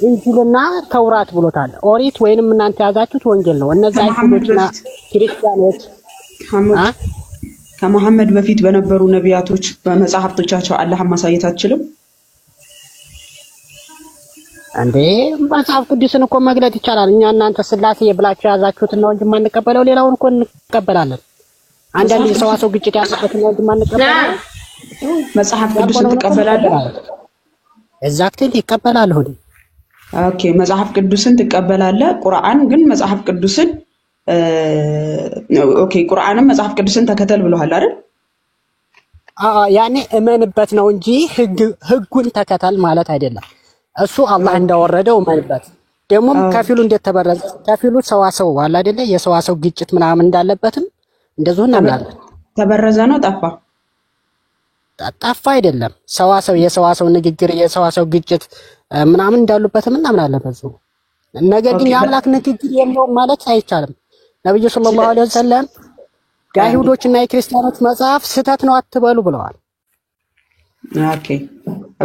[SPEAKER 21] ኢንጂልና ተውራት ብሎታል። ኦሪት ወይንም እናንተ ያዛችሁት ወንጌል ነው። እነዛ አይሁዶችና ክርስቲያኖች
[SPEAKER 7] ከመሐመድ በፊት በነበሩ ነቢያቶች በመጽሐፍቶቻቸው አላህን ማሳየት አትችልም
[SPEAKER 21] እንዴ? መጽሐፍ ቅዱስን እኮ መግለጥ ይቻላል። እኛ እናንተ ስላሴ ብላችሁ ያዛችሁትን ነው እንጂ ማንቀበለው ሌላውን እኮ እንቀበላለን። አንዳንድ የሰዋሰው ግጭት ያለበት ነው እንጂ ማንቀበለው።
[SPEAKER 7] መጽሐፍ ቅዱስን ትቀበላለህ?
[SPEAKER 21] ኤግዛክትሊ ይቀበላለሁ።
[SPEAKER 7] ኦኬ፣ መጽሐፍ ቅዱስን ትቀበላለህ። ቁርአን ግን መጽሐፍ ቅዱስን ኦኬ፣ ቁርአንም መጽሐፍ ቅዱስን ተከተል ብለዋል አይደል?
[SPEAKER 21] ያኔ እመንበት ነው እንጂ ህጉን ተከተል ማለት አይደለም። እሱ አላህ እንዳወረደው እመንበት። ደግሞ ከፊሉ እንደተበረዘ ከፊሉ ሰዋሰው አለ አይደለ? የሰዋሰው ግጭት ምናምን እንዳለበትም እንደዚሁ እናምናለን።
[SPEAKER 7] ተበረዘ ነው ጠፋ?
[SPEAKER 21] ጠፋ አይደለም። ሰዋሰው የሰዋሰው ንግግር የሰዋሰው ግጭት ምናምን እንዳሉበትም እናምናለን በዚሁ። ነገር ግን የአምላክ ንግግር የለውም ማለት አይቻልም። ነብዩ ሰለላሁ ዐለይሂ ወሰለም የአይሁዶችና የክርስቲያኖች መጽሐፍ ስህተት ነው አትበሉ ብለዋል።
[SPEAKER 7] ኦኬ፣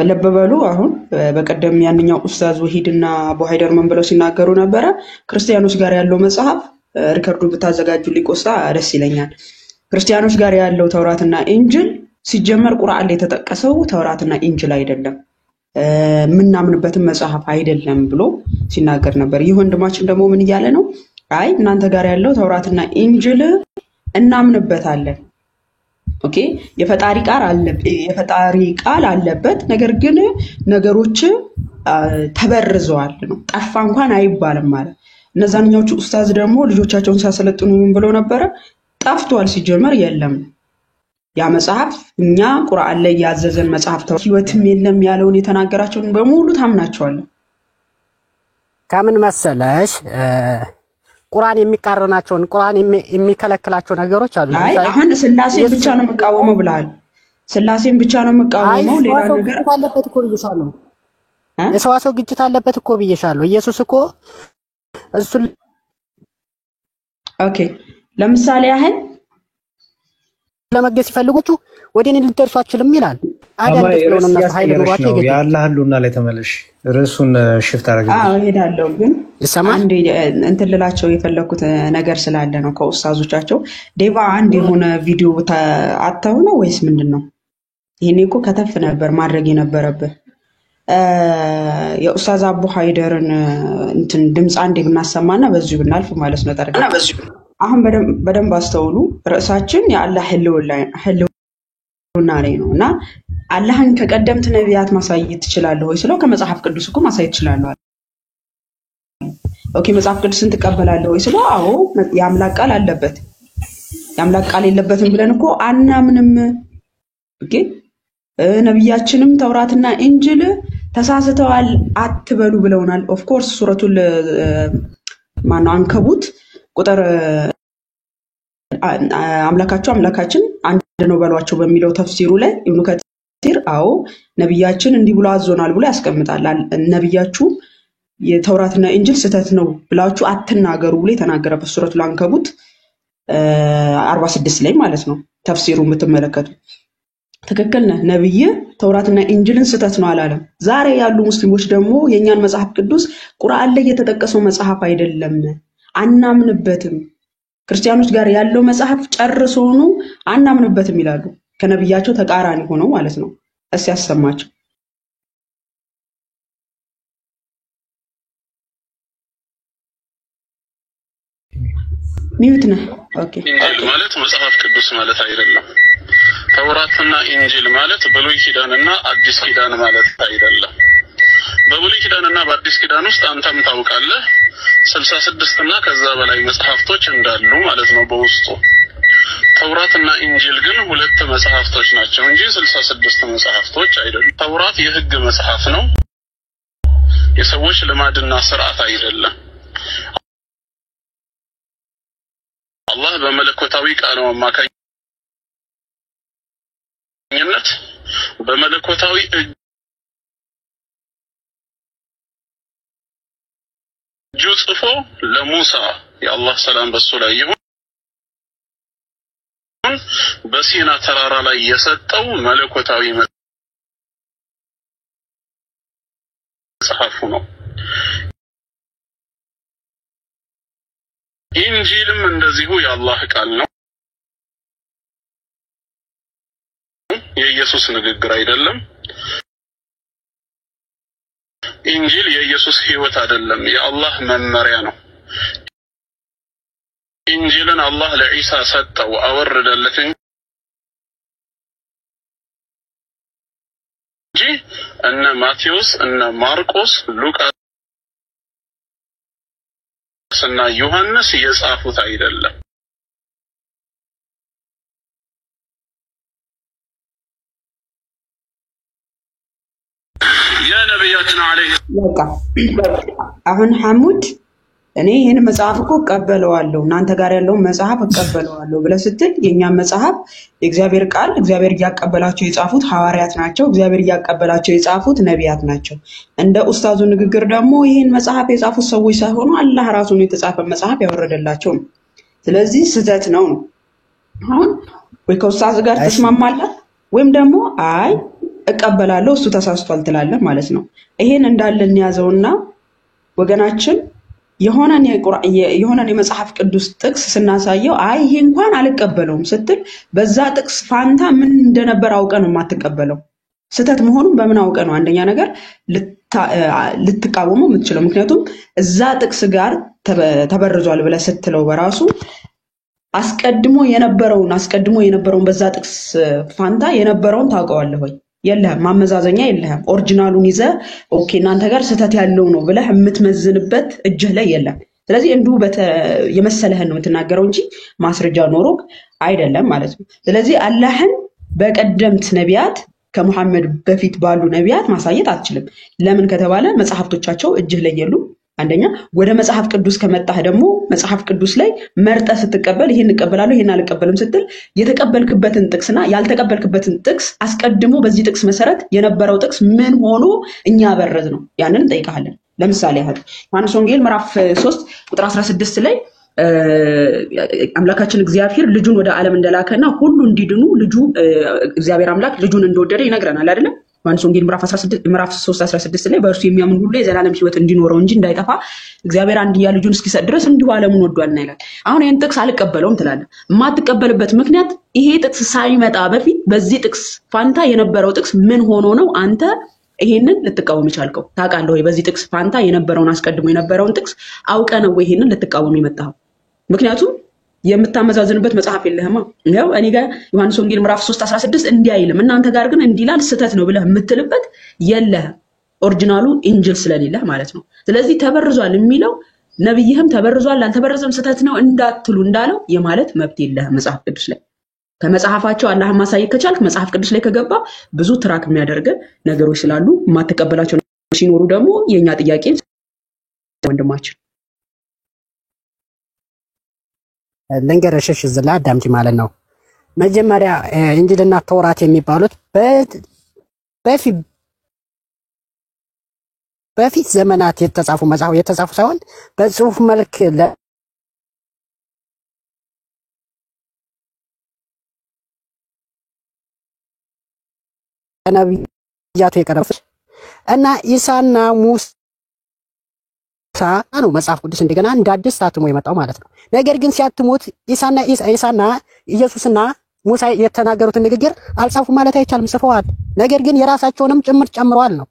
[SPEAKER 7] ልብ በሉ። አሁን በቀደም ያንኛው ኡስታዝ ወሂድና አቡ ሀይደር ምን ብለው ሲናገሩ ነበረ? ክርስቲያኖች ጋር ያለው መጽሐፍ ሪከርዱ ብታዘጋጁ ሊቆስታ ደስ ይለኛል። ክርስቲያኖች ጋር ያለው ተውራትና ኢንጅል ሲጀመር ቁርአን ላይ የተጠቀሰው ተውራትና ኢንጅል አይደለም፣ ምናምንበትም መጽሐፍ አይደለም ብሎ ሲናገር ነበር። ይህ ወንድማችን ደግሞ ምን እያለ ነው? አይ እናንተ ጋር ያለው ተውራትና ኢንጅል እናምንበታለን። ኦኬ፣ የፈጣሪ ቃል አለበት፣ ነገር ግን ነገሮች ተበርዘዋል ነው። ጠፋ እንኳን አይባልም ማለት። እነዛኛዎቹ ኡስታዝ ደግሞ ልጆቻቸውን ሲያሰለጥኑ ምን ብለው ነበረ? ጠፍቷል፣ ሲጀመር የለም ያ መጽሐፍ። እኛ ቁርአን ላይ ያዘዘን መጽሐፍ ህይወትም የለም ያለውን የተናገራቸውን በሙሉ ታምናቸዋለን።
[SPEAKER 21] ከምን መሰለሽ ቁርአን የሚቃረናቸውን ቁርአን የሚከለክላቸው ነገሮች አሉ።
[SPEAKER 7] አሁን ስላሴን ብቻ ነው የምቃወመው ብለሃል። ስላሴን ብቻ ነው የምቃወመው፣ ሌላ ነገር
[SPEAKER 21] አለበት እኮ ብዬሻለሁ። የሰዋሰው ግጭት አለበት እኮ ብዬሻለሁ። ኢየሱስ እኮ እሱ
[SPEAKER 7] ኦኬ፣ ለምሳሌ ያህል
[SPEAKER 21] ለመገስ ሲፈልጉት ወደ እኔ ልትደርሱ አትችልም ይላል። አዳልጥ ነው እና ኃይል ኑሯቸው ይገኛል።
[SPEAKER 10] የአላህ ህልውና ላይ ተመለሽ። ርዕሱን ሽፍት አደረግልኝ።
[SPEAKER 7] እሄዳለሁ ግን አንድ እንትን ልላቸው የፈለኩት ነገር ስላለ ነው። ከኡስታዞቻቸው ዴቫ አንድ የሆነ ቪዲዮ አተው ነው ወይስ ምንድነው? ይሄኔ እኮ ከተፍ ነበር ማድረግ የነበረብህ። የኡስታዝ አቡ ሀይደርን እንትን ድምፅ አንዴ ብናሰማና በዚሁ ብናልፍ ማለት ነው። ጠርጋ አሁን በደንብ አስተውሉ። ርዕሳችን የአላህ ህልውና ላይ ነው እና አላህን ከቀደምት ነቢያት ማሳየት ትችላለህ ወይ ስለው ከመጽሐፍ ቅዱስ እኮ ማሳየት ትችላለህ። ኦኬ፣ መጽሐፍ ቅዱስን ትቀበላለህ ወይ ስለው አዎ የአምላክ ቃል አለበት። የአምላክ ቃል የለበትም ብለን እኮ አናምንም። ኦኬ፣ ነቢያችንም ተውራትና ኢንጅል ተሳስተዋል አትበሉ ብለውናል። ኦፍ ኮርስ ሱረቱል ማነው አንከቡት ቁጥር አምላካቸው አምላካችን አንድ ነው በሏቸው በሚለው ተፍሲሩ ላይ ኢብኑ ከቲር አዎ ነብያችን እንዲህ ብሎ አዞናል ብሎ ያስቀምጣል። ነብያችሁ የተውራትና ኢንጂል ስህተት ነው ብላችሁ አትናገሩ ብሎ የተናገረበት ሱረቱል አንከቡት 46 ላይ ማለት ነው። ተፍሲሩን የምትመለከቱ ትክክል ነህ። ነብይ ተውራትና ኢንጂልን ስህተት ነው አላለም። ዛሬ ያሉ ሙስሊሞች ደግሞ የኛን መጽሐፍ ቅዱስ ቁርአን ላይ የተጠቀሰው መጽሐፍ አይደለም አናምንበትም፣ ክርስቲያኖች ጋር ያለው መጽሐፍ ጨርሶኑ አናምንበትም ይላሉ። ከነብያቸው ተቃራኒ ሆነው ማለት ነው። እስ ያሰማቸው ሚዩት ነህ። ኦኬ
[SPEAKER 6] ኢንጂል ማለት መጽሐፍ ቅዱስ ማለት አይደለም። ተውራትና ኢንጂል ማለት ብሉይ ኪዳንና አዲስ ኪዳን ማለት አይደለም። በብሉይ ኪዳንና በአዲስ ኪዳን ውስጥ አንተም ታውቃለህ 66 እና ከዛ በላይ መጽሐፍቶች እንዳሉ ማለት ነው በውስጡ። ተውራትና ኢንጂል ግን ሁለት መጽሐፍቶች ናቸው እንጂ 66 መጽሐፍቶች አይደሉም። ተውራት የህግ መጽሐፍ ነው፣ የሰዎች ልማድና ስርዓት አይደለም። አላህ በመለኮታዊ ቃሉ አማካኝነት በመለኮታዊ እጁ ጽፎ ለሙሳ የአላህ ሰላም በሱ ላይ ይሁን በሲና ተራራ ላይ የሰጠው መለኮታዊ መጽሐፉ ነው። ኢንጂልም እንደዚሁ የአላህ ቃል ነው፣ የኢየሱስ ንግግር አይደለም። ኢንጂል የኢየሱስ ህይወት አይደለም፣ የአላህ መመሪያ ነው። ኢንጂልን አላህ ለኢሳ ሰጠው አወረደለት እንጂ እነ ማቴዎስ እነ ማርቆስ ሉቃስ እና ዮሐንስ የጻፉት አይደለም። ያ ነብያችን አለይሂ
[SPEAKER 7] አሁን ሐሙድ እኔ ይሄን መጽሐፍ እኮ ቀበለዋለሁ እናንተ ጋር ያለው መጽሐፍ ቀበለዋለሁ ብለህ ስትል የኛም መጽሐፍ የእግዚአብሔር ቃል እግዚአብሔር ያቀበላቸው የጻፉት ሐዋርያት ናቸው፣ እግዚአብሔር ያቀበላቸው የጻፉት ነቢያት ናቸው። እንደ ኡስታዙ ንግግር ደግሞ ይሄን መጽሐፍ የጻፉት ሰዎች ሳይሆኑ አላህ ራሱ ነው የተጻፈ መጽሐፍ ያወረደላቸው። ስለዚህ ስህተት ነው። አሁን ወይ ከኡስታዝ ጋር ተስማማለህ ወይም ደግሞ አይ እቀበላለሁ እሱ ተሳስቷል ትላለህ ማለት ነው። ይሄን እንዳለን ያዘውና ወገናችን የሆነን የመጽሐፍ ቅዱስ ጥቅስ ስናሳየው አይ ይሄ እንኳን አልቀበለውም ስትል በዛ ጥቅስ ፋንታ ምን እንደነበር አውቀ ነው የማትቀበለው። ስህተት መሆኑን በምን አውቀ ነው አንደኛ ነገር ልትቃወመው የምትችለው? ምክንያቱም እዛ ጥቅስ ጋር ተበርዟል ብለህ ስትለው በራሱ አስቀድሞ የነበረውን በዛ ጥቅስ ፋንታ የነበረውን ታውቀዋለህ ወይ? የለህም። ማመዛዘኛ የለህም። ኦሪጂናሉን ይዘህ ኦኬ እናንተ ጋር ስህተት ያለው ነው ብለህ የምትመዝንበት እጅህ ላይ የለም። ስለዚህ እንዲሁ የመሰለህን ነው የምትናገረው እንጂ ማስረጃ ኖሮ አይደለም ማለት ነው። ስለዚህ አላህን በቀደምት ነቢያት ከመሐመድ በፊት ባሉ ነቢያት ማሳየት አትችልም። ለምን ከተባለ መጽሐፍቶቻቸው እጅህ ላይ የሉም። አንደኛ ወደ መጽሐፍ ቅዱስ ከመጣህ ደግሞ መጽሐፍ ቅዱስ ላይ መርጠህ ስትቀበል ይሄን እቀበላለሁ ይሄን አልቀበልም ስትል የተቀበልክበትን ጥቅስና ያልተቀበልክበትን ጥቅስ አስቀድሞ በዚህ ጥቅስ መሰረት የነበረው ጥቅስ ምን ሆኖ እኛ በረዝ ነው ያንን እንጠይቃለን። ለምሳሌ ዮሐንስ ወንጌል ምዕራፍ 3 ቁጥር 16 ላይ አምላካችን እግዚአብሔር ልጁን ወደ ዓለም እንደላከና ሁሉ እንዲድኑ ልጁ እግዚአብሔር አምላክ ልጁን እንደወደደ ይነግረናል አይደለም? ዮሐንስ ወንጌል ምዕራፍ 3:16 ላይ በእርሱ የሚያምን ሁሉ የዘላለም ሕይወት እንዲኖረው እንጂ እንዳይጠፋ እግዚአብሔር አንድያ ልጁን እስኪሰጥ ድረስ እንዲሁ ዓለሙን ወዷልና ይላል። አሁን ይሄን ጥቅስ አልቀበለውም ትላለህ። የማትቀበልበት ምክንያት ይሄ ጥቅስ ሳይመጣ በፊት በዚህ ጥቅስ ፋንታ የነበረው ጥቅስ ምን ሆኖ ነው አንተ ይሄንን ልትቃወም ይቻልከው? ታውቃለህ ወይ? በዚህ ጥቅስ ፋንታ የነበረውን አስቀድሞ የነበረውን ጥቅስ አውቀ ነው ወይ ይሄንን ልትቃወም የመጣው? ምክንያቱም የምታመዛዝንበት መጽሐፍ የለህማ። ያው እኔ ጋር ዮሐንስ ወንጌል ምዕራፍ 3:16 እንዲህ አይልም እናንተ ጋር ግን እንዲህ ይላል ስህተት ነው ብለህ የምትልበት የለህም። ኦሪጂናሉ ኢንጂል ስለሌለህ ማለት ነው። ስለዚህ ተበርዟል የሚለው ነብይህም ተበርዟል አልተበረዘም ስህተት ነው እንዳትሉ እንዳለው የማለት መብት የለህም መጽሐፍ ቅዱስ ላይ። ከመጽሐፋቸው አላህን ማሳየት ከቻልክ መጽሐፍ ቅዱስ ላይ ከገባ ብዙ ትራክ የሚያደርግ ነገሮች ስላሉ የማትቀበላቸው ሲኖሩ ደግሞ የኛ ጥያቄ ወንድማችን
[SPEAKER 21] ልንገርሽ ዝላ አዳምጪ ማለት ነው። መጀመሪያ እንጂልና ተውራት የሚባሉት በፊት ዘመናት የተጻፉ ሳይሆን በጽሁፍ መልክ ለነቢያቱ የቀረቡት እና ኢሳና ሙሳ ነው መጽሐፍ ቅዱስ እንደገና እንደ አዲስ ታትሞ የመጣው ማለት ነው። ነገር ግን ሲያትሙት ኢሳና ኢየሱስና ሙሳ የተናገሩትን ንግግር አልጻፉ ማለት አይቻልም፣ ጽፈዋል። ነገር ግን የራሳቸውንም ጭምር ጨምረዋል ነው።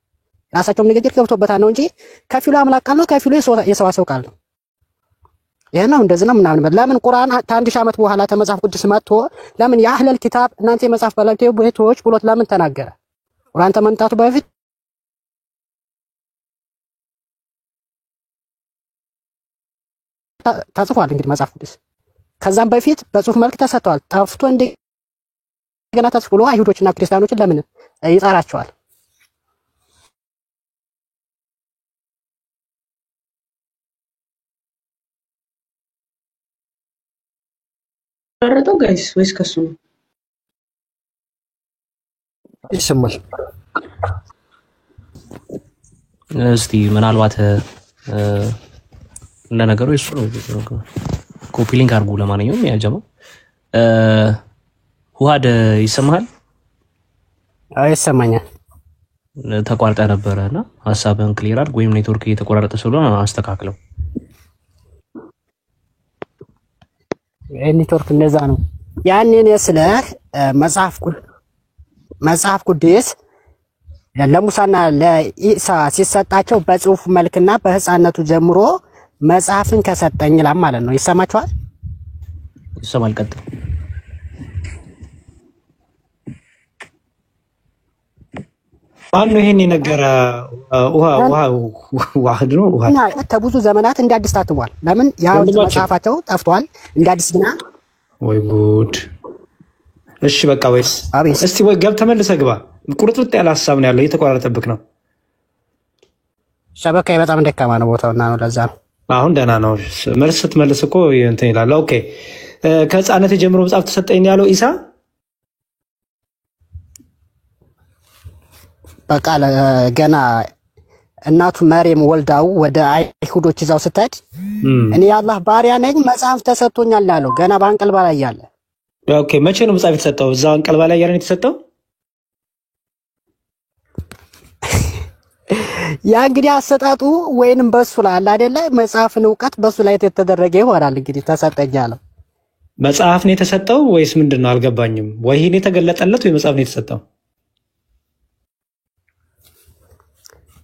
[SPEAKER 21] ራሳቸውም ንግግር ገብቶበታል ነው እንጂ ከፊሉ አምላክ ቃል ነው፣ ከፊሉ የሰዋሰው ቃል ነው። ይሄ ነው እንደዚህ ነው ምናምን። ለምን ቁርአን ከ1000 ዓመት በኋላ ተመጽሐፍ ቅዱስ መጥቶ ለምን የአህለል ኪታብ እናንተ የመጽሐፍ ባለቤቶች ብሎት ለምን ተናገረ? ቁርአን ተመንጣቱ በፊት ተጽፏል እንግዲህ መጽሐፍ ቅዱስ ከዛም በፊት በጽሁፍ መልክ ተሰጥቷል። ጠፍቶ እንደገና ተጽፎ አይሁዶችና ክርስቲያኖችን ለምን ይጠራቸዋል?
[SPEAKER 13] ረረጠው ጋይስ ወይስ ከሱ ነው?
[SPEAKER 21] ይሰማል።
[SPEAKER 1] እስቲ ምናልባት እንደነገሩ እሱ ነው ኮፒ ሊንክ አድርጉ። ለማንኛውም ያጀማ ውሃድ ይሰማሃል?
[SPEAKER 21] አዎ ይሰማኛል።
[SPEAKER 1] ተቋርጠ ነበረና ሐሳብህን ክሊር አድርግ፣ ወይም ኔትወርክ እየተቆራረጠ ስለሆነ አስተካክለው።
[SPEAKER 21] ኔትወርክ እንደዛ ነው። ያንን ስለ መጽሐፍ ቅዱስ ለሙሳና ለኢሳ ሲሰጣቸው በጽሁፍ መልክና በህፃነቱ ጀምሮ መጽሐፍን ከሰጠኝ ይላል ማለት ነው። ይሰማችኋል?
[SPEAKER 1] ይሰማል። ቀጥል።
[SPEAKER 10] ማነው ይሄን የነገረ? ዋህድ ነው።
[SPEAKER 21] እና ከብዙ ዘመናት እንደ አዲስ ታትሟል። ለምን ያ መጽሐፋቸው ጠፍቷል፣ እንደ አዲስ ግና።
[SPEAKER 10] ወይ ጉድ! እሺ በቃ ወይስ እስቲ ወይ ተመልሰህ ግባ። ቁርጥርጥ ያለ ሀሳብ ነው ያለው፣ እየተቆራረጠብክ ነው።
[SPEAKER 21] ሸበካዬ በጣም ደካማ ነው ቦታውና ነው ለዛ ነው።
[SPEAKER 10] አሁን ደህና ነው። መልስ ስትመልስ እኮ እንትን ይላል። ኦኬ ከህፃነት ጀምሮ መጽሐፍ ተሰጠኝ ያለው ኢሳ
[SPEAKER 21] በቃ ገና እናቱ መርየም ወልዳው ወደ አይሁዶች ይዛው ስትሄድ እኔ የአላህ ባሪያ ነኝ መጽሐፍ ተሰጥቶኛል አለው። ገና በአንቀልባ ላይ ያለ።
[SPEAKER 10] ኦኬ መቼ ነው መጽሐፍ የተሰጠው? እዛው አንቀልባ ላይ ያለ ነው የተሰጠው?
[SPEAKER 21] ያ እንግዲህ አሰጣጡ ወይንም በሱ ላይ አለ አይደለ? መጽሐፍን ዕውቀት በሱ ላይ የተደረገ ይሆናል። እንግዲህ ተሰጠኝ አለው።
[SPEAKER 10] መጽሐፍ ነው የተሰጠው ወይስ ምንድነው? አልገባኝም። ወይ ነው የተገለጠለት ወይ መጽሐፍ ነው የተሰጠው?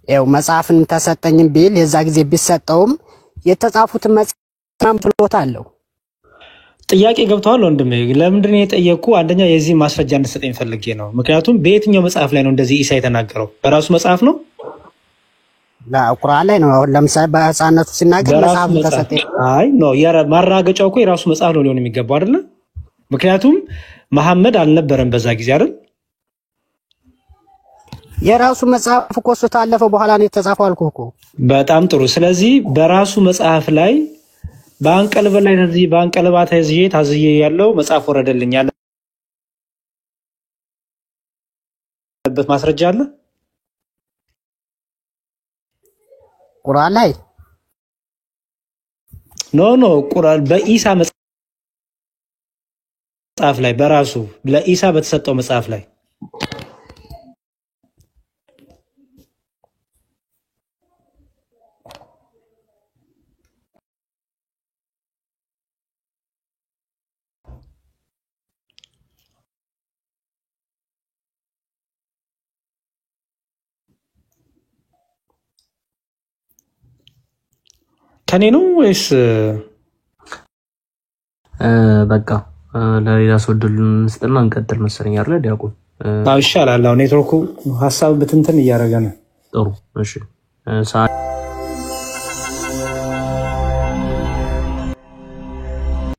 [SPEAKER 10] ያው
[SPEAKER 21] መጽሐፍን ተሰጠኝም ቢል የዛ ጊዜ ቢሰጠውም የተጻፉትን መጽሐፍ ብሎት አለው።
[SPEAKER 10] ጥያቄ ገብቷል ወንድሜ። ለምንድን ነው የጠየቁ? አንደኛ የዚህ ማስረጃ እንድትሰጠኝ ፈልጌ ነው። ምክንያቱም በየትኛው መጽሐፍ ላይ ነው እንደዚህ ኢሳ የተናገረው? በራሱ መጽሐፍ ነው?
[SPEAKER 21] ቁርአን ላይ ነው። አሁን ለምሳሌ በህፃነቱ ሲናገር መጽሐፍ ተሰጠኝ።
[SPEAKER 10] አይ ኖ ማራገጫው እኮ የራሱ መጽሐፍ ነው ሊሆን የሚገባው አይደለ? ምክንያቱም መሐመድ አልነበረም በዛ ጊዜ አይደል?
[SPEAKER 21] የራሱ መጽሐፍ እኮ እሱ ታለፈ በኋላ ነው የተጻፈው አልኩህ እኮ።
[SPEAKER 10] በጣም ጥሩ። ስለዚህ በራሱ መጽሐፍ ላይ በአንቀልባ ላይ ነዚህ በአንቀልባ ታዝዬ ያለው መጽሐፍ ወረደልኝ ያለበት ማስረጃ አለ
[SPEAKER 21] ቁርአን ላይ?
[SPEAKER 10] ኖ ቁርአን በኢሳ መጽሐፍ ላይ በራሱ ለኢሳ በተሰጠው መጽሐፍ ላይ ከኔ ነው ወይስ
[SPEAKER 1] በቃ ለሌላ ሰው እድሉን እንስጥና እንቀጥል መሰለኝ አይደል? ዲያቆን
[SPEAKER 10] ይሻላል። አሁን ኔትወርኩ ሀሳብ ብትንትን እያደረገ ነው።
[SPEAKER 1] ጥሩ እሺ።